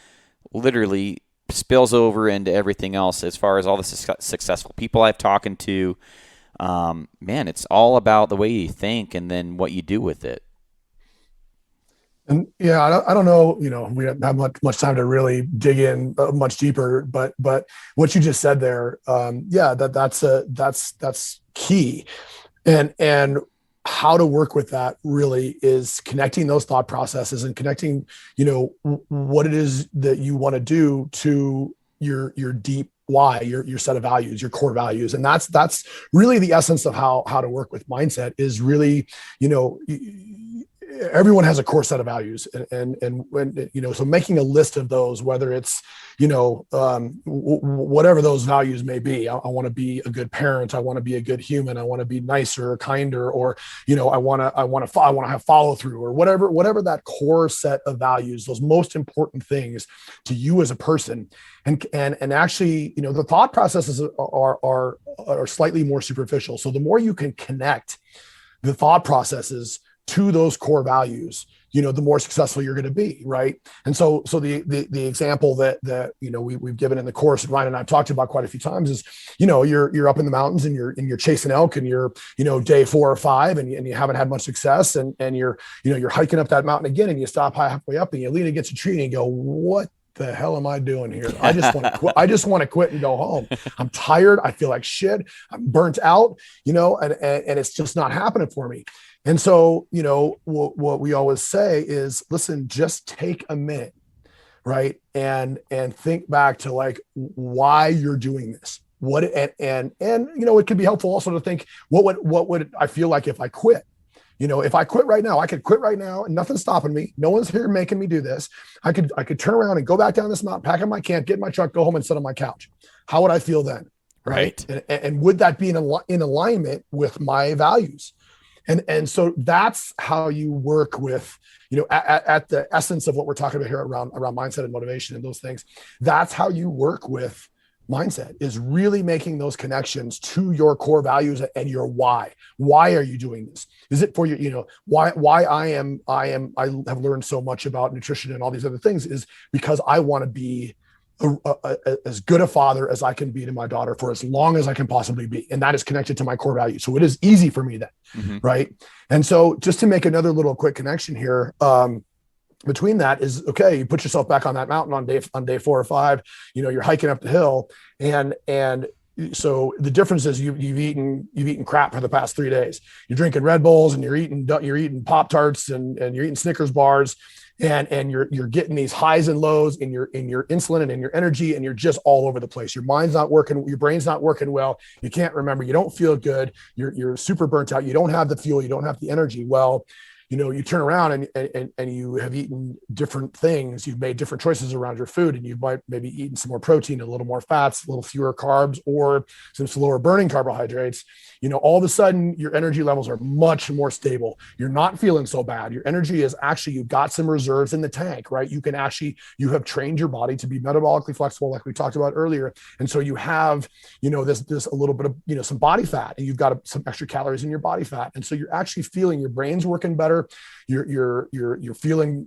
spills over into everything else. As far as all the successful people I've talked to, man, it's all about the way you think and then what you do with it. And yeah, I don't know, we don't have much time to really dig in much deeper, but what you just said there, that's key. And how to work with that really is connecting those thought processes and connecting, what it is that you want to do to your deep why, your set of values, your core values. And that's really the essence of how to work with mindset is really, everyone has a core set of values, and when, so making a list of those, whether it's, whatever those values may be. I want to be a good parent. I want to be a good human. I want to be nicer or kinder, or, I want to have follow through, or whatever that core set of values, those most important things to you as a person. And actually, the thought processes are slightly more superficial. So the more you can connect the thought processes to those core values, the more successful you're going to be. Right. And so the example that we've given in the course, and Ryan and I've talked about quite a few times, is, you're up in the mountains and you're chasing elk, and you're, day 4 or 5, and you haven't had much success, and you're hiking up that mountain again, and you stop halfway up and you lean against a tree and you go, what the hell am I doing here? I just want to quit. I just want to quit and go home. I'm tired. I feel like shit. I'm burnt out, and it's just not happening for me. And so, what we always say is, listen, just take a minute, right? And think back to like why you're doing this. And it could be helpful also to think, what would I feel like if I quit? If I quit right now, I could quit right now and nothing's stopping me. No one's here making me do this. I could turn around and go back down this mountain, pack up my camp, get in my truck, go home and sit on my couch. How would I feel then? Right. And would that be in alignment with my values? And so that's how you work with, at the essence of what we're talking about here around mindset and motivation and those things. That's how you work with mindset, is really making those connections to your core values and your why. Why are you doing this? Is it for you? Why I have learned so much about nutrition and all these other things is because I want to be as good a father as I can be to my daughter for as long as I can possibly be. And that is connected to my core values. So it is easy for me then. Mm-hmm. Right. And so just to make another little quick connection here, between that is, okay, you put yourself back on that mountain on day 4 or 5, you're hiking up the hill, and so the difference is you've eaten crap for the past 3 days. You're drinking Red Bulls and you're eating Pop-Tarts and you're eating Snickers bars, and you're getting these highs and lows in your insulin and in your energy, and you're just all over the place. Your mind's not working, your brain's not working well. You can't remember, you don't feel good. You're super burnt out. You don't have the fuel. You don't have the energy. Well, you turn around and you have eaten different things. You've made different choices around your food, and you might maybe eaten some more protein, a little more fats, a little fewer carbs, or some slower burning carbohydrates. All of a sudden your energy levels are much more stable. You're not feeling so bad. Your energy is actually, you've got some reserves in the tank, right? You have trained your body to be metabolically flexible, like we talked about earlier. And so you have, this a little bit of, some body fat, and you've got some extra calories in your body fat. And so you're actually feeling your brain's working better. You're feeling,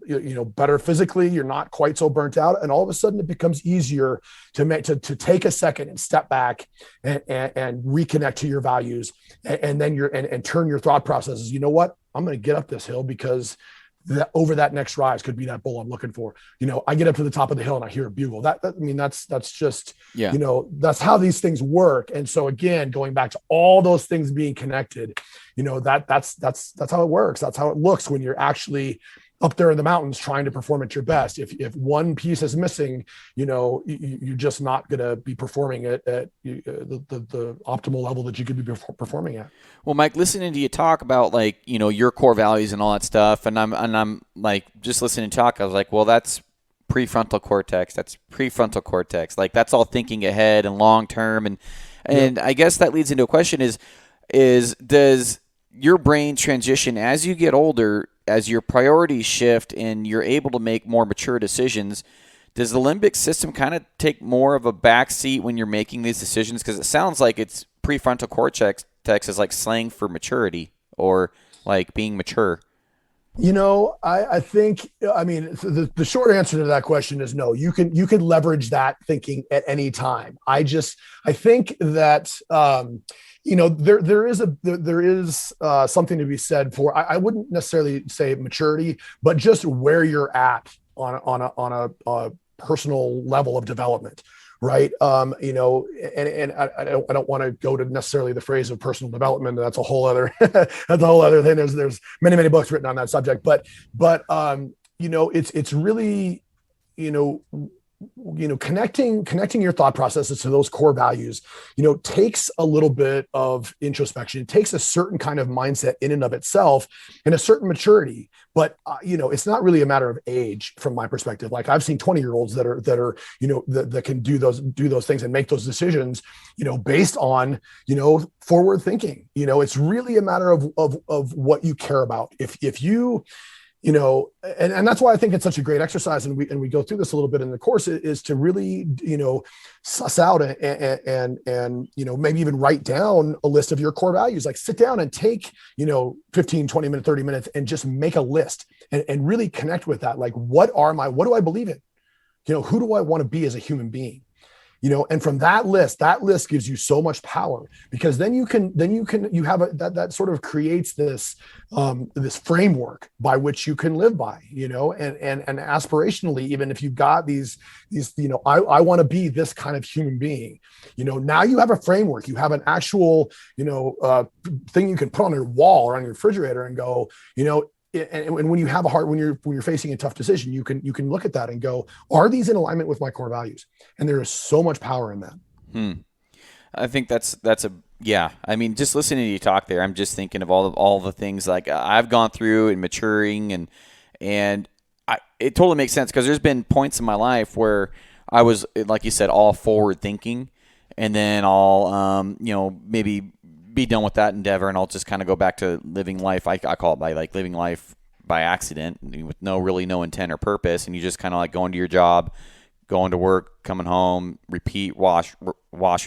better physically. You're not quite so burnt out. And all of a sudden it becomes easier to take a second and step back and reconnect to your values. And then and turn your thought processes. You know what? I'm going to get up this hill because over that next rise could be that bull I'm looking for. I get up to the top of the hill and I hear a bugle. That's just, that's how these things work. And so again, going back to all those things being connected, that's how it works. That's how it looks when you're actually up there in the mountains trying to perform at your best. If one piece is missing, you're just not going to be performing at the optimal level that you could be performing at. Well, Mike, listening to you talk about your core values and all that stuff, and I'm like just listening to talk, I was like, well, that's prefrontal cortex. That's prefrontal cortex. Like that's all thinking ahead and long term, and I guess that leads into a question: is does your brain transition as you get older? As your priorities shift and you're able to make more mature decisions, does the limbic system kind of take more of a backseat when you're making these decisions? Because it sounds like it's prefrontal cortex is like slang for maturity or like being mature. I think, the short answer to that question is no. You can leverage that thinking at any time. I think that, there is something to be said for, I wouldn't necessarily say maturity, but just where you're at on a personal level of development. Right. And I don't want to go to necessarily the phrase of personal development. That's a whole other, thing. There's many books written on that subject, but it's really, connecting your thought processes to those core values, takes a little bit of introspection. It takes a certain kind of mindset in and of itself and a certain maturity, but it's not really a matter of age from my perspective. Like I've seen 20-year-olds that are, that can do those things and make those decisions, based on, forward thinking. It's really a matter of what you care about. If you And that's why I think it's such a great exercise. And we go through this a little bit in the course, is to really, suss out and maybe even write down a list of your core values. Like sit down and take, 15, 20 minutes, 30 minutes and just make a list and really connect with that. Like, what do I believe in? Who do I want to be as a human being? And from that list gives you so much power, because then you have that sort of creates this framework by which you can live by, and aspirationally, even if you've got these, I want to be this kind of human being, now you have a framework, you have an actual, thing you can put on your wall or on your refrigerator and go, and when you have when you're facing a tough decision, you can look at that and go, are these in alignment with my core values? And there is so much power in that. I think yeah. I mean, just listening to you talk there, I'm just thinking of all the things like I've gone through and maturing, and it totally makes sense, because there's been points in my life where I was, like you said, all forward thinking, and then I'll maybe be done with that endeavor, and I'll just kind of go back to living life. I call it by like living life by accident, with no intent or purpose, and you just kind of like going to your job, going to work, coming home, repeat, wash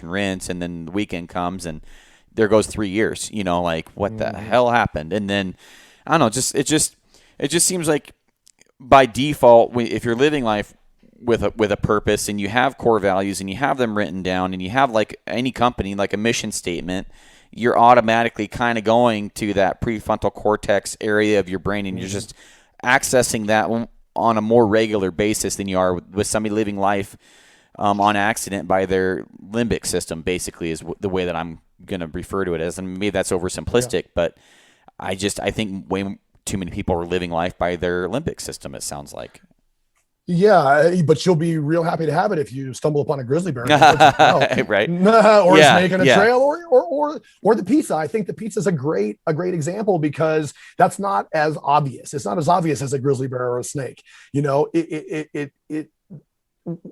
and rinse, and then the weekend comes and there goes 3 years. Like what the hell happened? And then I don't know, it just seems like by default, if you're living life with a purpose and you have core values and you have them written down and you have, like any company, like a mission statement, you're automatically kind of going to that prefrontal cortex area of your brain, and you're just accessing that on a more regular basis than you are with somebody living life on accident by their limbic system, basically, is the way that I'm going to refer to it as. And maybe that's oversimplistic, but I think way too many people are living life by their limbic system, it sounds like. Yeah, but you'll be real happy to have it if you stumble upon a grizzly bear, right? Or a snake in a trail, or the pizza. I think the pizza is a great example, because that's not as obvious. It's not as obvious as a grizzly bear or a snake.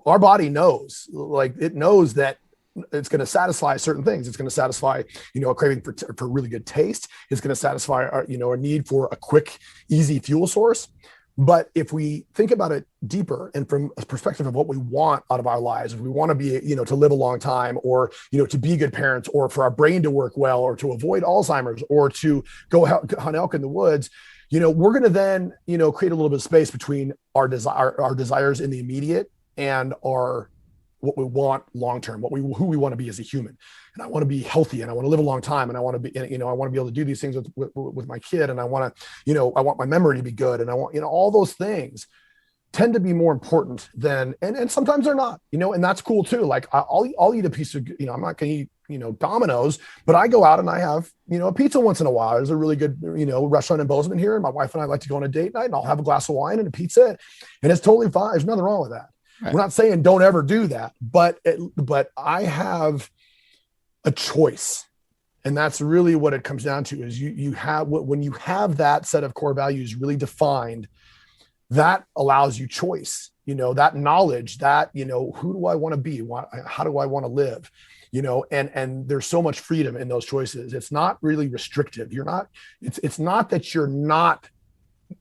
Our body knows, like it knows that it's going to satisfy certain things. It's going to satisfy, a craving for really good taste. It's going to satisfy our, a need for a quick, easy fuel source. But if we think about it deeper and from a perspective of what we want out of our lives, if we want to be, to live a long time, or, to be good parents, or for our brain to work well, or to avoid Alzheimer's, or to go hunt elk in the woods, we're going to then, create a little bit of space between our desires in the immediate and what we want long-term, who we want to be as a human. And I want to be healthy, and I want to live a long time, and I want to be, I want to be able to do these things with my kid. And I want to, I want my memory to be good. And I want, all those things tend to be more important than, and sometimes they're not, and that's cool too. Like I'll eat a piece of, I'm not going to eat, Domino's, but I go out and I have, a pizza once in a while. There's a really good, restaurant in Bozeman here, and my wife and I like to go on a date night, and I'll have a glass of wine and a pizza, and it's totally fine. There's nothing wrong with that. Right. We're not saying don't ever do that, but I have a choice. And that's really what it comes down to, is you have, when you have that set of core values really defined, that allows you choice, that knowledge that, who do I want to be? How do I want to live? And there's so much freedom in those choices. It's not really restrictive. It's not that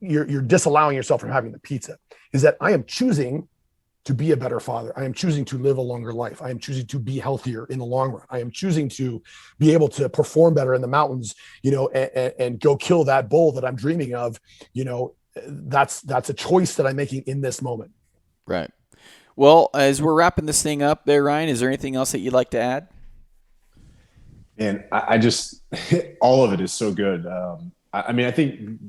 you're disallowing yourself from having the pizza. Is that I am choosing to be a better father. I am choosing to live a longer life. I am choosing to be healthier in the long run. I am choosing to be able to perform better in the mountains, and go kill that bull that I'm dreaming of. That's a choice that I'm making in this moment. Right. Well, as we're wrapping this thing up there, Ryan, is there anything else that you'd like to add? And I just, all of it is so good. I think,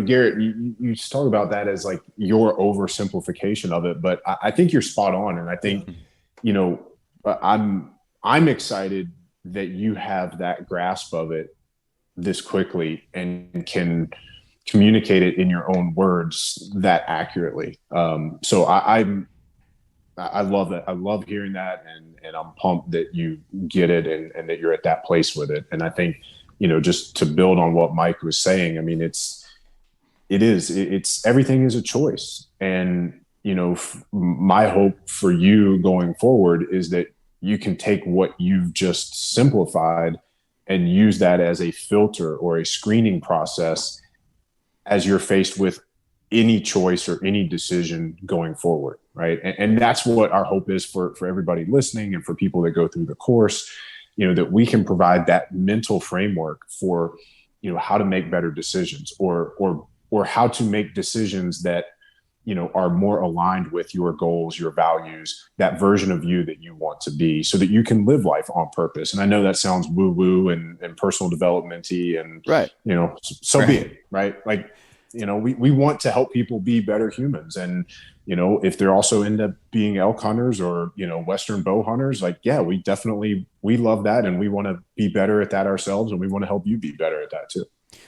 Garrett, you talk about that as like your oversimplification of it, but I think you're spot on. And I think, I'm excited that you have that grasp of it this quickly and can communicate it in your own words that accurately. So I love that. I love hearing that. And I'm pumped that you get it and that you're at that place with it. And I think, just to build on what Mike was saying, I mean, it's everything is a choice. And, my hope for you going forward is that you can take what you've just simplified and use that as a filter or a screening process as you're faced with any choice or any decision going forward, right? And that's what our hope is for everybody listening and for people that go through the course, that we can provide that mental framework for, how to make better decisions or how to make decisions that, are more aligned with your goals, your values, that version of you that you want to be, so that you can live life on purpose. And I know that sounds woo-woo and personal development-y and, right. So be it, right? Like, we want to help people be better humans. And, if they're also end up being elk hunters or, Western bow hunters, like, yeah, we love that. And we want to be better at that ourselves. And we want to help you be better at that too.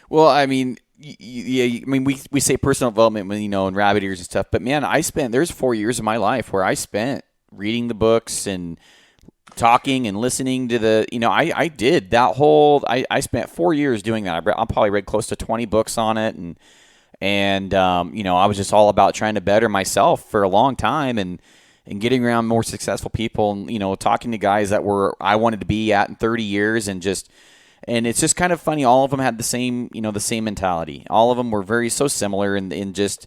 Well, I mean, we say personal development, and rabbit ears and stuff, but man, there's 4 years of my life where I spent reading the books and talking and listening to I did that whole, I spent 4 years doing that. I probably read close to 20 books on it. And I was just all about trying to better myself for a long time and getting around more successful people and, talking to guys that I wanted to be at in 30 years and it's just kind of funny. All of them had the same mentality. All of them were so similar in just,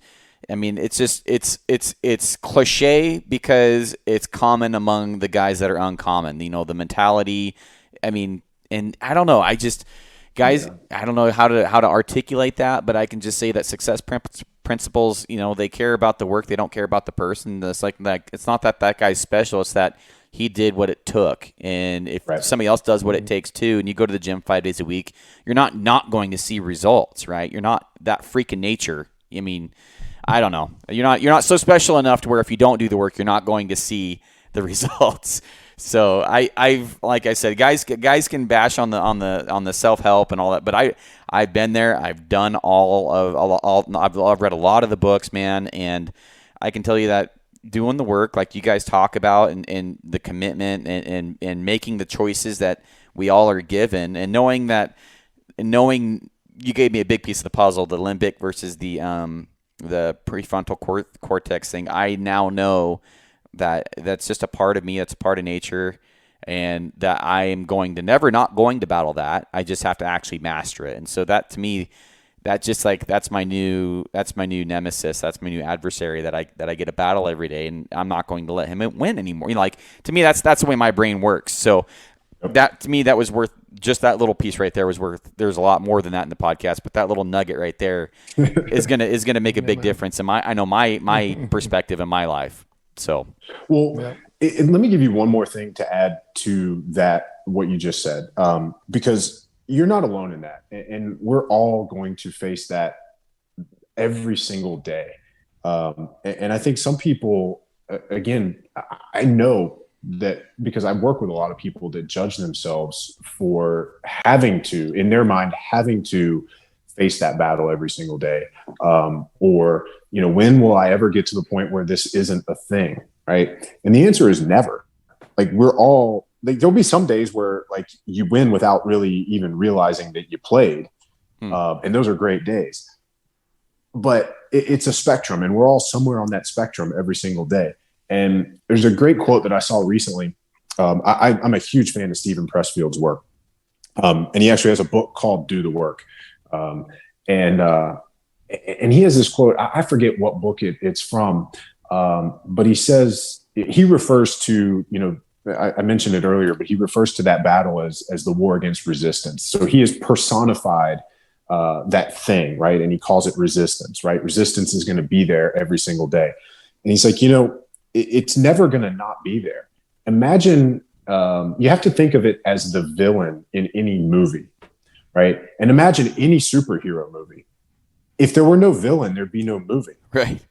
I mean, it's cliche because it's common among the guys that are uncommon, the mentality. I mean, and I don't know. Guys, I don't know how to articulate that, but I can just say that success principles, they care about the work. They don't care about the person. It's like that. It's not that guy's special. It's that he did what it took. And if somebody else does what it takes too, and you go to the gym 5 days a week, you're not going to see results, right? You're not that freaking nature. I mean, I don't know. You're not so special enough to where if you don't do the work, you're not going to see the results. So I've like I said, guys can bash on the self-help and all that, but I've been there. I've done I've read a lot of the books, man, and I can tell you that doing the work like you guys talk about and the commitment and making the choices that we all are given and knowing you gave me a big piece of the puzzle, the limbic versus the prefrontal cortex thing. I now know that's just a part of me. It's a part of nature, and that I am not going to battle that. I just have to actually master it. And so that to me, that's my new nemesis. That's my new adversary that I get to battle every day, and I'm not going to let him win anymore. To me, that's the way my brain works. So that to me, that was worth just that little piece right there was worth. There's a lot more than that in the podcast, but that little nugget right there is gonna make a big difference in my perspective in my life. So, let me give you one more thing to add to that, what you just said, because you're not alone in that. And we're all going to face that every single day. And I think some people, again, I know that because I work with a lot of people that judge themselves for having to face that battle every single day. Or, when will I ever get to the point where this isn't a thing? Right. And the answer is never. Like there'll be some days where like you win without really even realizing that you played. And those are great days, but it's a spectrum and we're all somewhere on that spectrum every single day. And there's a great quote that I saw recently. I'm a huge fan of Stephen Pressfield's work. And he actually has a book called Do the Work. And he has this quote. I forget what book it's from, but he refers to, I mentioned it earlier, but he refers to that battle as the war against resistance. So he has personified that thing, right? And he calls it resistance, right? Resistance is going to be there every single day. And he's like, it's never going to not be there. Imagine, you have to think of it as the villain in any movie. Right. And imagine any superhero movie. If there were no villain, there'd be no movie. Right.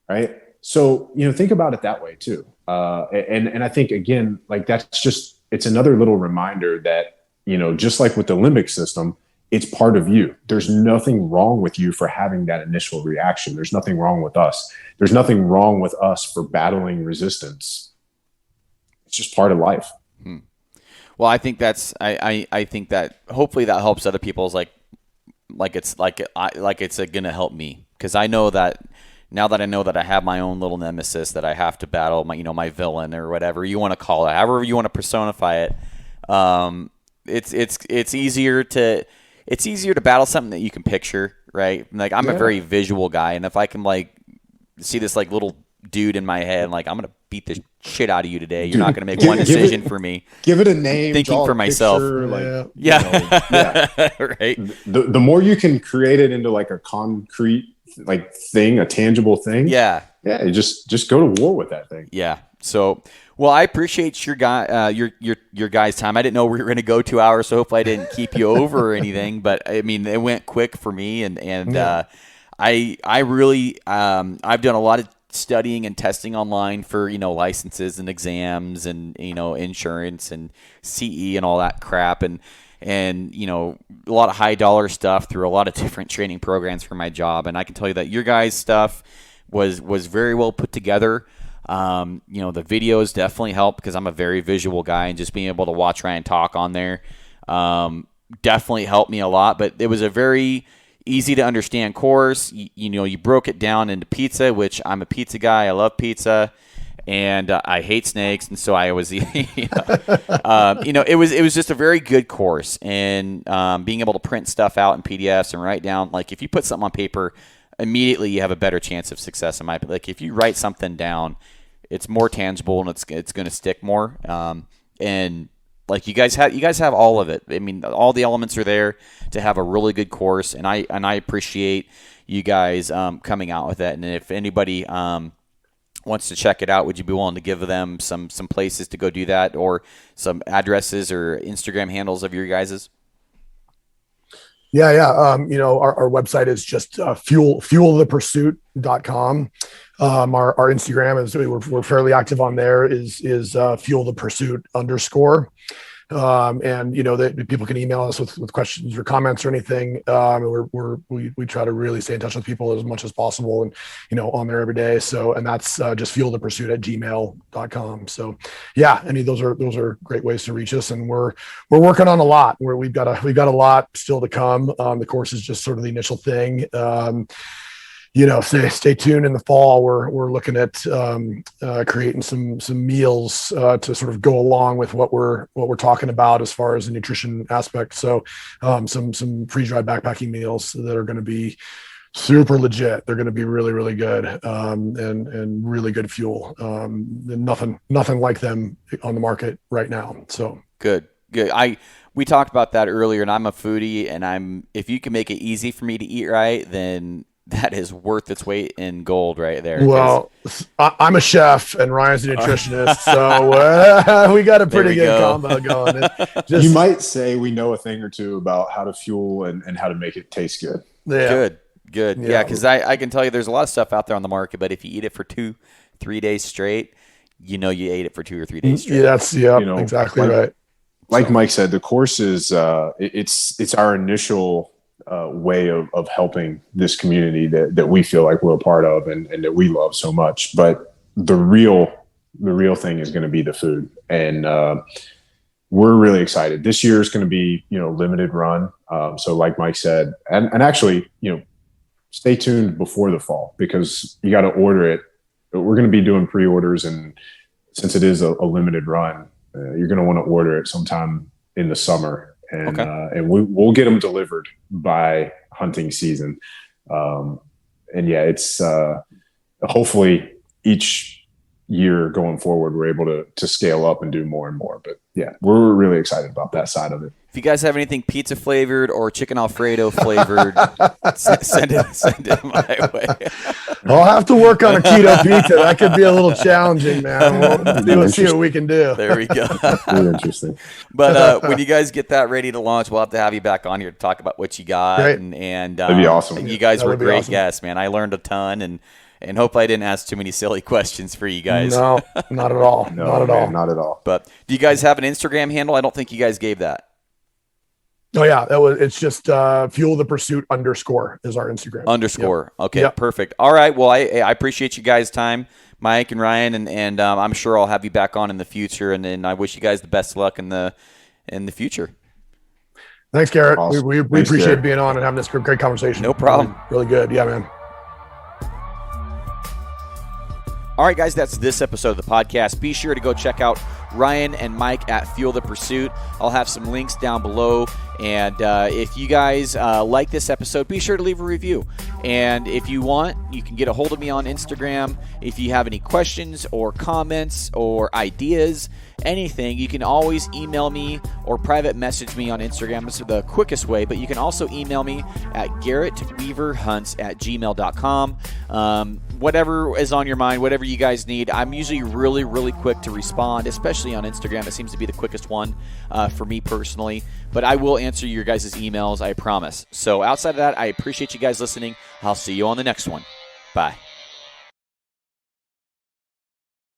Right. So, think about it that way too. And I think, again, like it's another little reminder that, just like with the limbic system, it's part of you. There's nothing wrong with you for having that initial reaction. There's nothing wrong with us. There's nothing wrong with us for battling resistance. It's just part of life. Well, I think I think that hopefully that helps other people's like it's going to help me, because I know that now that I know that I have my own little nemesis that I have to battle, my villain or whatever you want to call it, however you want to personify it. It's easier to battle something that you can picture, right? Like I'm a very visual guy, and if I can like see this like little dude in my head, like I'm gonna beat the shit out of you today. You're not gonna make one decision for me. Give it a name. Thinking for myself. Picture, Right. The more you can create it into like a concrete like thing, a tangible thing. Yeah. You just go to war with that thing. Yeah. So, well, I appreciate your guys' time. I didn't know we were going to go 2 hours, so hopefully I didn't keep you over or anything. But I mean, it went quick for me, and I really I've done a lot of studying and testing online for licenses and exams and insurance and CE and all that crap and a lot of high dollar stuff through a lot of different training programs for my job. And I can tell you that your guys' stuff was very well put together. The videos definitely help because I'm a very visual guy, and just being able to watch Ryan talk on there definitely helped me a lot. But it was a very easy to understand course. You broke it down into pizza, which I'm a pizza guy. I love pizza, and I hate snakes, and so I was, it was just a very good course. And being able to print stuff out in PDFs and write down, like if you put something on paper, immediately you have a better chance of success. In my opinion, like if you write something down, it's more tangible and it's going to stick more. And like you guys have all of it. I mean, all the elements are there to have a really good course, and I appreciate you guys coming out with that. And if anybody wants to check it out, would you be willing to give them some places to go do that, or some addresses or Instagram handles of your guys's? Yeah. Our website is just fuelthepursuit.com. Our Instagram is we're fairly active on there is fuelthepursuit_. And that people can email us with questions or comments or anything. We try to really stay in touch with people as much as possible, and on there every day. So, and that's just fuelthepursuit@gmail.com. So yeah, those are great ways to reach us, and we're working on a lot. We've got a lot still to come. The course is just sort of the initial thing. Stay tuned in the fall. We're looking at creating some meals to sort of go along with what we're talking about as far as the nutrition aspect. So some freeze-dried backpacking meals that are going to be super legit. They're going to be really, really good and really good fuel. Nothing like them on the market right now. So good. We talked about that earlier, and I'm a foodie, and if you can make it easy for me to eat right, then that is worth its weight in gold right there. Well, I'm a chef and Ryan's a nutritionist, so we got a pretty good combo going. You might say we know a thing or two about how to fuel and how to make it taste good. Yeah. Good. Yeah, because I can tell you there's a lot of stuff out there on the market, but if you eat it for 2-3 days straight, you ate it for 2 or 3 days straight. That's exactly right. Like Mike said, the course is it's our initial way of helping this community that we feel like we're a part of and that we love so much. But the real thing is going to be the food. And we're really excited. This year is going to be, limited run. So like Mike said, and actually, stay tuned before the fall, because you got to order it. We're going to be doing pre-orders. And since it is a limited run, you're going to want to order it sometime in the summer. And we'll get them delivered by hunting season. It's hopefully each year going forward, we're able to scale up and do more and more. But yeah, we're really excited about that side of it. If you guys have anything pizza flavored or chicken Alfredo flavored, send it my way. I'll have to work on a keto pizza. That could be a little challenging, man. We'll see what we can do. There we go. Really interesting. But when you guys get that ready to launch, we'll have to have you back on here to talk about what you got. Great. And that'd be awesome. You guys were great guests, man. I learned a ton, and hopefully I didn't ask too many silly questions for you guys. No, not at all. Not at all. But do you guys have an Instagram handle? I don't think you guys gave that. Oh yeah, it's just fuelthepursuit_ is our Instagram. _ Yep. Okay, yep. Perfect. All right. Well, I appreciate you guys' time, Mike and Ryan, and I'm sure I'll have you back on in the future. And I wish you guys the best of luck in the future. Thanks, Garrett. Awesome. We appreciate being on and having this great conversation. No problem. Really good. Yeah, man. All right, guys, that's this episode of the podcast. Be sure to go check out Ryan and Mike at Fuel the Pursuit. I'll have some links down below. And if you guys like this episode, be sure to leave a review. And if you want, you can get a hold of me on Instagram. If you have any questions or comments or ideas, anything, you can always email me or private message me on Instagram. This is the quickest way, but you can also email me at garrettweaverhunts@gmail.com. Whatever is on your mind, whatever you guys need. I'm usually really, really quick to respond, especially on Instagram. It seems to be the quickest one for me personally. But I will answer your guys' emails, I promise. So outside of that, I appreciate you guys listening. I'll see you on the next one. Bye.